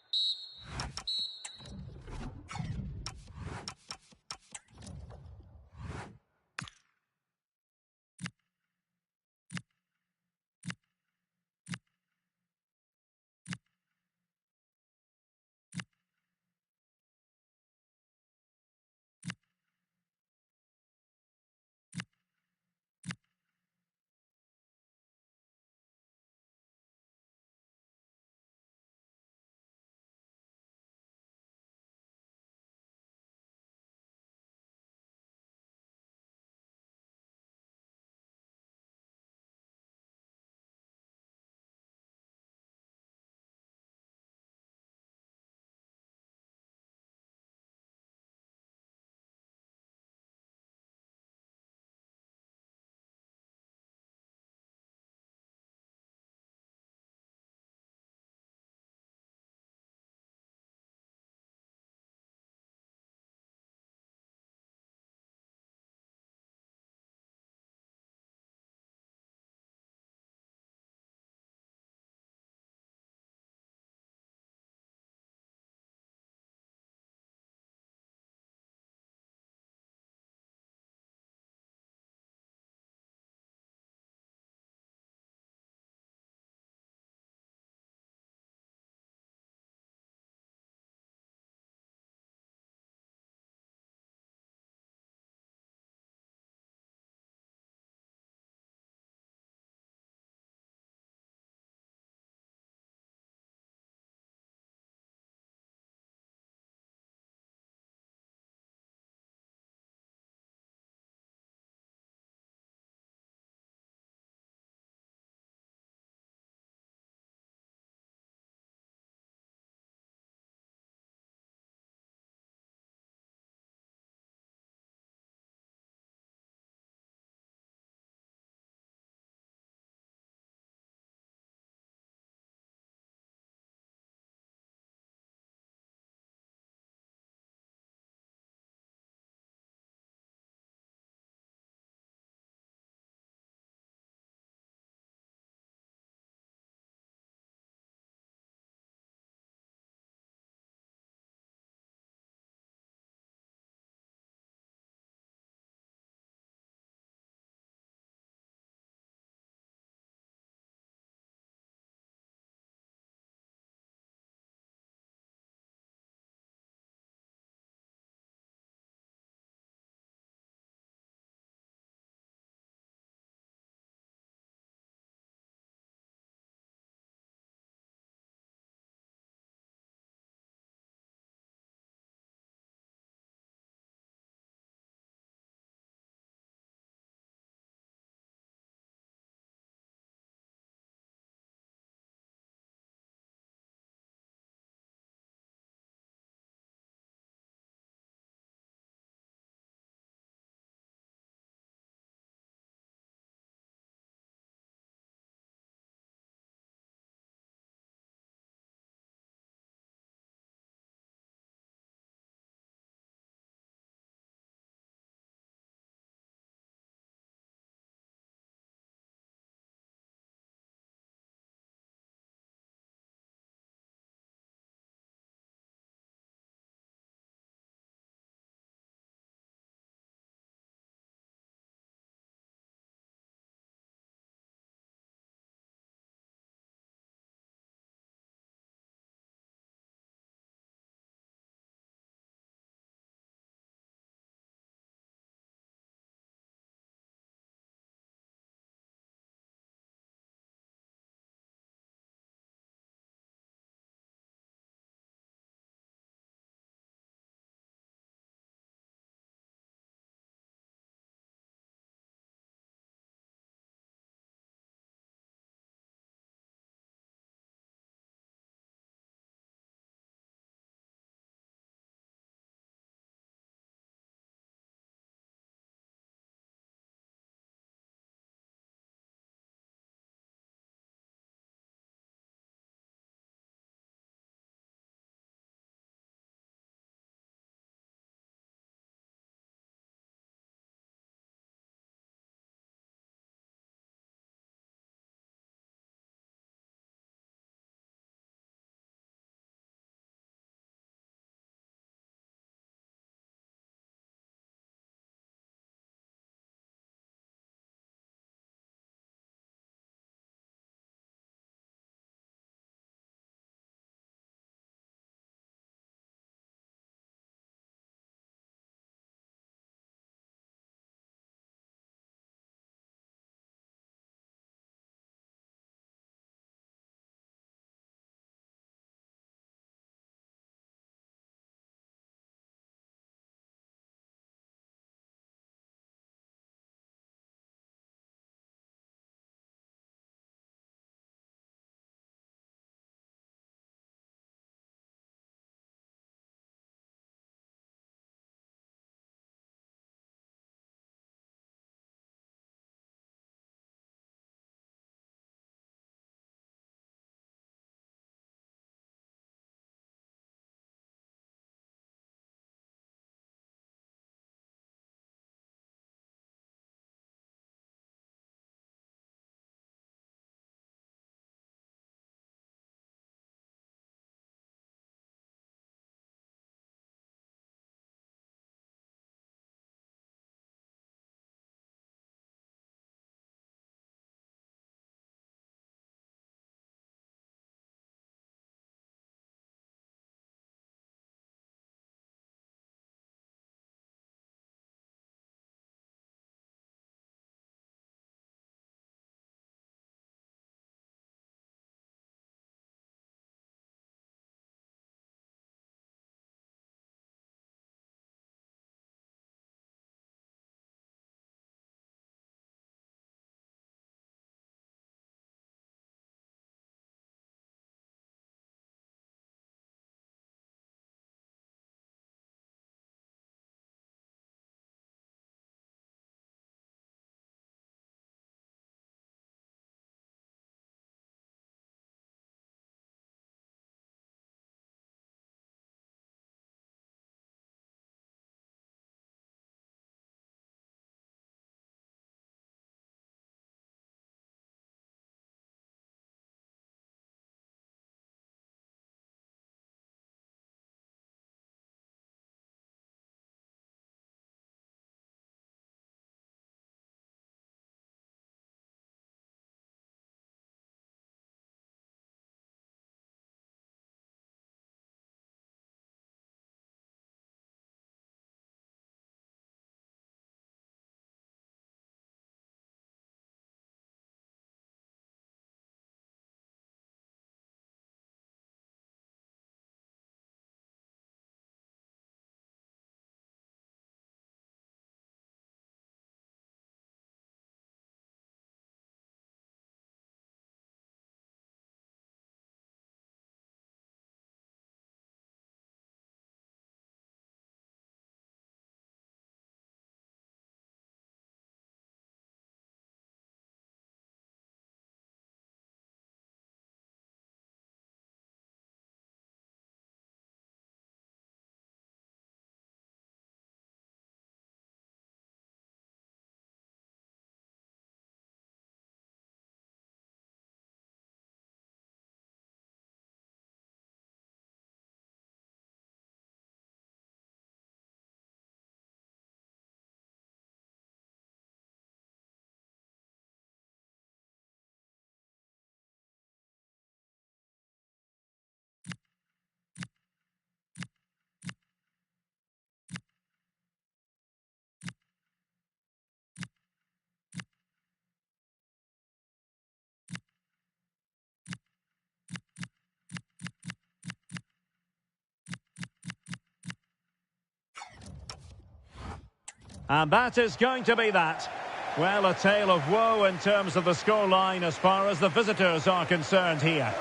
And that is going to be that. Well, a tale of woe in terms of the scoreline as far as the visitors are concerned here.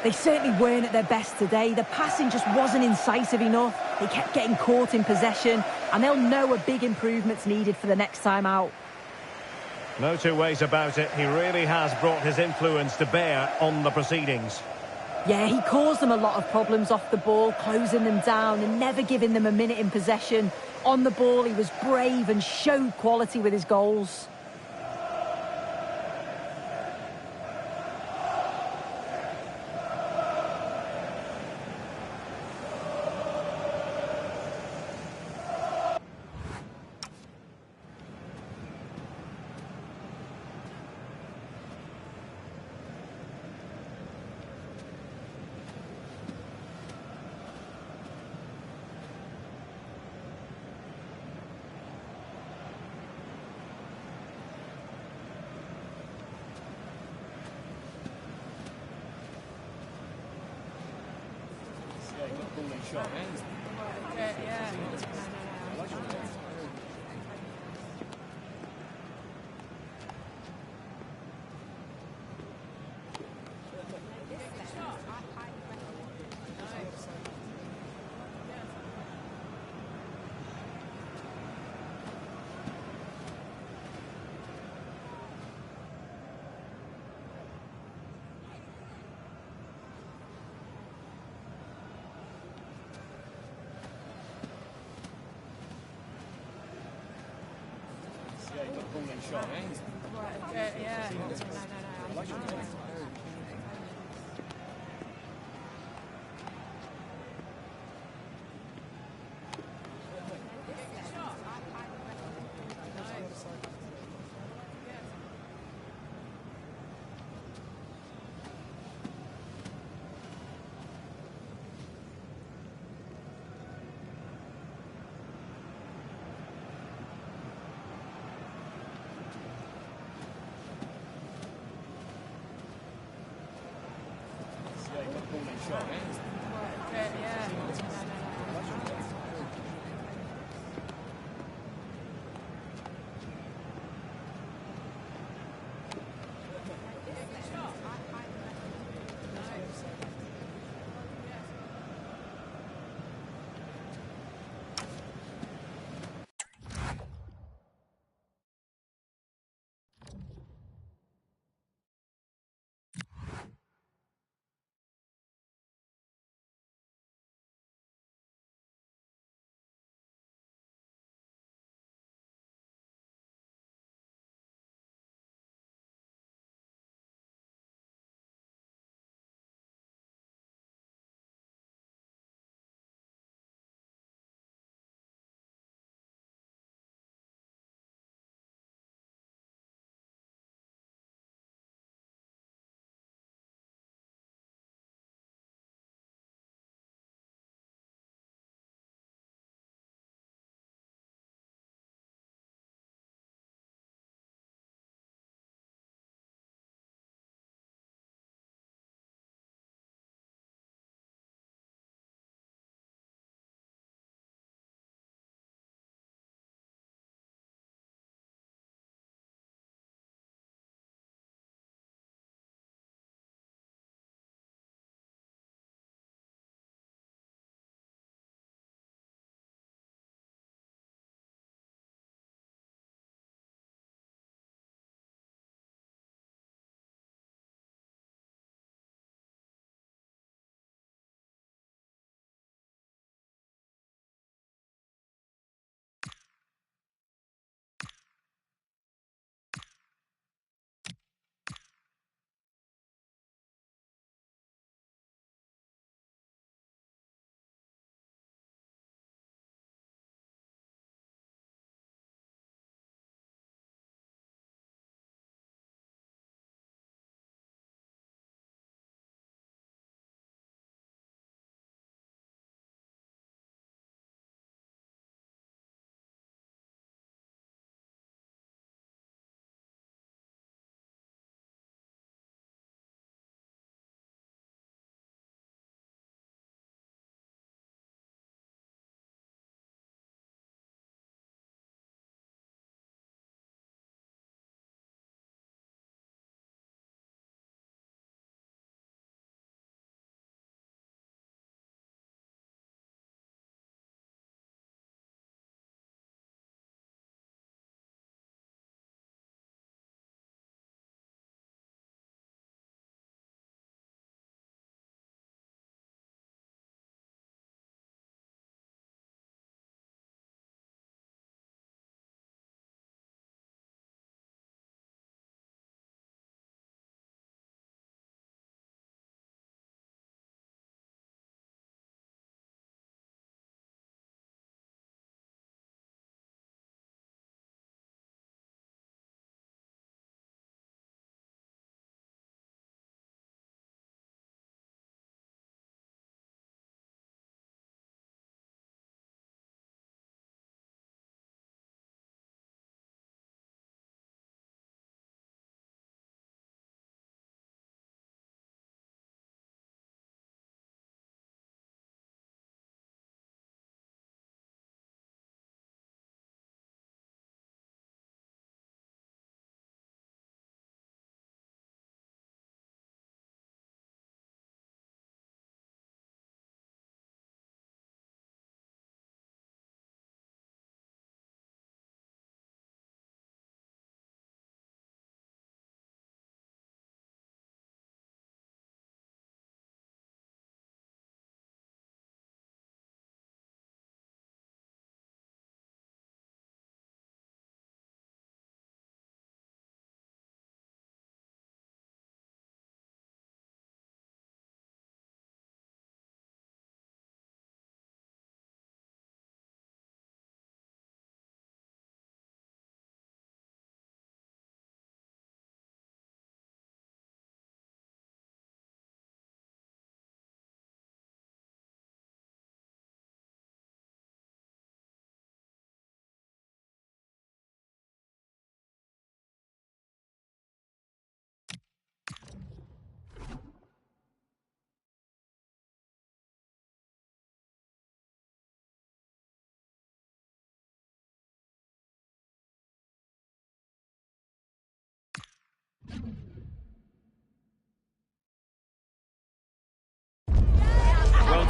They certainly weren't at their best today. The passing just wasn't incisive enough. They kept getting caught in possession, and they'll know a big improvement's needed for the next time out. No two ways about it. He really has brought his influence to bear on the proceedings. Yeah, he caused them a lot of problems off the ball, closing them down and never giving them a minute in possession. On the ball, he was brave and showed quality with his goals.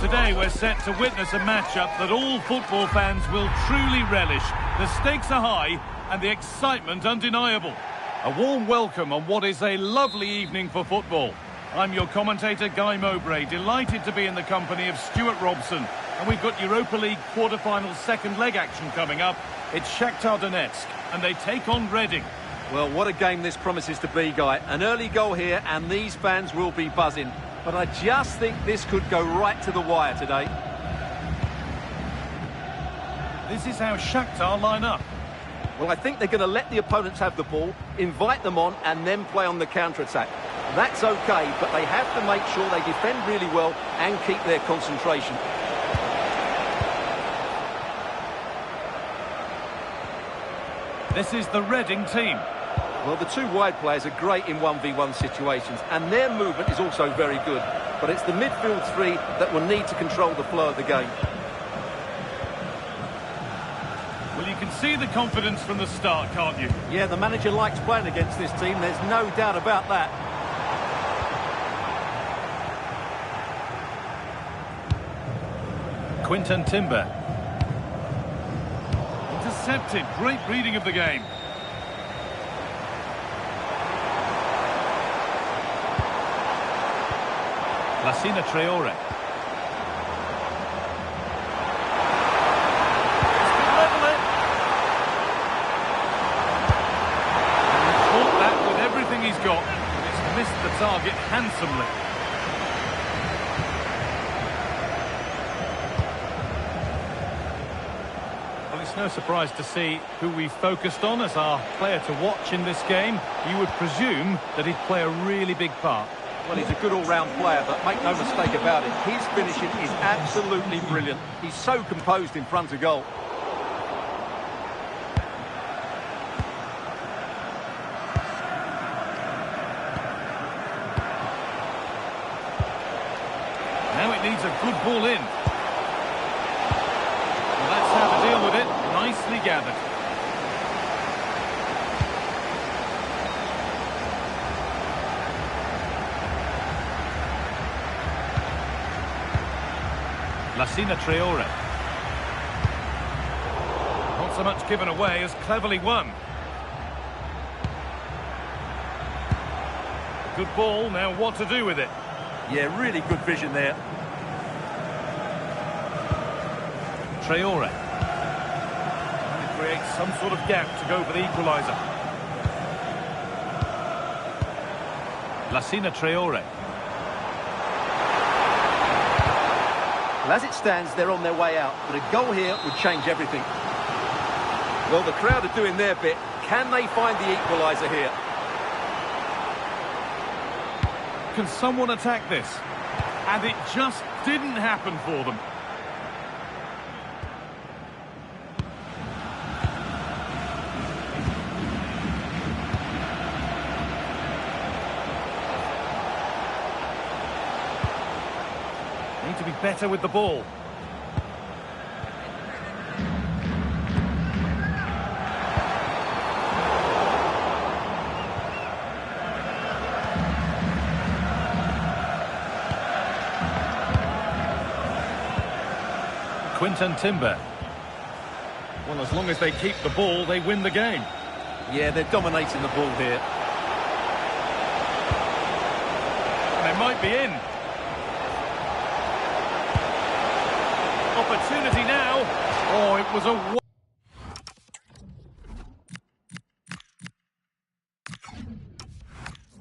today we're set to witness a matchup that all football fans will truly relish. The stakes are high and the excitement undeniable. A warm welcome on what is a lovely evening for football. I'm your commentator, Guy Mowbray, delighted to be in the company of Stuart Robson. And we've got Europa League quarter-final second leg action coming up. It's Shakhtar Donetsk, and they take on Reading. Well, what a game this promises to be, Guy. An early goal here, and these fans will be buzzing. But I just think this could go right to the wire today. This is how Shakhtar line up. Well, I think they're going to let the opponents have the ball, invite them on, and then play on the counter-attack. That's okay, but they have to make sure they defend really well and keep their concentration. This is the Reading team. Well, the two wide players are great in 1v1 situations, and their movement is also very good. But it's the midfield three that will need to control the flow of the game. Well, you can see the confidence from the start, can't you? Yeah, the manager likes playing against this team, there's no doubt about that. Quinton Timber. Intercepted. Great reading of the game. Lassina Traore. Level it. And he caught that with everything he's got. It's missed the target handsomely. No surprise to see who we focused on as our player to watch in this game. You would presume that he'd play a really big part. Well, he's a good all-round player, but make no mistake about it, his finishing is absolutely brilliant. He's so composed in front of goal. Now it needs a good ball in. Well, that's how to deal with it. Nicely gathered. Lassina Traore. Not so much given away as cleverly won. Good ball, now what to do with it? Yeah, really good vision there. Traore. Creates some sort of gap to go for the equaliser. Lassina Traore. Well, as it stands, they're on their way out, but a goal here would change everything. Well, the crowd are doing their bit. Can they find the equaliser here? Can someone attack this? And it just didn't happen for them. Need to be better with the ball. Quinton Timber. Well, as long as they keep the ball, they win the game. Yeah, they're dominating the ball here. They might be in. Opportunity now. Oh, it was a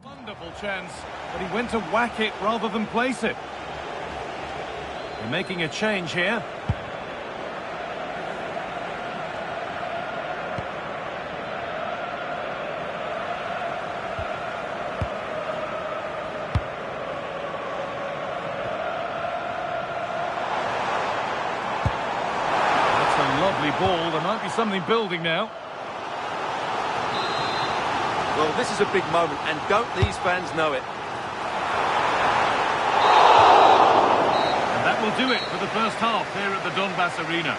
wonderful chance, but he went to whack it rather than place it. They're making a change here. Lovely ball. There might be something building now. Well, this is a big moment, and don't these fans know it? And that will do it for the first half here at the Donbass Arena.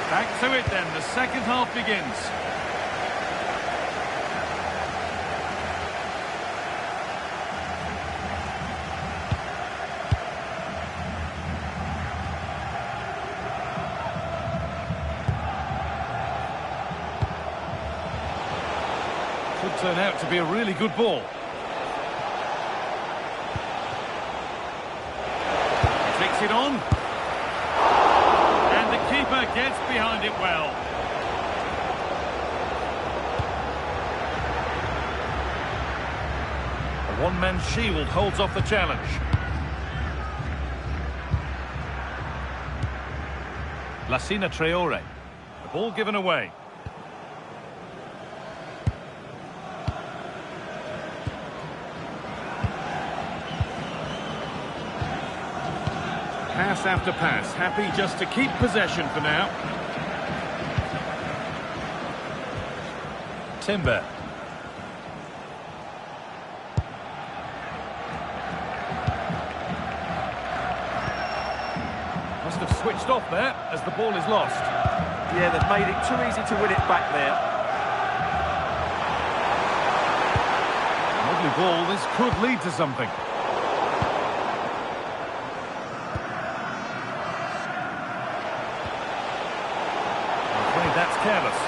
Back Right to it then, the second half begins. Could turn out to be a really good ball. Takes it on. And the keeper gets behind it well. A one-man shield holds off the challenge. Lassina Traore. The ball given away. Pass after pass, happy just to keep possession for now. Timber. Must have switched off there as the ball is lost. Yeah, they've made it too easy to win it back there. Lovely ball, this could lead to something. That's careless.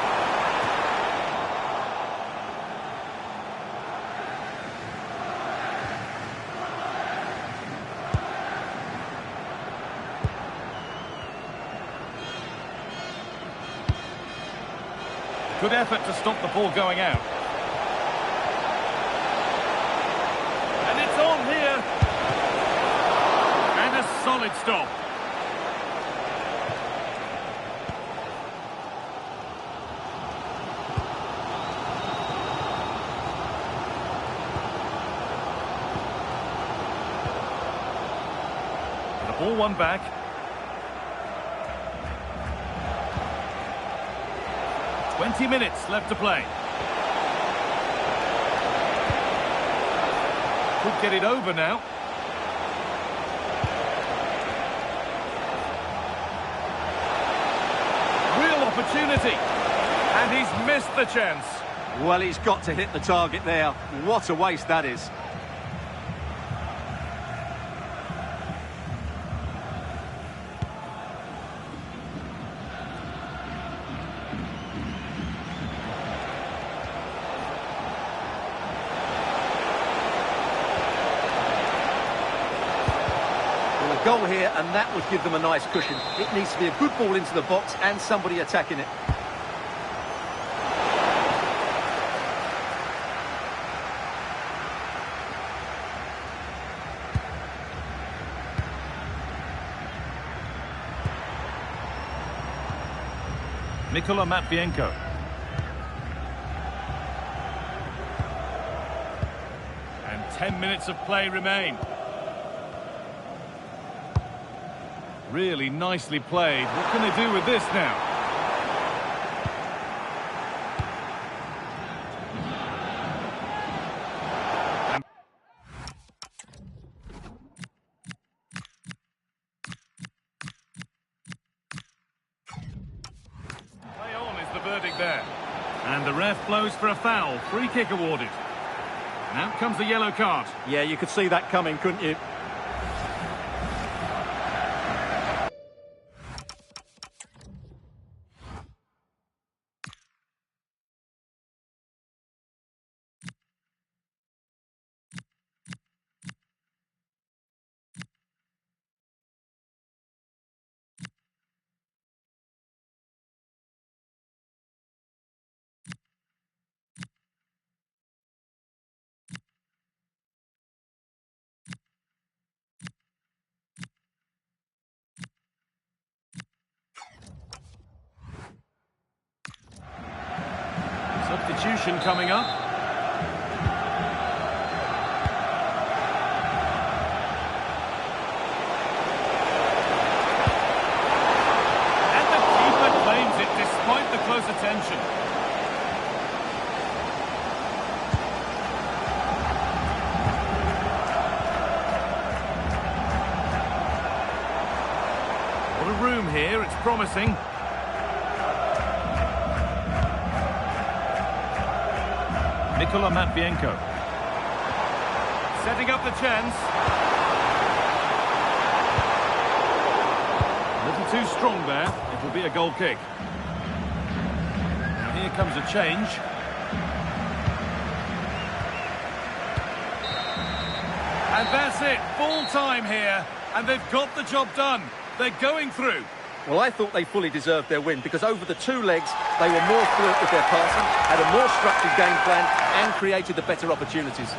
Good effort to stop the ball going out. And it's on here. And a solid stop. Ball one back. "20 minutes left to play. Could get it over now. Real opportunity. And he's missed the chance. Well, he's got to hit the target there. What a waste that is. Goal here, and that would give them a nice cushion. It needs to be a good ball into the box and somebody attacking it. Nikola Matvienko. And 10 minutes of play remain. Really nicely played. What can they do with this now? Play on is the verdict there. And the ref blows for a foul. Free kick awarded. And out comes the yellow card. Yeah, you could see that coming, couldn't you? Substitution coming up. And the keeper claims it despite the close attention. What a room here, it's promising. Nikola Matvienko. Setting up the chance. A little too strong there. It will be a goal kick. Now here comes a change. And that's it. Full time here. And they've got the job done. They're going through. Well, I thought they fully deserved their win because over the 2 legs, they were more fluent with their passing, had a more structured game plan and created the better opportunities.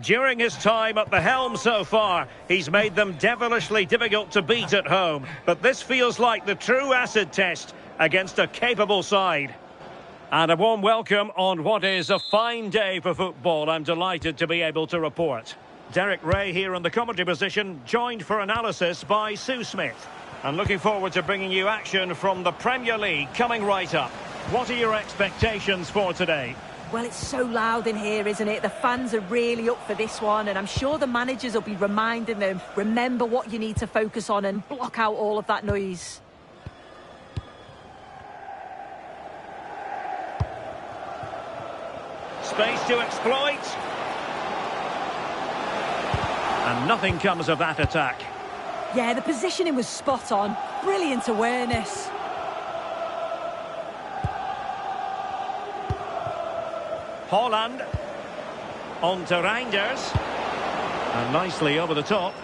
During his time at the helm so far, he's made them devilishly difficult to beat at home. But this feels like the true acid test against a capable side. And a warm welcome on what is a fine day for football. I'm delighted to be able to report. Derek Ray here in the commentary position, joined for analysis by Sue Smith. And looking forward to bringing you action from the Premier League coming right up. What are your expectations for today? Well, it's so loud in here, isn't it? The fans are really up for this one, and I'm sure the managers will be reminding them, remember what you need to focus on and block out all of that noise. Space to exploit. And nothing comes of that attack. Yeah, the positioning was spot on. Brilliant awareness. Holland. On to Reinders. And nicely over the top.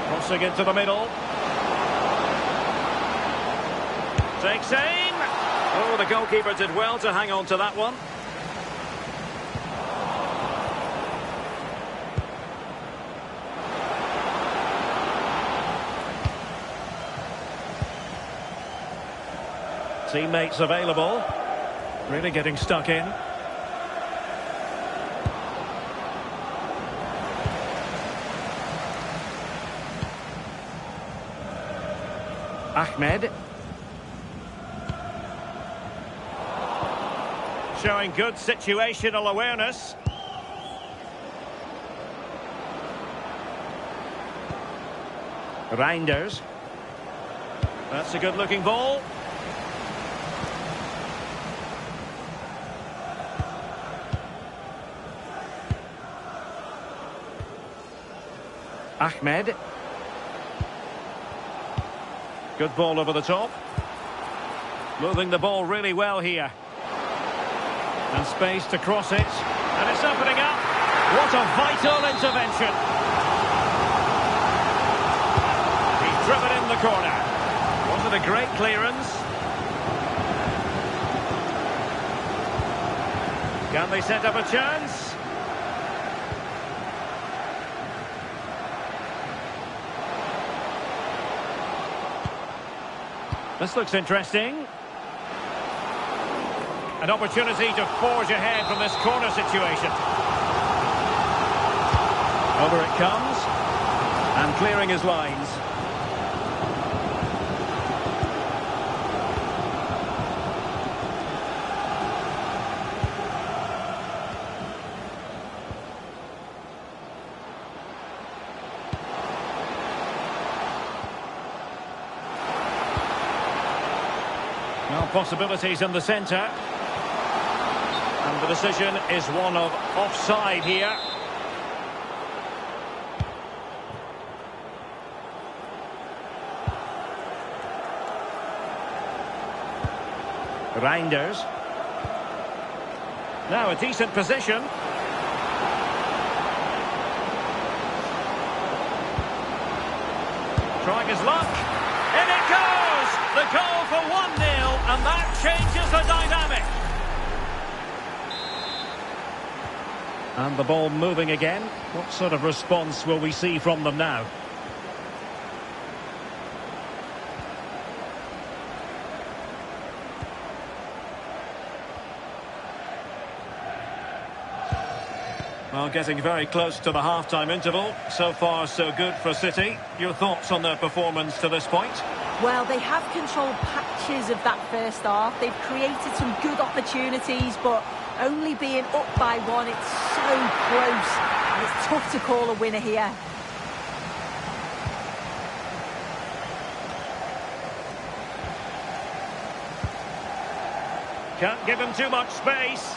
Crossing into the middle. Takes aim. Oh, the goalkeeper did well to hang on to that one. Teammates available. Really getting stuck in. Ahmed. Showing good situational awareness. Reinders. That's a good looking ball. Ahmed. Good ball over the top. Moving the ball really well here. And space to cross it. And it's opening up. What a vital intervention. He's driven in the corner. Wasn't a great clearance. Can they set up a chance? This looks interesting. An opportunity to forge ahead from this corner situation. Over it comes. And clearing his lines. Well, possibilities in the centre. And the decision is one of offside here. Reinders. Now a decent position. Trying his luck. In it goes! The goal for 1-0, and that changes the dynamic. And the ball moving again. What sort of response will we see from them now? Well, getting very close to the half-time interval. So far, so good for City. Your thoughts on their performance to this point? Well, they have controlled patches of that first half. They've created some good opportunities, but only being up by one, it's so close. And it's tough to call a winner here. Can't give him too much space.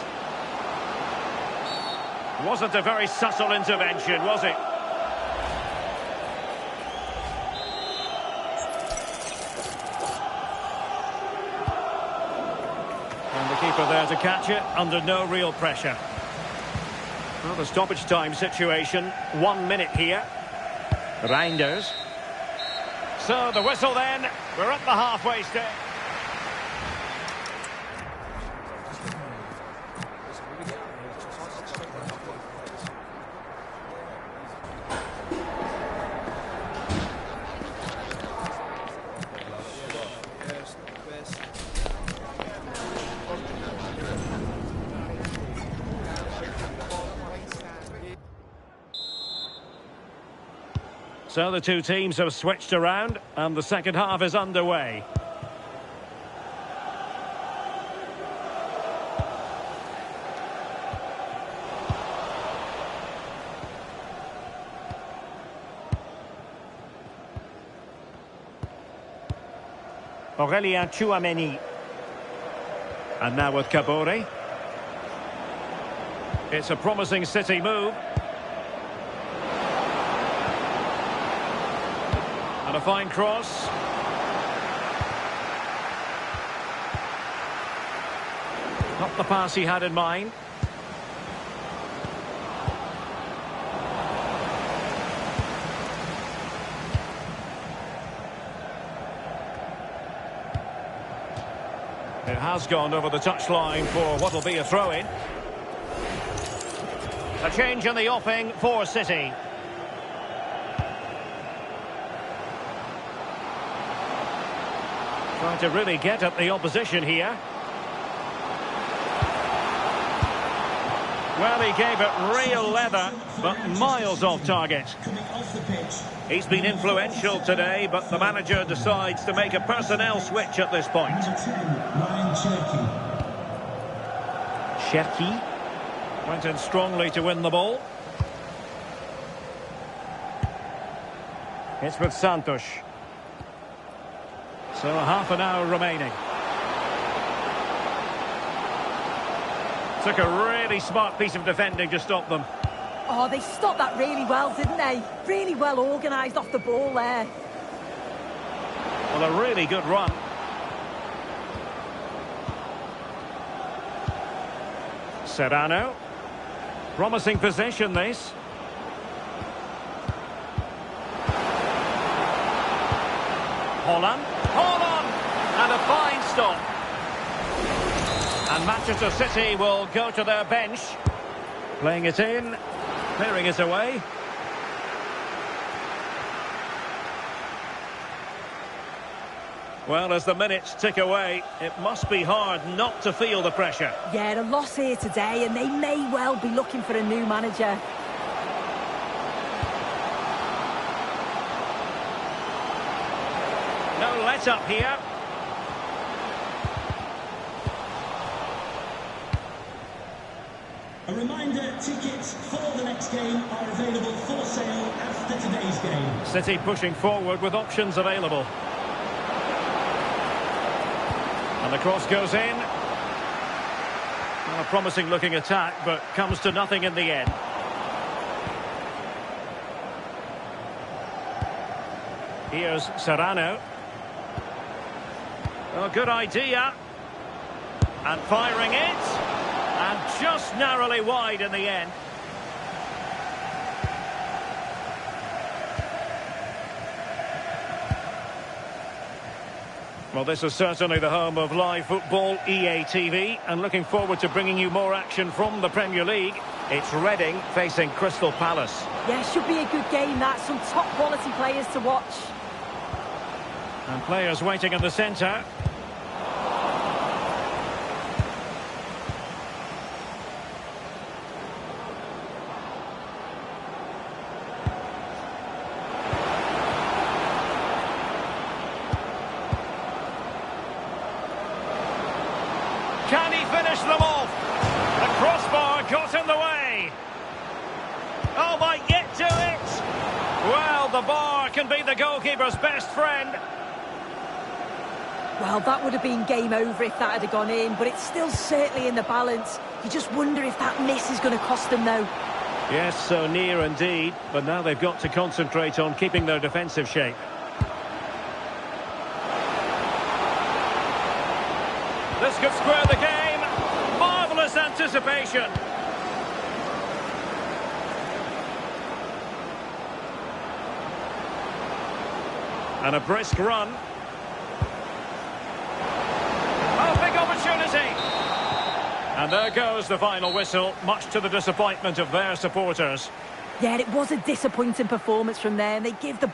Wasn't a very subtle intervention, was it? And the keeper there to catch it under no real pressure. Well, the stoppage time situation, 1 minute here. Reinders. So the whistle then, we're at the halfway stage. So the two teams have switched around and the second half is underway. Aurelien Tchouameni. And now with Kabore. It's a promising City move. And a fine cross. Not the pass he had in mind. It has gone over the touchline for what will be a throw-in. A change in the offing for City. Trying to really get at the opposition here. Well, he gave it real leather, but miles off target. He's been influential today, but the manager decides to make a personnel switch at this point. Cherki went in strongly to win the ball. It's with Santos. So half an hour remaining. Took a really smart piece of defending to stop them. Oh, they stopped that really well, didn't they? Really well organised off the ball there. Well, a really good run. Serrano. Promising possession, this. Holland. And a fine stop. And Manchester City will go to their bench. Playing it in. Clearing it away. Well, as the minutes tick away, it must be hard not to feel the pressure. Yeah, a loss here today, and they may well be looking for a new manager. No let-up here. A reminder, tickets for the next game are available for sale after today's game. City pushing forward with options available. And the cross goes in. Well, a promising looking attack, but comes to nothing in the end. Here's Serrano. Oh, good idea. And firing it. And just narrowly wide in the end. Well, this is certainly the home of live football, EA TV, and looking forward to bringing you more action from the Premier League. It's Reading facing Crystal Palace. Yeah, should be a good game, that. Some top quality players to watch. And players waiting in the centre. Can he finish them off? The crossbar got in the way. Oh, might get to it. Well, the bar can be the goalkeeper's best friend. Well, that would have been game over if that had gone in, but it's still certainly in the balance. You just wonder if that miss is going to cost them, though. Yes, so near indeed, but now they've got to concentrate on keeping their defensive shape. This could square the game. Marvellous anticipation. And a brisk run. Oh, big opportunity. And there goes the final whistle, much to the disappointment of their supporters. Yeah, it was a disappointing performance from them. They give the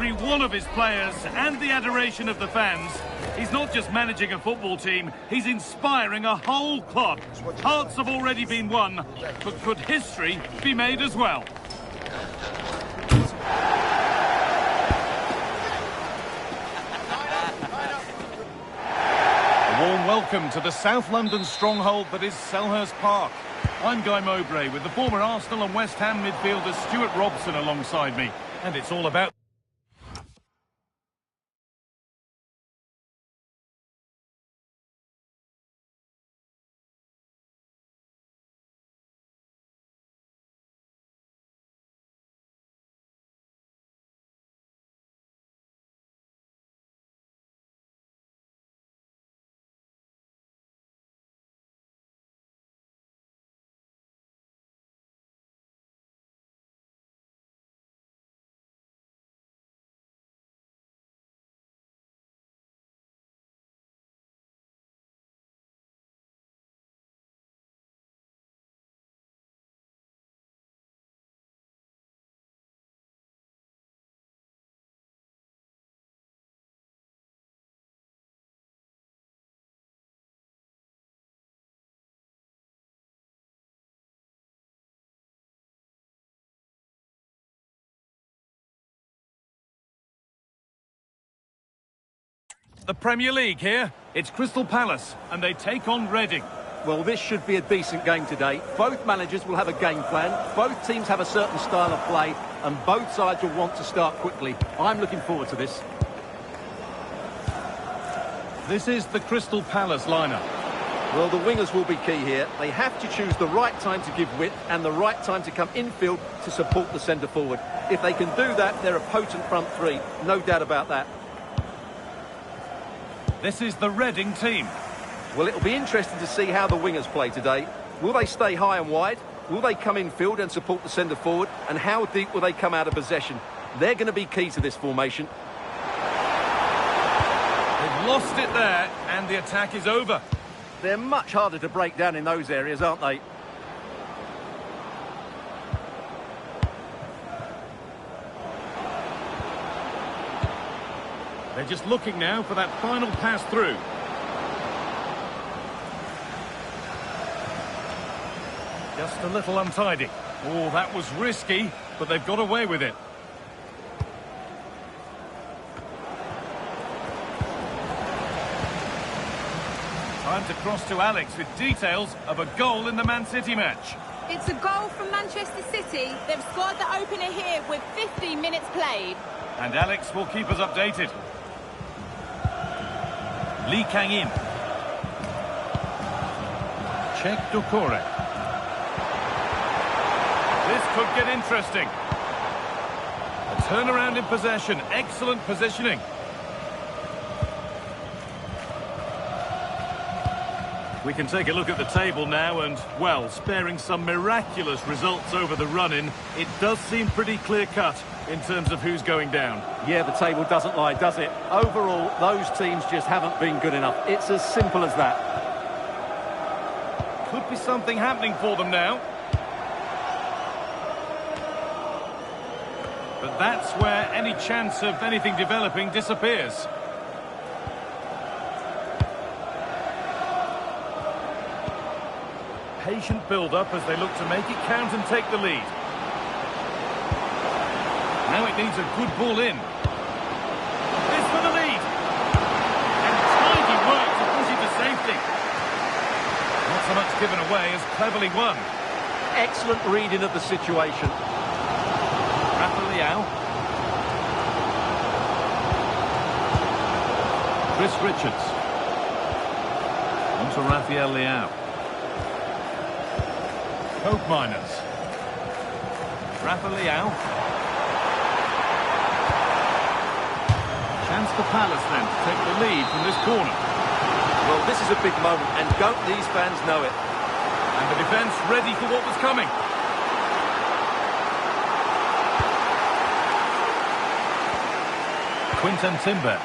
every one of his players and the adoration of the fans. He's not just managing a football team, he's inspiring a whole club. Hearts have already been won, but could history be made as well? A warm welcome to the South London stronghold that is Selhurst Park. I'm Guy Mowbray with the former Arsenal and West Ham midfielder Stuart Robson alongside me. And it's all about... The Premier League here. It's Crystal Palace, and they take on Reading. Well, this should be a decent game today. Both managers will have a game plan. Both teams have a certain style of play, and both sides will want to start quickly. I'm looking forward to this. This is the Crystal Palace lineup. Well, the wingers will be key here. They have to choose the right time to give width and the right time to come infield to support the centre-forward. If they can do that, they're a potent front three. No doubt about that. This is the Reading team. Well, it'll be interesting to see how the wingers play today. Will they stay high and wide? Will they come infield and support the centre-forward? And how deep will they come out of possession? They're going to be key to this formation. They've lost it there, and the attack is over. They're much harder to break down in those areas, aren't they? They're just looking now for that final pass through. Just a little untidy. Oh, that was risky, but they've got away with it. Time to cross to Alex with details of a goal in the Man City match. It's a goal from Manchester City. They've scored the opener here with 15 minutes played. And Alex will keep us updated. Lee Kang-in. Check Doucouré. This could get interesting. A turnaround in possession. Excellent positioning. We can take a look at the table now and, well, sparing some miraculous results over the run-in, it does seem pretty clear-cut in terms of who's going down. Yeah, the table doesn't lie, does it? Overall, those teams just haven't been good enough. It's as simple as that. Could be something happening for them now. But that's where any chance of anything developing disappears. Patient build-up as they look to make it count and take the lead. Now it needs a good ball in. This for the lead. And tidy work to push it to safety. Not so much given away as cleverly won. Excellent reading of the situation. Rafa Leao. Chris Richards. On to Rafael Leao. Hope Miners. Rafa Leao. Chance for Palace then to take the lead from this corner. Well, this is a big moment, and don't these fans know it? And the defence ready for what was coming. Quinten Timber.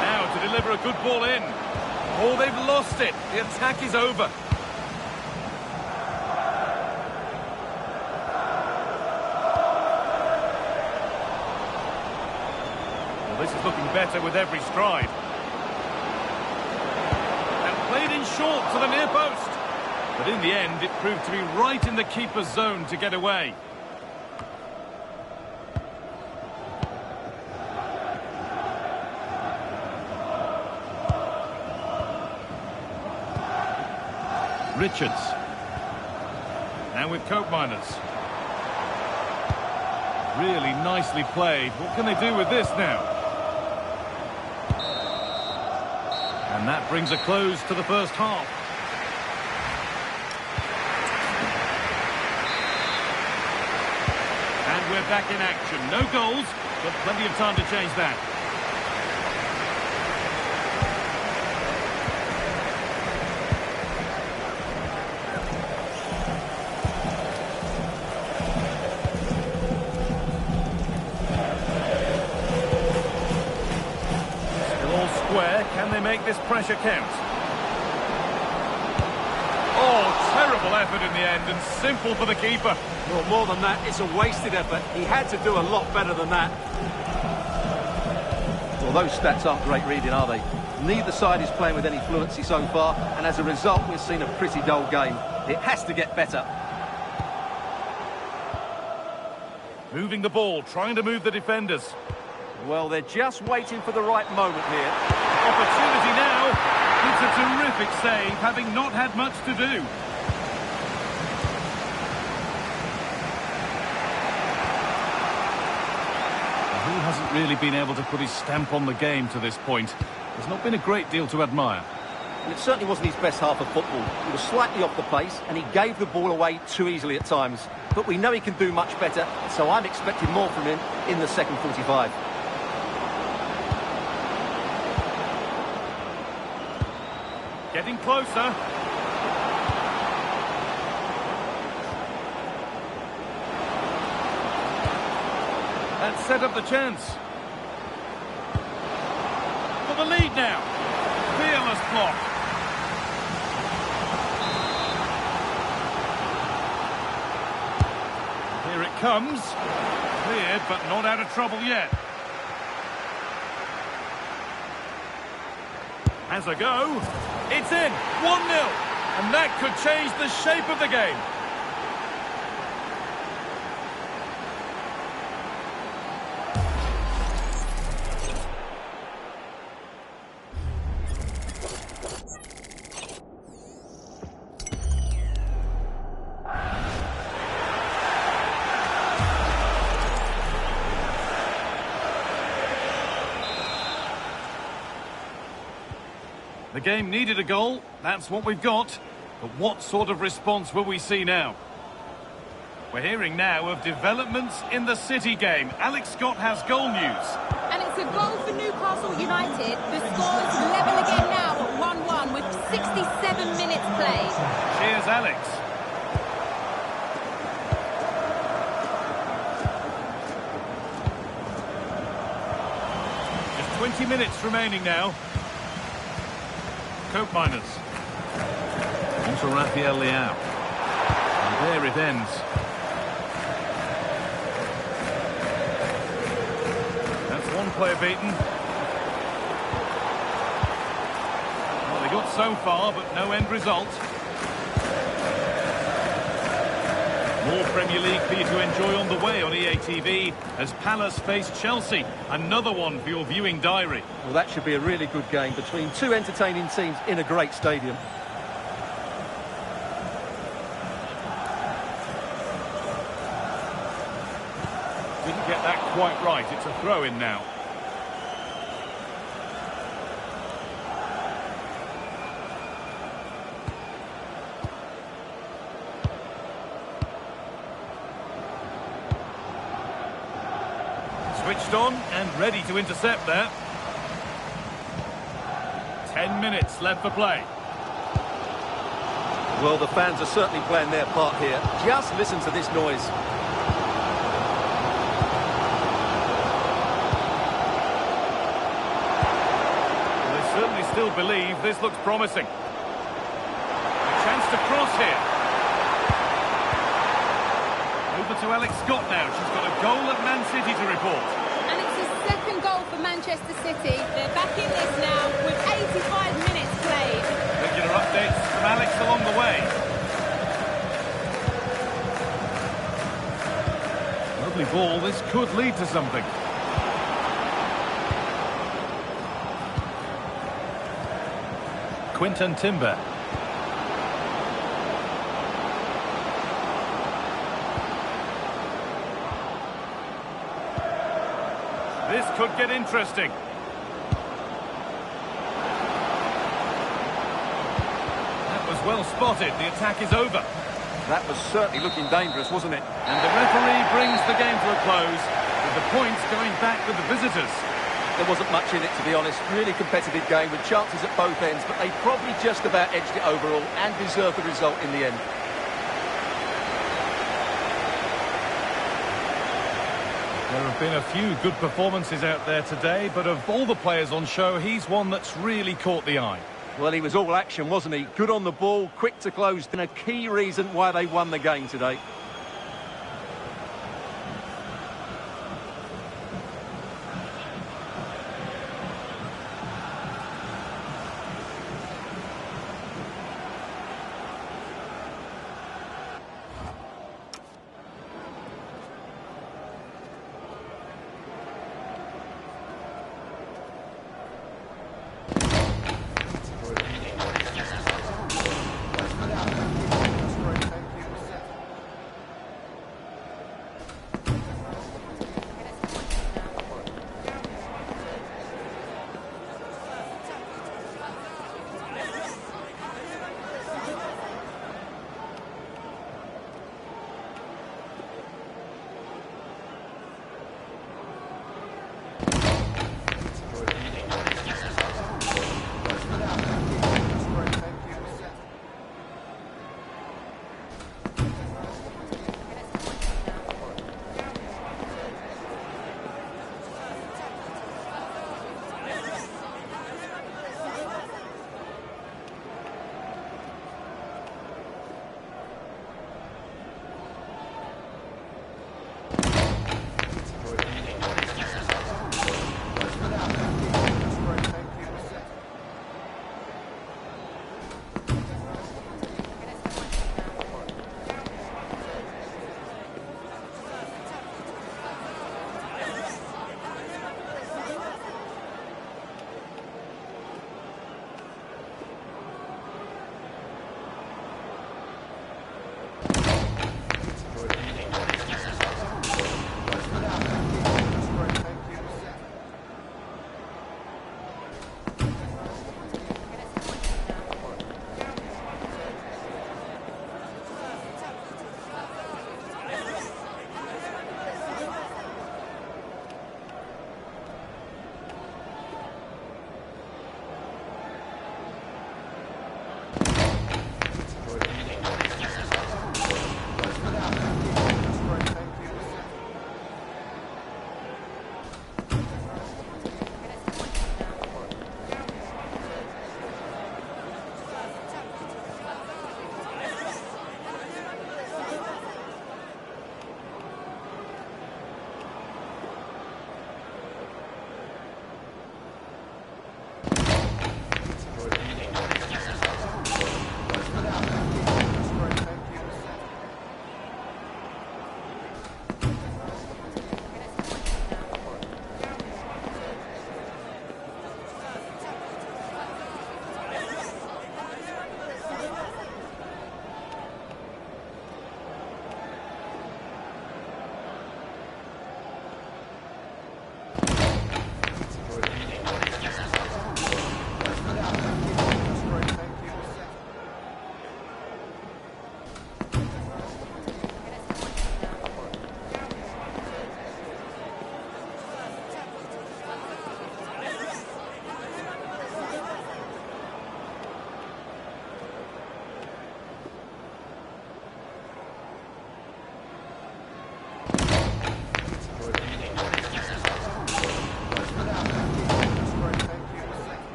Now to deliver a good ball in. Oh, they've lost it. The attack is over. Well, this is looking better with every stride. And played in short to the near post. But in the end, it proved to be right in the keeper's zone to get away. Richards. Now with Cope Miners. Really nicely played. What can they do with this now? And that brings a close to the first half. And we're back in action. No goals, but plenty of time to change that. Can they make this pressure count? Oh, terrible effort in the end, and simple for the keeper. Well, more than that, it's a wasted effort. He had to do a lot better than that. Well, those stats aren't great reading, are they? Neither side is playing with any fluency so far, and as a result, we've seen a pretty dull game. It has to get better. Moving the ball, trying to move the defenders. Well, they're just waiting for the right moment here. Opportunity now. It's a terrific save, having not had much to do. He hasn't really been able to put his stamp on the game to this point. There's not been a great deal to admire. It certainly wasn't his best half of football. He was slightly off the pace, and he gave the ball away too easily at times. But we know he can do much better, so I'm expecting more from him in the second 45. Getting closer. That set up the chance. For the lead now. Fearless block. Here it comes. Cleared, but not out of trouble yet. Has a go. It's in. 1-0. And that could change the shape of the game. The game needed a goal, that's what we've got. But what sort of response will we see now? We're hearing now of developments in the City game. Alex Scott has goal news. And it's a goal for Newcastle United. The score is level again now at 1-1 with 67 minutes played. Cheers, Alex. Just 20 minutes remaining now. Cope Miners. On to Rafael Leao. And there it ends. That's one player beaten. Well, they got so far, but no end result. More Premier League for you to enjoy on the way on EA TV as Palace face Chelsea. Another one for your viewing diary. Well, that should be a really good game between two entertaining teams in a great stadium. Didn't get that quite right. It's a throw-in now. Switched on and ready to intercept there. 10 minutes left for play. Well, the fans are certainly playing their part here. Just listen to this noise. Well, they certainly still still believe this looks promising. A chance to cross here. Over to Alex Scott now. She's got a goal at Man City to report. And it's his second goal for Manchester City. They're back in this now with 85 minutes played. Regular updates from Alex along the way. Lovely ball. This could lead to something. Quinton Timber. This could get interesting. That was well spotted. The attack is over. That was certainly looking dangerous, wasn't it? And the referee brings the game to a close, with the points going back with the visitors. There wasn't much in it, to be honest. Really competitive game with chances at both ends, but they probably just about edged it overall and deserved the result in the end. There have been a few good performances out there today, but of all the players on show, he's one that's really caught the eye. Well, he was all action, wasn't he? Good on the ball, quick to close, and a key reason why they won the game today.